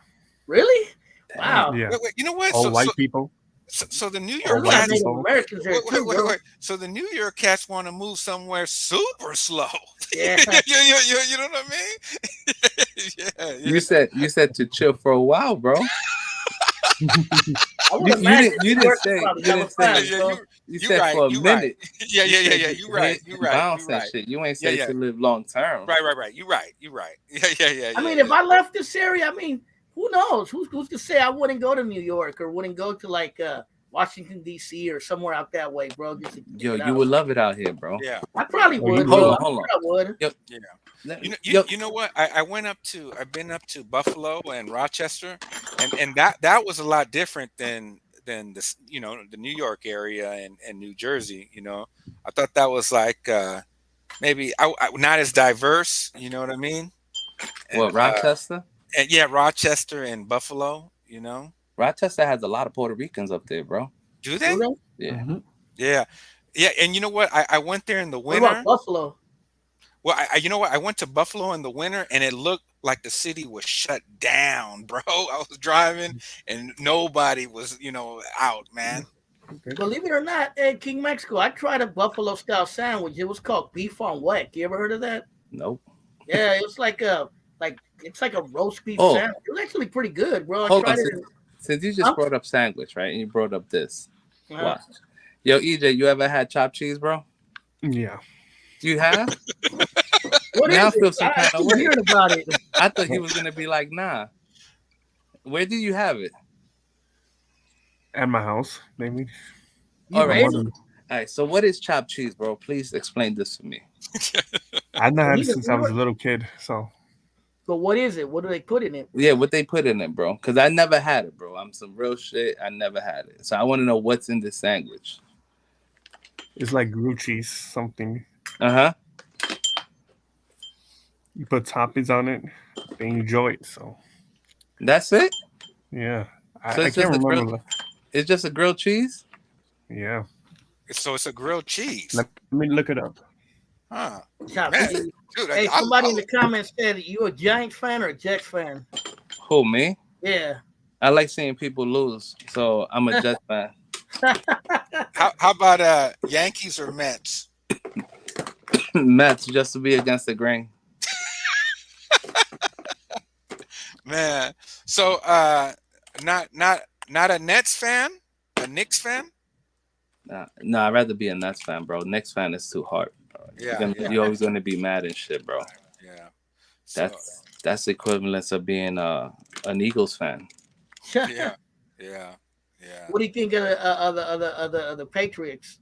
Really? Damn. Wow. Yeah. Wait, you know what? All So, white so, people. so the New There's York a lot of cats. Native Wait, Americans there too, bro. So the New York cats want to move somewhere super slow. Yeah. You know what I mean? Yeah. You said to chill for a while, bro. I would You imagine didn't New York say is probably you hella didn't say fast, Yeah, bro. you you said right. for a You minute. right. Yeah. You said You right. hit You and right. bounce You and right. shit. You ain't Yeah, say yeah. to live long term. Right. You right. Yeah. I mean, if I left this area, I mean, who knows? Who's to say I wouldn't go to New York or wouldn't go to like Washington D.C. or somewhere out that way, bro? Just to check Yo, it you out. would love it out here, bro. Yeah. I probably Oh, you would, would. bro. Hold on. I would. Yo, Yeah. let- You know what? I've been up to Buffalo and Rochester, and that was a lot different than this, the New York area and New Jersey. I thought that was like maybe not as diverse. You know what I mean? what, Rochester? And yeah, Rochester and Buffalo. Rochester has a lot of Puerto Ricans up there, bro. Do they? Do they? Yeah. Mhm. Yeah. And you know what? I went there in the What winter. about Buffalo? Well, you know what? I went to Buffalo in the winter, and it looked like the city was shut down, bro. I was driving, and nobody was, out, man. Okay. Believe it or not, in King Mexico, I tried a Buffalo style sandwich. It was called beef on whack. You ever heard of that? Nope. Yeah, it's like a roast beef Oh. sandwich. It was actually pretty good, bro. I Hold tried on. it. Since you just Huh? brought up sandwich, right? And you brought up this. In, Watch. Yo, EJ, you ever had chopped cheese, bro? Yeah. You have? What Now is I feel it? some I kind of keep way. hearing about it. I thought he was gonna be like, nah. Where did you have it? At my house, maybe. You All right. made So, it? all right. So what is chopped cheese, bro? Please explain this to me. I've not had it Neither since we I was were- a little kid. So But what is it? What do they put in it? Yeah, what they put in it, bro? Because I never had it, bro. I'm some real shit. I never had it. So I want to know what's in this sandwich. it's like grilled cheese, something. Uh-huh. You put toppings on it, then you enjoy it. So That's it? yeah, So I it's just can't a remember. grilled, it's just a grilled cheese? Yeah, So it's a grilled cheese, let me look it up. huh? Chopped Man, cheese. dude, Hey, somebody in the comments said, you a Giants fan or a Jets fan? Who, me? Yeah. I like seeing people lose. So I'm a Jets fan. how about Yankees or Mets? Mets, just to be against the grain. Man, so not a Nets fan, a Knicks fan. No, I'd rather be a Nets fan, bro. Knicks fan is too hard. Bro. Yeah, You're always gonna be mad and shit, bro. Yeah. So, That's the equivalent of being an Eagles fan. yeah. What do you think of the Patriots?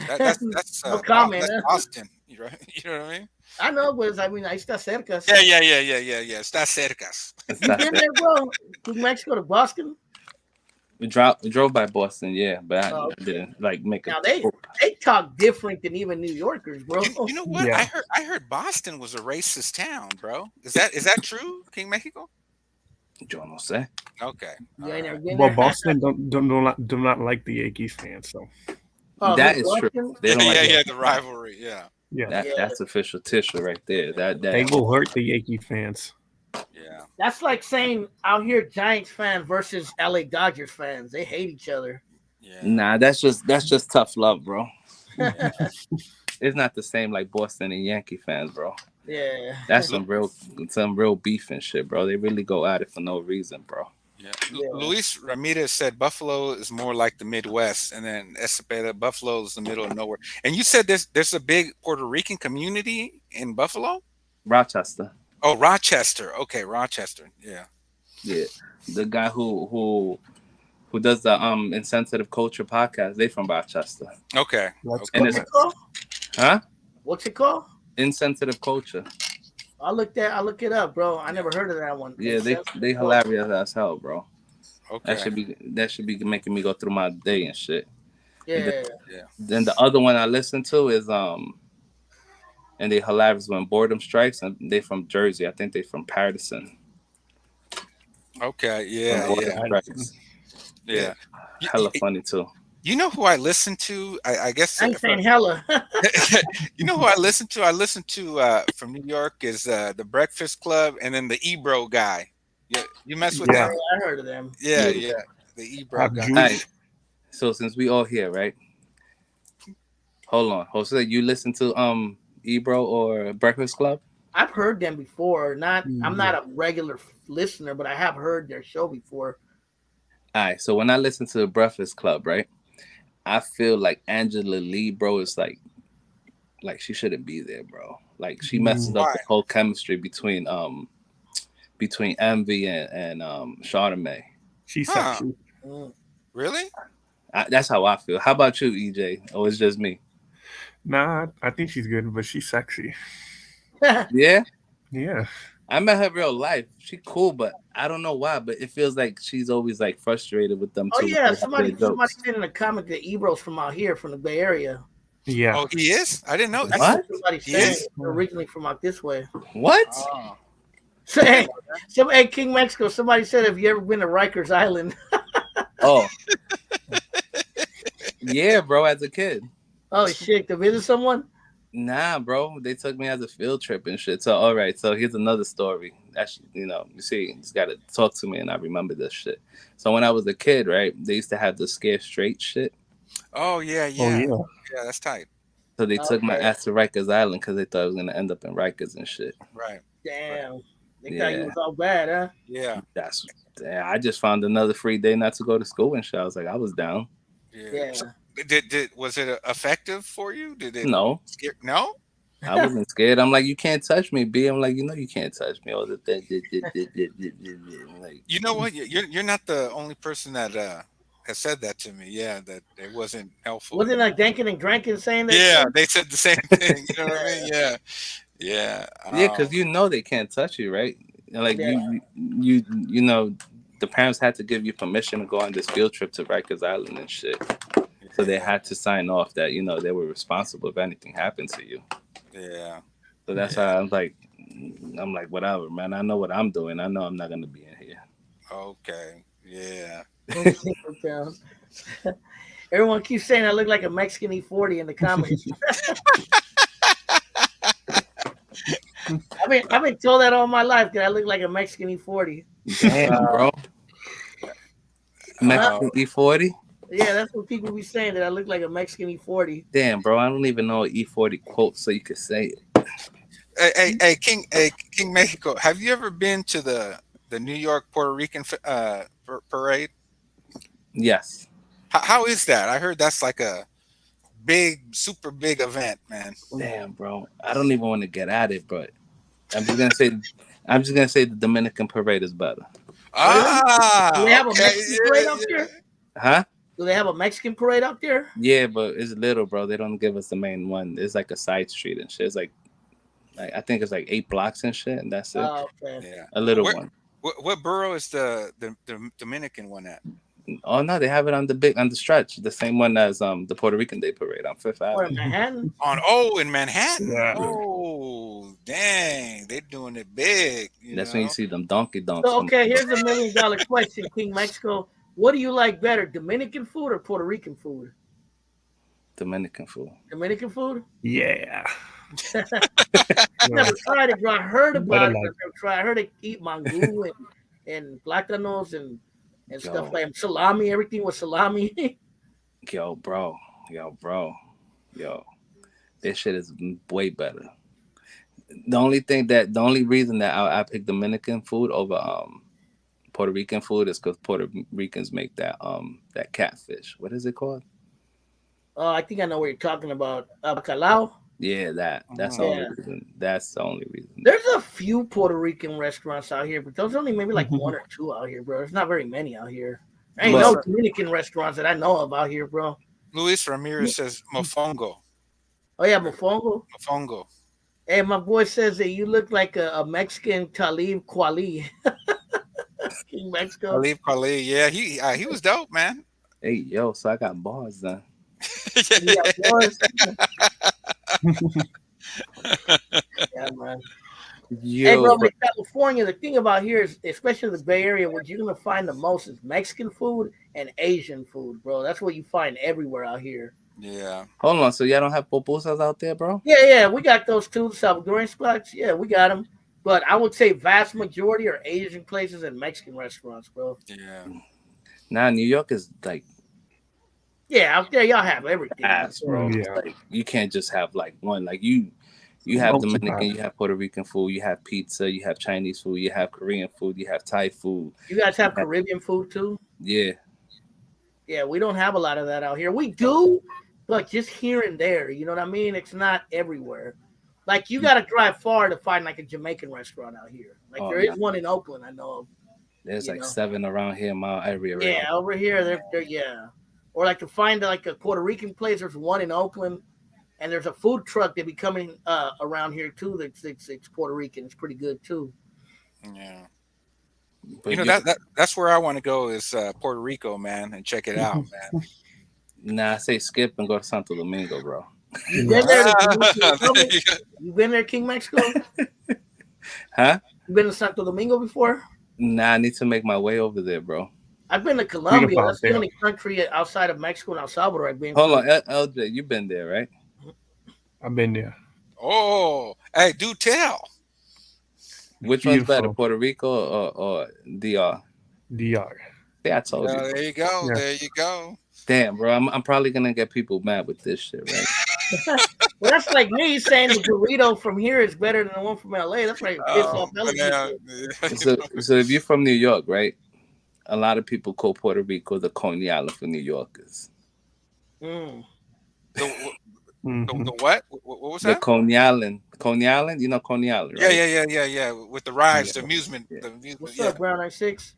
That's No comment, That's huh? Austin. You know what I mean? I know, but I mean, ahí está cerca. Yeah. Está cercas. You been there, bro? From Mexico to Boston? We drove by Boston, yeah, but Oh, I didn't like make Now it. they talk different than even New Yorkers, bro. You know what? Yeah. I heard Boston was a racist town, bro. Is that true, King Mexico? Yo no sé. Okay. You ain't never been Well, there? Boston do not like the Yankees fans. So Oh, That who's is true. Boston? They don't like it. The rivalry. Yeah. yeah, That's official tissue right there. That they will hurt the Yankee fans. Yeah. That's like saying out here Giants fans versus LA Dodgers fans. They hate each other. Yeah. Nah, that's just tough love, bro. It's not the same like Boston and Yankee fans, bro. Yeah. That's some real beef and shit, bro. They really go at it for no reason, bro. Yeah. Yeah. Luis Ramirez said Buffalo is more like the Midwest, and then Espada, Buffalo is the middle of nowhere. And you said there's a big Puerto Rican community in Buffalo? Rochester. Oh, Rochester. Okay, Rochester. Yeah. Yeah. The guy who does the Insensitive Culture podcast, they from Rochester. Okay. Let's And What's it's it called? huh? What's it called? Insensitive Culture. I'll look it up, bro. I never heard of that one. Yeah, they hilarious as hell, bro. Okay. That should be making me go through my day and shit. Yeah. Then the other one I listen to is and they hilarious when boredom strikes, and they from Jersey. I think they from Patterson. Okay, When yeah, boredom yeah, strikes. yeah. You, Hella funny too. you know who I listen to? I guess I ain't saying hella. you know who I listen to? I listen to from New York is the Breakfast Club, and then the Ebro guy. Yeah, you mess with Yeah. them? I heard of them. Yeah, Yeah. yeah. The Ebro guy. Juice. All right. So since we all here, right? Hold on. Jose, you listen to Ebro or Breakfast Club? I've heard them before. I'm Yeah. not a regular listener, but I have heard their show before. All right. So when I listen to the Breakfast Club, right, I feel like Angela Lee, bro, is like she shouldn't be there, bro. Like she messes up Why? the whole chemistry between Envy and Charlamagne. She's Huh? sexy. Mm. Really? That's how I feel. How about you, EJ? Or it's just me? Nah, I think she's good, but she's sexy. Yeah. Yeah. I met her real life. She cool, but I don't know why. But it feels like she's always like frustrated with them Oh too. yeah, They have somebody their jokes. said in a comment that Ebro's from out here, from the Bay Area. Yeah. Oh, he is? I didn't know That's this. What? what somebody He said. is? They're originally from out this way. What? Oh. So, hey, King Mexico. Somebody said, "Have you ever been to Rikers Island?" Oh, yeah, bro. As a kid, Oh shit, to visit someone. nah, bro. They took me as a field trip and shit. So, all right. So here's another story. Actually, you see, you just gotta talk to me, and I remember this shit. So when I was a kid, right, they used to have the scare straight shit. Oh yeah, Oh yeah. yeah. Yeah, that's tight. So they took my Okay. ass to Rikers Island because they thought I was gonna end up in Rikers and shit. Right. Damn, they thought you Yeah. was all bad, huh? Yeah. Damn, I just found another free day not to go to school and shit. I was like, I was down. Yeah. Yeah. So, was it effective for you? Did it No, scare? No. I wasn't scared. I'm like, you can't touch me, B. I'm like, you can't touch me. All the like, You know what? You're not the only person that has said that to me. Yeah, that it wasn't helpful. Wasn't like Dankin and Drankin saying that? Yeah, shit? they said the same thing. You know what I mean? Yeah. Yeah. yeah, because they can't touch you, right? Like Yeah. you know, the parents had to give you permission to go on this field trip to Rikers Island and shit. So they had to sign off that they were responsible if anything happened to you. Yeah. So that's why I'm like, whatever, man. I know what I'm doing. I know I'm not gonna be in here. Okay. Yeah. Everyone keeps saying I look like a Mexican E40 in the comments. I've been told that all my life that I look like a Mexican E40. Damn, bro. Mexican E40. Yeah, that's what people be saying, that I look like a Mexican E40. Damn, bro. I don't even know an E40 quote, so you could say it. Hey, King Mexico. Have you ever been to the New York Puerto Rican parade? Yes. How is that? I heard that's like a super big event, man. Damn, bro. I don't even want to get at it, but I'm just gonna say the Dominican parade is better. Ah, Do they have a okay, Mexican parade out there? Huh? Do they have a Mexican parade out there? Yeah, but it's little, bro. They don't give us the main one. It's like a side street and shit. It's like I think it's like 8 blocks and shit, and that's it. Oh, okay. Yeah. A little one. What borough is the Dominican one at? Oh no, they have it on the stretch, the same one as the Puerto Rican Day Parade on Fifth Or Avenue. in Manhattan? In Manhattan. Yeah. Oh, dang, they're doing it big. That's when you see them donkey donks. So, okay, here's $1 million question, King Mexico. What do you like better, Dominican food or Puerto Rican food? Dominican food. Dominican food? Yeah. I never tried it, bro. I heard about it, but I like- never tried. I heard they eat mango and plátanos and stuff Yo. like salami. Everything was salami. Yo, bro. This shit is way better. The only reason that I pick Dominican food over Puerto Rican food is because Puerto Ricans make that catfish. What is it called? Oh, I think I know what you're talking about. Bacalao. Yeah, that's the only reason. That's the only reason. There's a few Puerto Rican restaurants out here, but there's only maybe like 1 or 2 out here, bro. There's not very many out here. There ain't no Dominican restaurants that I know of out here, bro. Luis Ramirez says mofongo. Oh yeah, mofongo. Mofongo. Hey, my boy says that you look like a Mexican Talib Kweli. King Mexico. Talib Kweli. Yeah, he was dope, man. Hey, yo, so I got bars then. Yeah, boys. Yeah, man. Hey, Yo, bro, bro. in California, the thing about here is, especially the Bay Area, what you're gonna find the most is Mexican food and Asian food, bro. That's what you find everywhere out here. Yeah. Hold on. So y'all don't have pupusas out there, bro? Yeah, we got those too. Salvadorian spots, yeah, we got them. But I would say vast majority are Asian places and Mexican restaurants, bro. Yeah. Nah, New York is like Yeah, out there y'all have everything out ass, there. bro. Yeah. Like you can't just have like one. Like you have Dominican, Multi-pack. you have Puerto Rican food, you have pizza, you have Chinese food, you have Korean food, you have Thai food. You guys You have have, Caribbean food too? yeah. Yeah, we don't have a lot of that out here. We do, but just here and there. You know what I mean? It's not everywhere. Like you got to drive far to find like a Jamaican restaurant out here. Like Oh there no. is one in Oakland, I know of. There's You like know, 7 around here in my area right yeah, over here they're yeah. Or like to find like a Puerto Rican place. There's one in Oakland, and there's a food truck that be coming around here too. It's Puerto Rican. It's pretty good too. Yeah. now. You But know you that's where I want to go is Puerto Rico, man, and check it out, man. nah, I say skip and go to Santo Domingo, bro. You Yeah. been there? There you go. You been there, King Mexico? Huh? You been to Santo Domingo before? Nah, I need to make my way over there, bro. I've been to Colombia. Beautiful out That's the there. only country outside of Mexico and El Salvador I've been Hold to. on, LJ, you been there, right? I've been there. Oh, hey, do tell. Which one's better, Beautiful. Puerto Rico or DR? DR. Yeah, I told Yeah, you. there you go. Yeah. There you go. Damn, bro, I'm probably gonna get people mad with this shit, right? Well, that's like me saying the burrito from here is better than the one from LA. That's like piss Oh off hella man. people. So if you're from New York, right? A lot of people call Puerto Rico the Coney Island for New Yorkers. Mm. The, Mhm. the what? What was The that? Coney Island, Coney Island, you know Coney Island, Yeah, right? yeah. With the rides, the Yeah. amusement, Yeah. the amusement. What's Yeah. up, Brown Eye Six?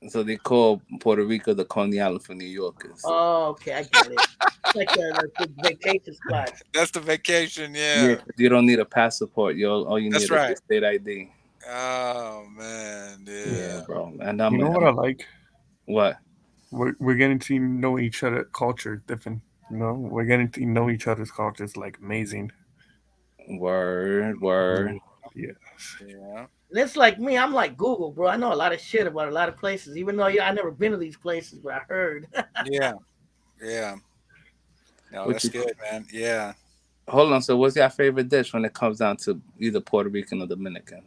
So they call Puerto Rico the Coney Island for New Yorkers. Oh, okay, I get it. It's like the vacation spot. That's the vacation. Yeah, Yeah. 'cause you don't need a passport. You all you That's need is right. your state ID. Oh man. Yeah, Yeah. bro. And You know what I like? what? We're getting to know each other. Culture different. You know, we're getting to know each other's cultures. Like amazing. Word. Yeah. Yeah. And it's like me. I'm like Google, bro. I know a lot of shit about a lot of places, even though I never been to these places, but I heard. Yeah. Yeah. No, What that's you good, man. Yeah. hold on? So what's your favorite dish when it comes down to either Puerto Rican or Dominican?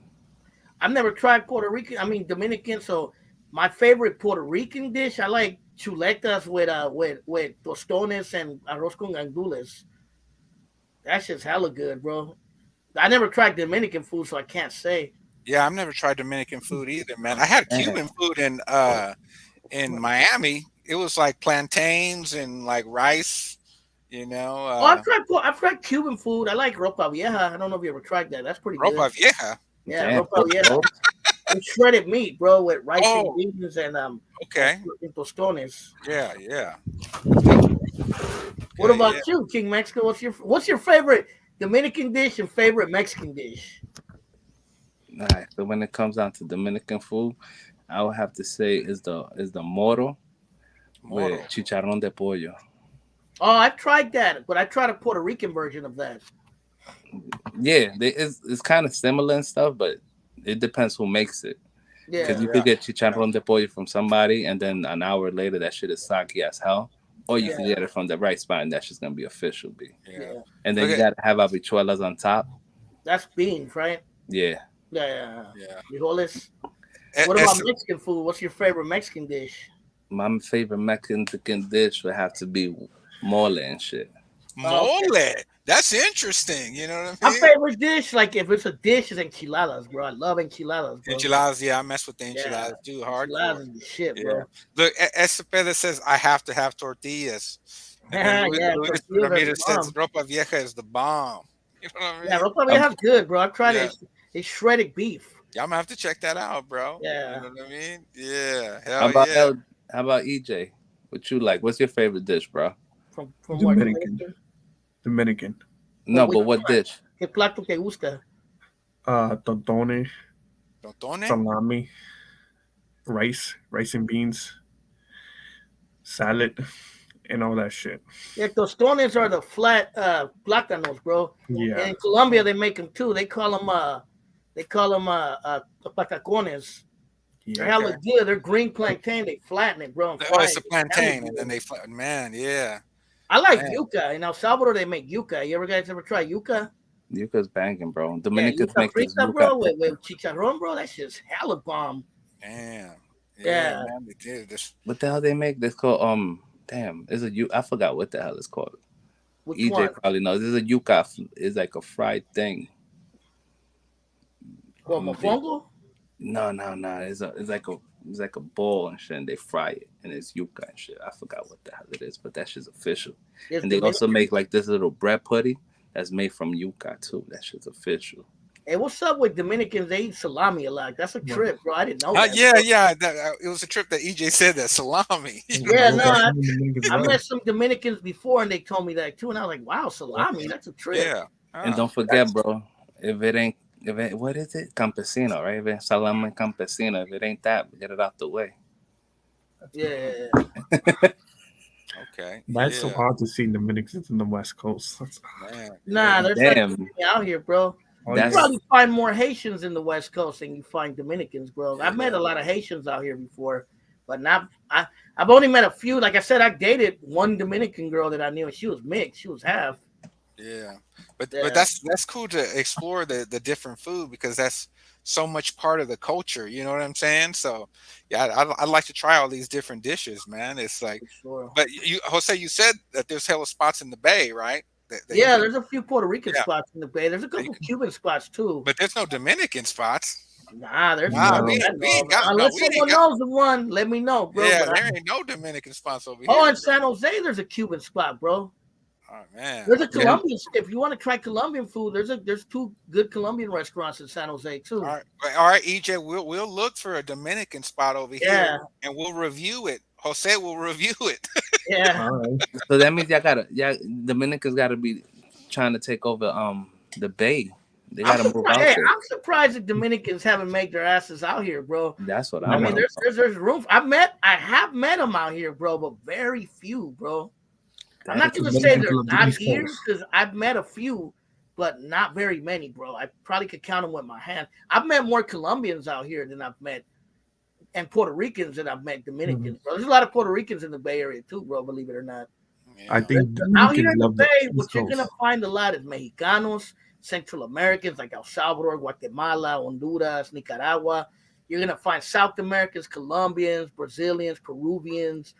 I've never tried Puerto Rican. I mean Dominican. So my favorite Puerto Rican dish, I like chuletas with tostones and arroz con gandules. That shit's hella good, bro. I never tried Dominican food, so I can't say. Yeah, I've never tried Dominican food either, man. I had Man, Cuban food in Miami. It was like plantains and like rice, you know. Oh, I've tried Cuban food. I like ropa vieja. I don't know if you ever tried that. That's pretty good. Ropa vieja. Yeah, damn, ropa vieja. bro. It's shredded meat, bro, with rice and Oh, beans and okay. tostones. Yeah. What Okay, about yeah. you, King Mexico? What's your favorite Dominican dish and favorite Mexican dish? All right. So when it comes down to Dominican food, I would have to say is the moro with Moro. chicharrón de pollo. Oh, I've tried that, but I tried a Puerto Rican version of that. Yeah, it's kind of similar and stuff, but it depends who makes it. Because Yeah, you could get chicharrón de pollo from somebody, and then an hour later that shit is soggy as hell. Or you can Yeah. get it from the right spot, and that's just gonna be official, B. Yeah. yeah. And then Look you at gotta have habichuelas on top. That's beans, right? Yeah, Yeah. yeah. Frijoles. E- What about es- Mexican food? What's your favorite Mexican dish? my favorite Mexican dish would have to be mole and shit. Oh, Mole. That's interesting. You know what I my mean? favorite dish, like if it's a dish, is enchiladas, bro. I love enchiladas, bro. Enchiladas. Yeah, I mess with the Yeah, enchiladas too. enchiladas Hardcore. is the shit, Yeah. bro. Look, Estepeda says I have to have tortillas. And then Yeah, Luis tortillas are the Ramirez says bomb. Ropa Vieja is the bomb. You know what I Yeah, mean? ropa Um, vieja's good, bro. I've tried Yeah. it. It's shredded beef. Yeah, I'm gonna have to check that out, bro. You Yeah. know what I mean? Yeah. how Hell about yeah. How about EJ? What you like? What's your favorite dish, bro? From what? Dominican. Dominican. No, which but what one? dish? ¿Qué plato te gusta? Tontone, Tontone? salami, rice and beans, salad, and all that shit. Yeah, tostones are the flat plátanos, bro. Yeah. And in Colombia, they make them too. They call them patacones. They're Yeah. hella good. They're green plantain. They flatten it, bro, and Oh, fry it's a it. Hella plantain, and then good. man, yeah. I like Man. yuca. In El Salvador, they make yuca. You guys ever try yuca? Yuca's banging, bro. Yeah, Dominicans yuca make this frita, bro, yuca. with chicharrón, bro. That shit's hella bomb. Damn. Yeah. Man, they did this. What the hell they make? This called damn. Is a you? I forgot what the hell it's called. Which EJ one? probably knows. This is a yuca. It's like a fried thing. What, mofongo? No. It's like a ball and shit, and they fry it, and it's yuca and shit. I forgot what the hell it is, but that shit's official. It's And they also Dominican. make like this little bread putty that's made from yuca too. That shit's official. Hey, what's up with Dominicans? They eat salami a lot. That's a trip, bro. I didn't know that. Yeah, bro. yeah. It was a trip that EJ said that salami. Yeah, no, I I met some Dominicans before, and they told me that too, and I was like, "Wow, salami, that's a trip." Yeah. And don't forget, bro, if it ain't what is it? Campesino, right? If it's salami campesino, if it ain't that, get it out the way. Yeah. Okay. That's so yeah, hard to see Dominicans in the West Coast. man. Nah, there's Damn. like out here, bro. You That's- probably find more Haitians in the West Coast than you find Dominicans, bro. I've met a lot of Haitians out here before, but not. I've only met a few. Like I said, I dated one Dominican girl that I knew, and she was mixed. She was half. Yeah, but Yeah. that's cool to explore the different food because that's so much part of the culture. You know what I'm saying? So yeah, I'd like to try all these different dishes, man. It's like, For sure. but you, Jose, you said that there's hella spots in the Bay, right? That Yeah, you- there's a few Puerto Rican Yeah. spots in the Bay. There's a couple Cuban spots too. but there's no Dominican spots. Nah, there's Nah, none we that I ain't know of. got- no, Unless we ain't someone got- knows of one, let me know, bro. Yeah, But there ain't no Dominican spots over here. oh, in San Jose, there's a Cuban spot, bro. Oh man, There's a Colombian. If you want to try Colombian food, there's two good Colombian restaurants in San Jose too. all right, EJ, we'll look for a Dominican spot over Yeah. here and we'll review it. Jose will review it. Yeah, All right. So that means Dominicans gotta be trying to take over the Bay. They gotta move out there. I'm surprised that Dominicans haven't made their asses out here, bro. That's what I I'm. mean, there's room. I have met them out here, bro, but very few, bro. I'm not gonna say they're not here because I've met a few, but not very many, bro. I probably could count them with my hand. I've met more Colombians out here than I've met, and Puerto Ricans than I've met Dominicans, bro. There's a lot of Puerto Ricans in the Bay Area too, bro. Believe it or not. I think Out here in Dominicans the love the Bay, what East you're Coast. gonna find a lot is Mexicanos, Central Americans like El Salvador, Guatemala, Honduras, Nicaragua. You're gonna find South Americans, Colombians, Brazilians, Peruvians,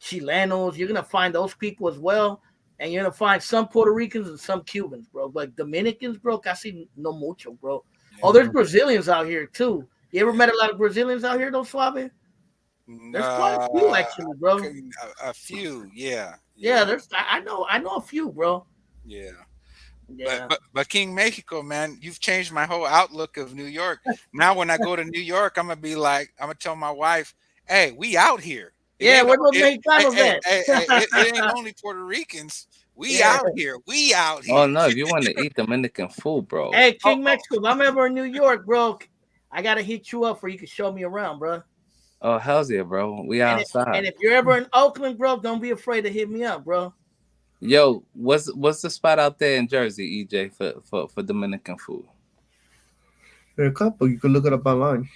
Chilenos. You're gonna find those people as well, and you're gonna find some Puerto Ricans and some Cubans, bro. But Dominicans, bro, casi no mucho, bro. Oh, there's Brazilians out here too. You ever met a lot of Brazilians out here, though, Suave? There's quite a few actually, bro. A few, yeah. Yeah, I know a few, bro. Yeah. Yeah. But King Mexico, man, you've changed my whole outlook of New York. Now when I go to New York, I'm gonna tell my wife, "Hey, we out here." Yeah, where those Mexicanos at? It ain't only Puerto Ricans. We Yeah. out here. We out here. Oh no! If you want to eat Dominican food, bro. Hey, King Mexico, if I'm ever in New York, bro, I gotta hit you up for you can show me around, bro. Oh hell's yeah, bro. We And outside. if you're ever in Oakland, bro, don't be afraid to hit me up, bro. Yo, what's the spot out there in Jersey, EJ, for Dominican food? There are a couple. You can look it up online.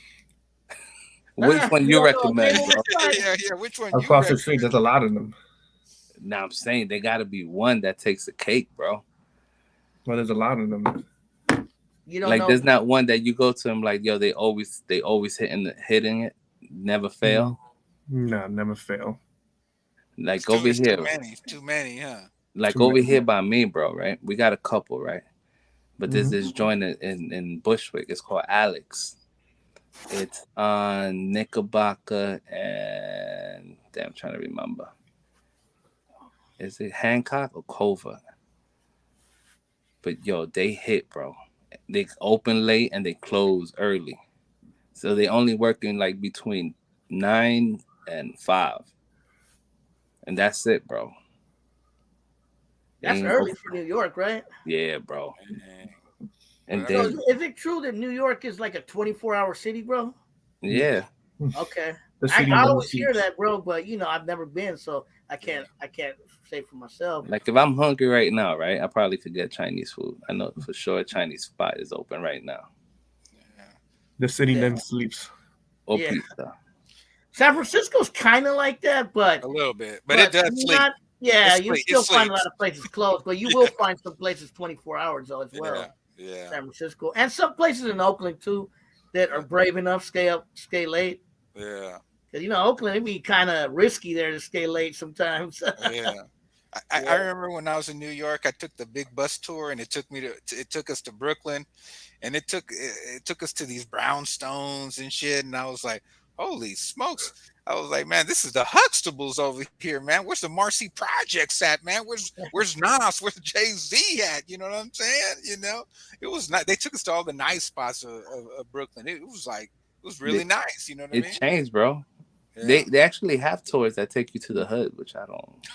Which one you no, recommend, no, bro? Yeah. Which one? Across you the street, there's a lot of them. Now I'm saying they gotta be one that takes the cake, bro. Well, there's a lot of them. You don't Like know. there's not one that you go to them like, yo, they always hitting it, never fail. No, never fail. Like over here, Too many, huh? like Too over many. here by me, bro, right? We got a couple, right? But there's Mhm. this joint in Bushwick. It's called Alex. It's on Knickerbocker and damn, I'm trying to remember. Is it Hancock or Culver? But yo, they hit, bro. They open late and they close early. So they only working like between 9 and 5. And that's it, bro. They That's ain't early open- for New York, right? Yeah, bro. And So then is it true that New York is like a 24-hour city, bro? yeah. Okay. The I city always never hear sleeps. that, bro, but I've never been, so I can't say for myself. Like if I'm hungry right now, right, I probably could get Chinese food. I know for sure a Chinese spot is open right now. Yeah. The city Yeah. never sleeps. Or Yeah. pizza. San Francisco's kind of like that, but A little bit, but it does sleep. not. Yeah, It you sleep- it still find a lot sleeps. of places closed, but you will find some places 24 hours though as well. Yeah, yeah. San Francisco and some places in Oakland too that are brave enough stay late. Yeah, Because Oakland, it'd be kind of risky there to stay late sometimes. yeah. I remember when I was in New York, I took the big bus tour, and it took us to Brooklyn, and it took us to these brownstones and shit, and I was like, holy smokes! I was like, man, this is the Huxtables over here, man. Where's the Marcy Projects at, man? Where's Nas? Where's Jay-Z at? You know what I'm saying? It was not. They took us to all the nice spots of Brooklyn. It was really nice. You know what I It mean? changed, bro. Yeah. They actually have tours that take you to the hood, which I don't.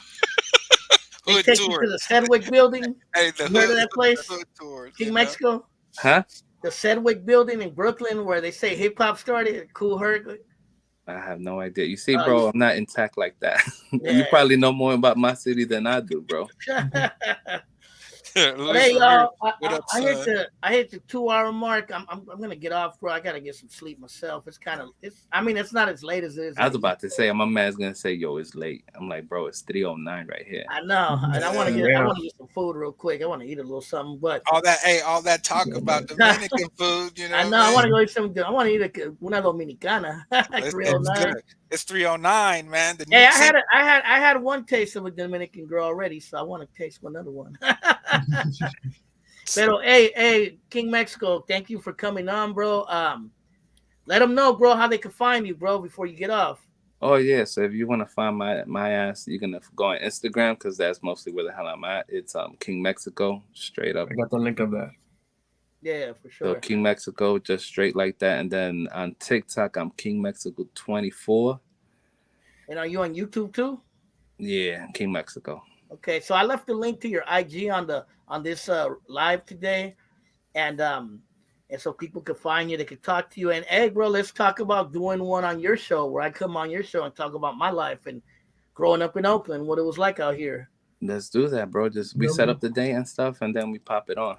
They Hood take you tour. to the Sedgwick building. Hey, the You heard of hood, that place? the hood tours, King you know? Mexico? Huh? The Sedgwick building in Brooklyn where they say hip hop started. Cool Herc. I have no idea. You see, bro, I'm not intact like that. You Yeah. probably know more about my city than I do, bro. Hey Luis y'all, what up, I hit son? the 2 hour mark. I'm gonna get off, bro. I gotta get some sleep myself. It's not as late as it is. I was about to say, my man's gonna say, "Yo, it's late." I'm like, bro, it's 3:09 right here. I know, and I want to Yeah. get some food real quick. I want to eat a little something, but all that talk about Dominican food, you know. I know I want to go eat some good. I want to eat una dominicana. It's 309. good. It's 3:09, man. The Hey, new I had one taste of a Dominican girl already, so I want to taste another one. Pero hey, King Mexico, thank you for coming on, bro. Let them know, bro, how they can find you, bro, before you get off. Oh yeah, so if you want to find my ass, you're gonna go on Instagram because that's mostly where the hell I'm at. It's King Mexico, straight up. I got the link of that. Yeah, for So sure. King Mexico, just straight like that. And then on TikTok, I'm King Mexico 24. And are you on YouTube too? Yeah, King Mexico. Okay, so I left the link to your IG on this live today, and so people could find you, they could talk to you. And hey, bro, let's talk about doing one on your show where I come on your show and talk about my life and growing up in Oakland, what it was like out here. Let's do that, bro. We set up the day and stuff, and then we pop it on.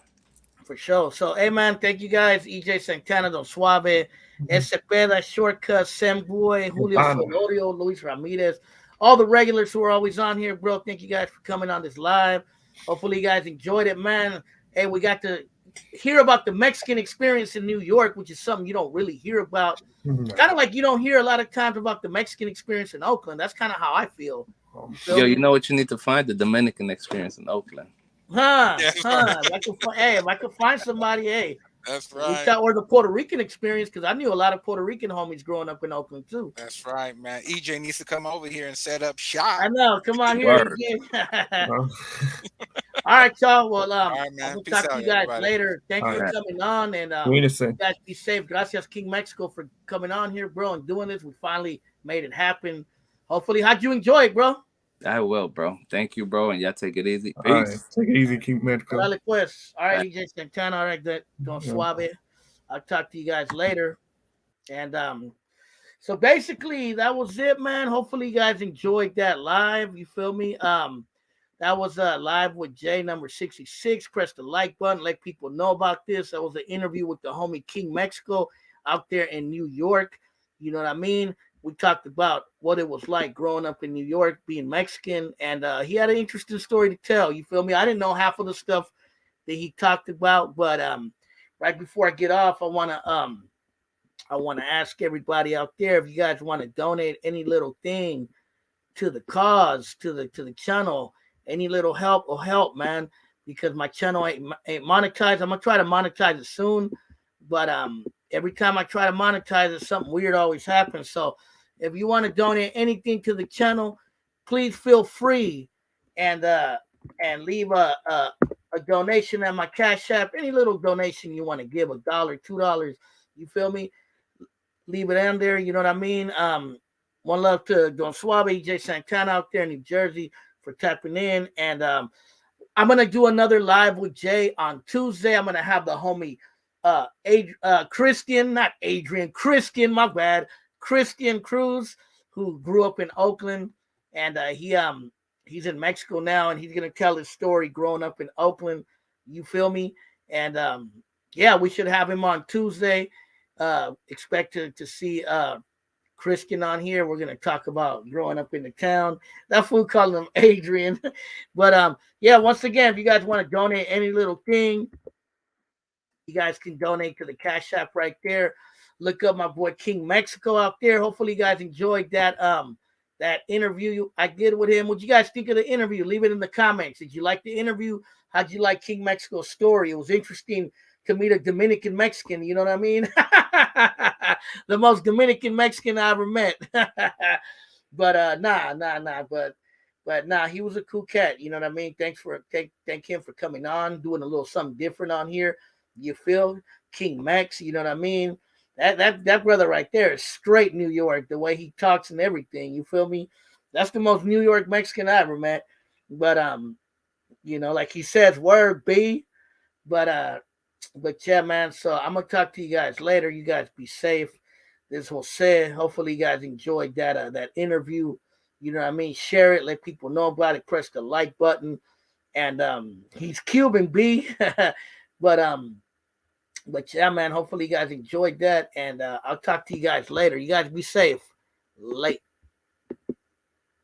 For sure. So, hey, man, thank you guys. EJ Santana, Don Suave, Escepeda, Shortcut, Sam Boy, Julio Solorio, Luis Ramirez, all the regulars who are always on here, bro. Thank you guys for coming on this live. Hopefully you guys enjoyed it, man. Hey, we got to hear about the Mexican experience in New York, which is something you don't really hear about. It's kind of like you don't hear a lot of times about the Mexican experience in Oakland. That's kind of how I feel. Yo, you know what you need to find? The Dominican experience in Oakland. If I could find somebody, hey. That's right. Or the Puerto Rican experience, because I knew a lot of Puerto Rican homies growing up in Oakland too. That's right, man. EJ needs to come over here and set up shop. I know. Come on here. All right, y'all. Well, all right, man. I'll Peace talk to out, you guys everybody. later. Thanks for coming on, and you guys be safe. Gracias, King Mexico, for coming on here, bro, and doing this. We finally made it happen. Hopefully, how'd you enjoy it, bro? I will, bro. Thank you, bro, and y'all take it easy. Peace. All right. Take it easy, King Mexico. Dale pues. All right, EJ Santana. All right, Don Suave. I'll talk to you guys later. And so basically that was it, man. Hopefully you guys enjoyed that live. You feel me? That was live with Jay number 66. Press the like button, let people know about this. That was an interview with the homie King Mexico out there in New York. You know what I mean? We talked about what it was like growing up in New York, being Mexican, and he had an interesting story to tell. You feel me? I didn't know half of the stuff that he talked about, but right before I get off, I want to ask everybody out there if you guys want to donate any little thing to the cause, to the channel, any little help, man, because my channel ain't monetized. I'm gonna try to monetize it soon, but every time I try to monetize it, something weird always happens. So if you want to donate anything to the channel, please feel free and leave a donation at my Cash App. Any little donation you want to give, $1, $2, you feel me? Leave it in there. You know what I mean? One love to Don Suave, EJ Santana out there in New Jersey for tapping in. And I'm gonna do another live with Jay on Tuesday. I'm gonna have the homie Christian Cruz, who grew up in Oakland. and he's in Mexico now, and he's gonna tell his story growing up in Oakland. You feel me? And yeah, we should have him on Tuesday. Expect to see Christian on here. We're gonna talk about growing up in the town. That fool calling him Adrian. But yeah, once again, if you guys want to donate any little thing, you guys can donate to the Cash App right there. Look up my boy King Mexico out there. Hopefully, you guys enjoyed that interview I did with him. What you guys think of the interview? Leave it in the comments. Did you like the interview? How'd you like King Mexico's story? It was interesting to meet a Dominican Mexican. You know what I mean? The most Dominican Mexican I ever met. But nah. But nah, he was a cool cat. You know what I mean? Thank him for coming on, doing a little something different on here. You feel King Mex? You know what I mean? That brother right there is straight New York. The way he talks and everything. You feel me? That's the most New York Mexican I ever met. But you know, like he says, word B. But yeah, man. So I'm gonna talk to you guys later. You guys be safe. This is Jose. Hopefully, you guys enjoyed that interview. You know what I mean? Share it. Let people know about it. Press the like button. And he's Cuban B. But yeah, man. Hopefully, you guys enjoyed that. And I'll talk to you guys later. You guys be safe. Late.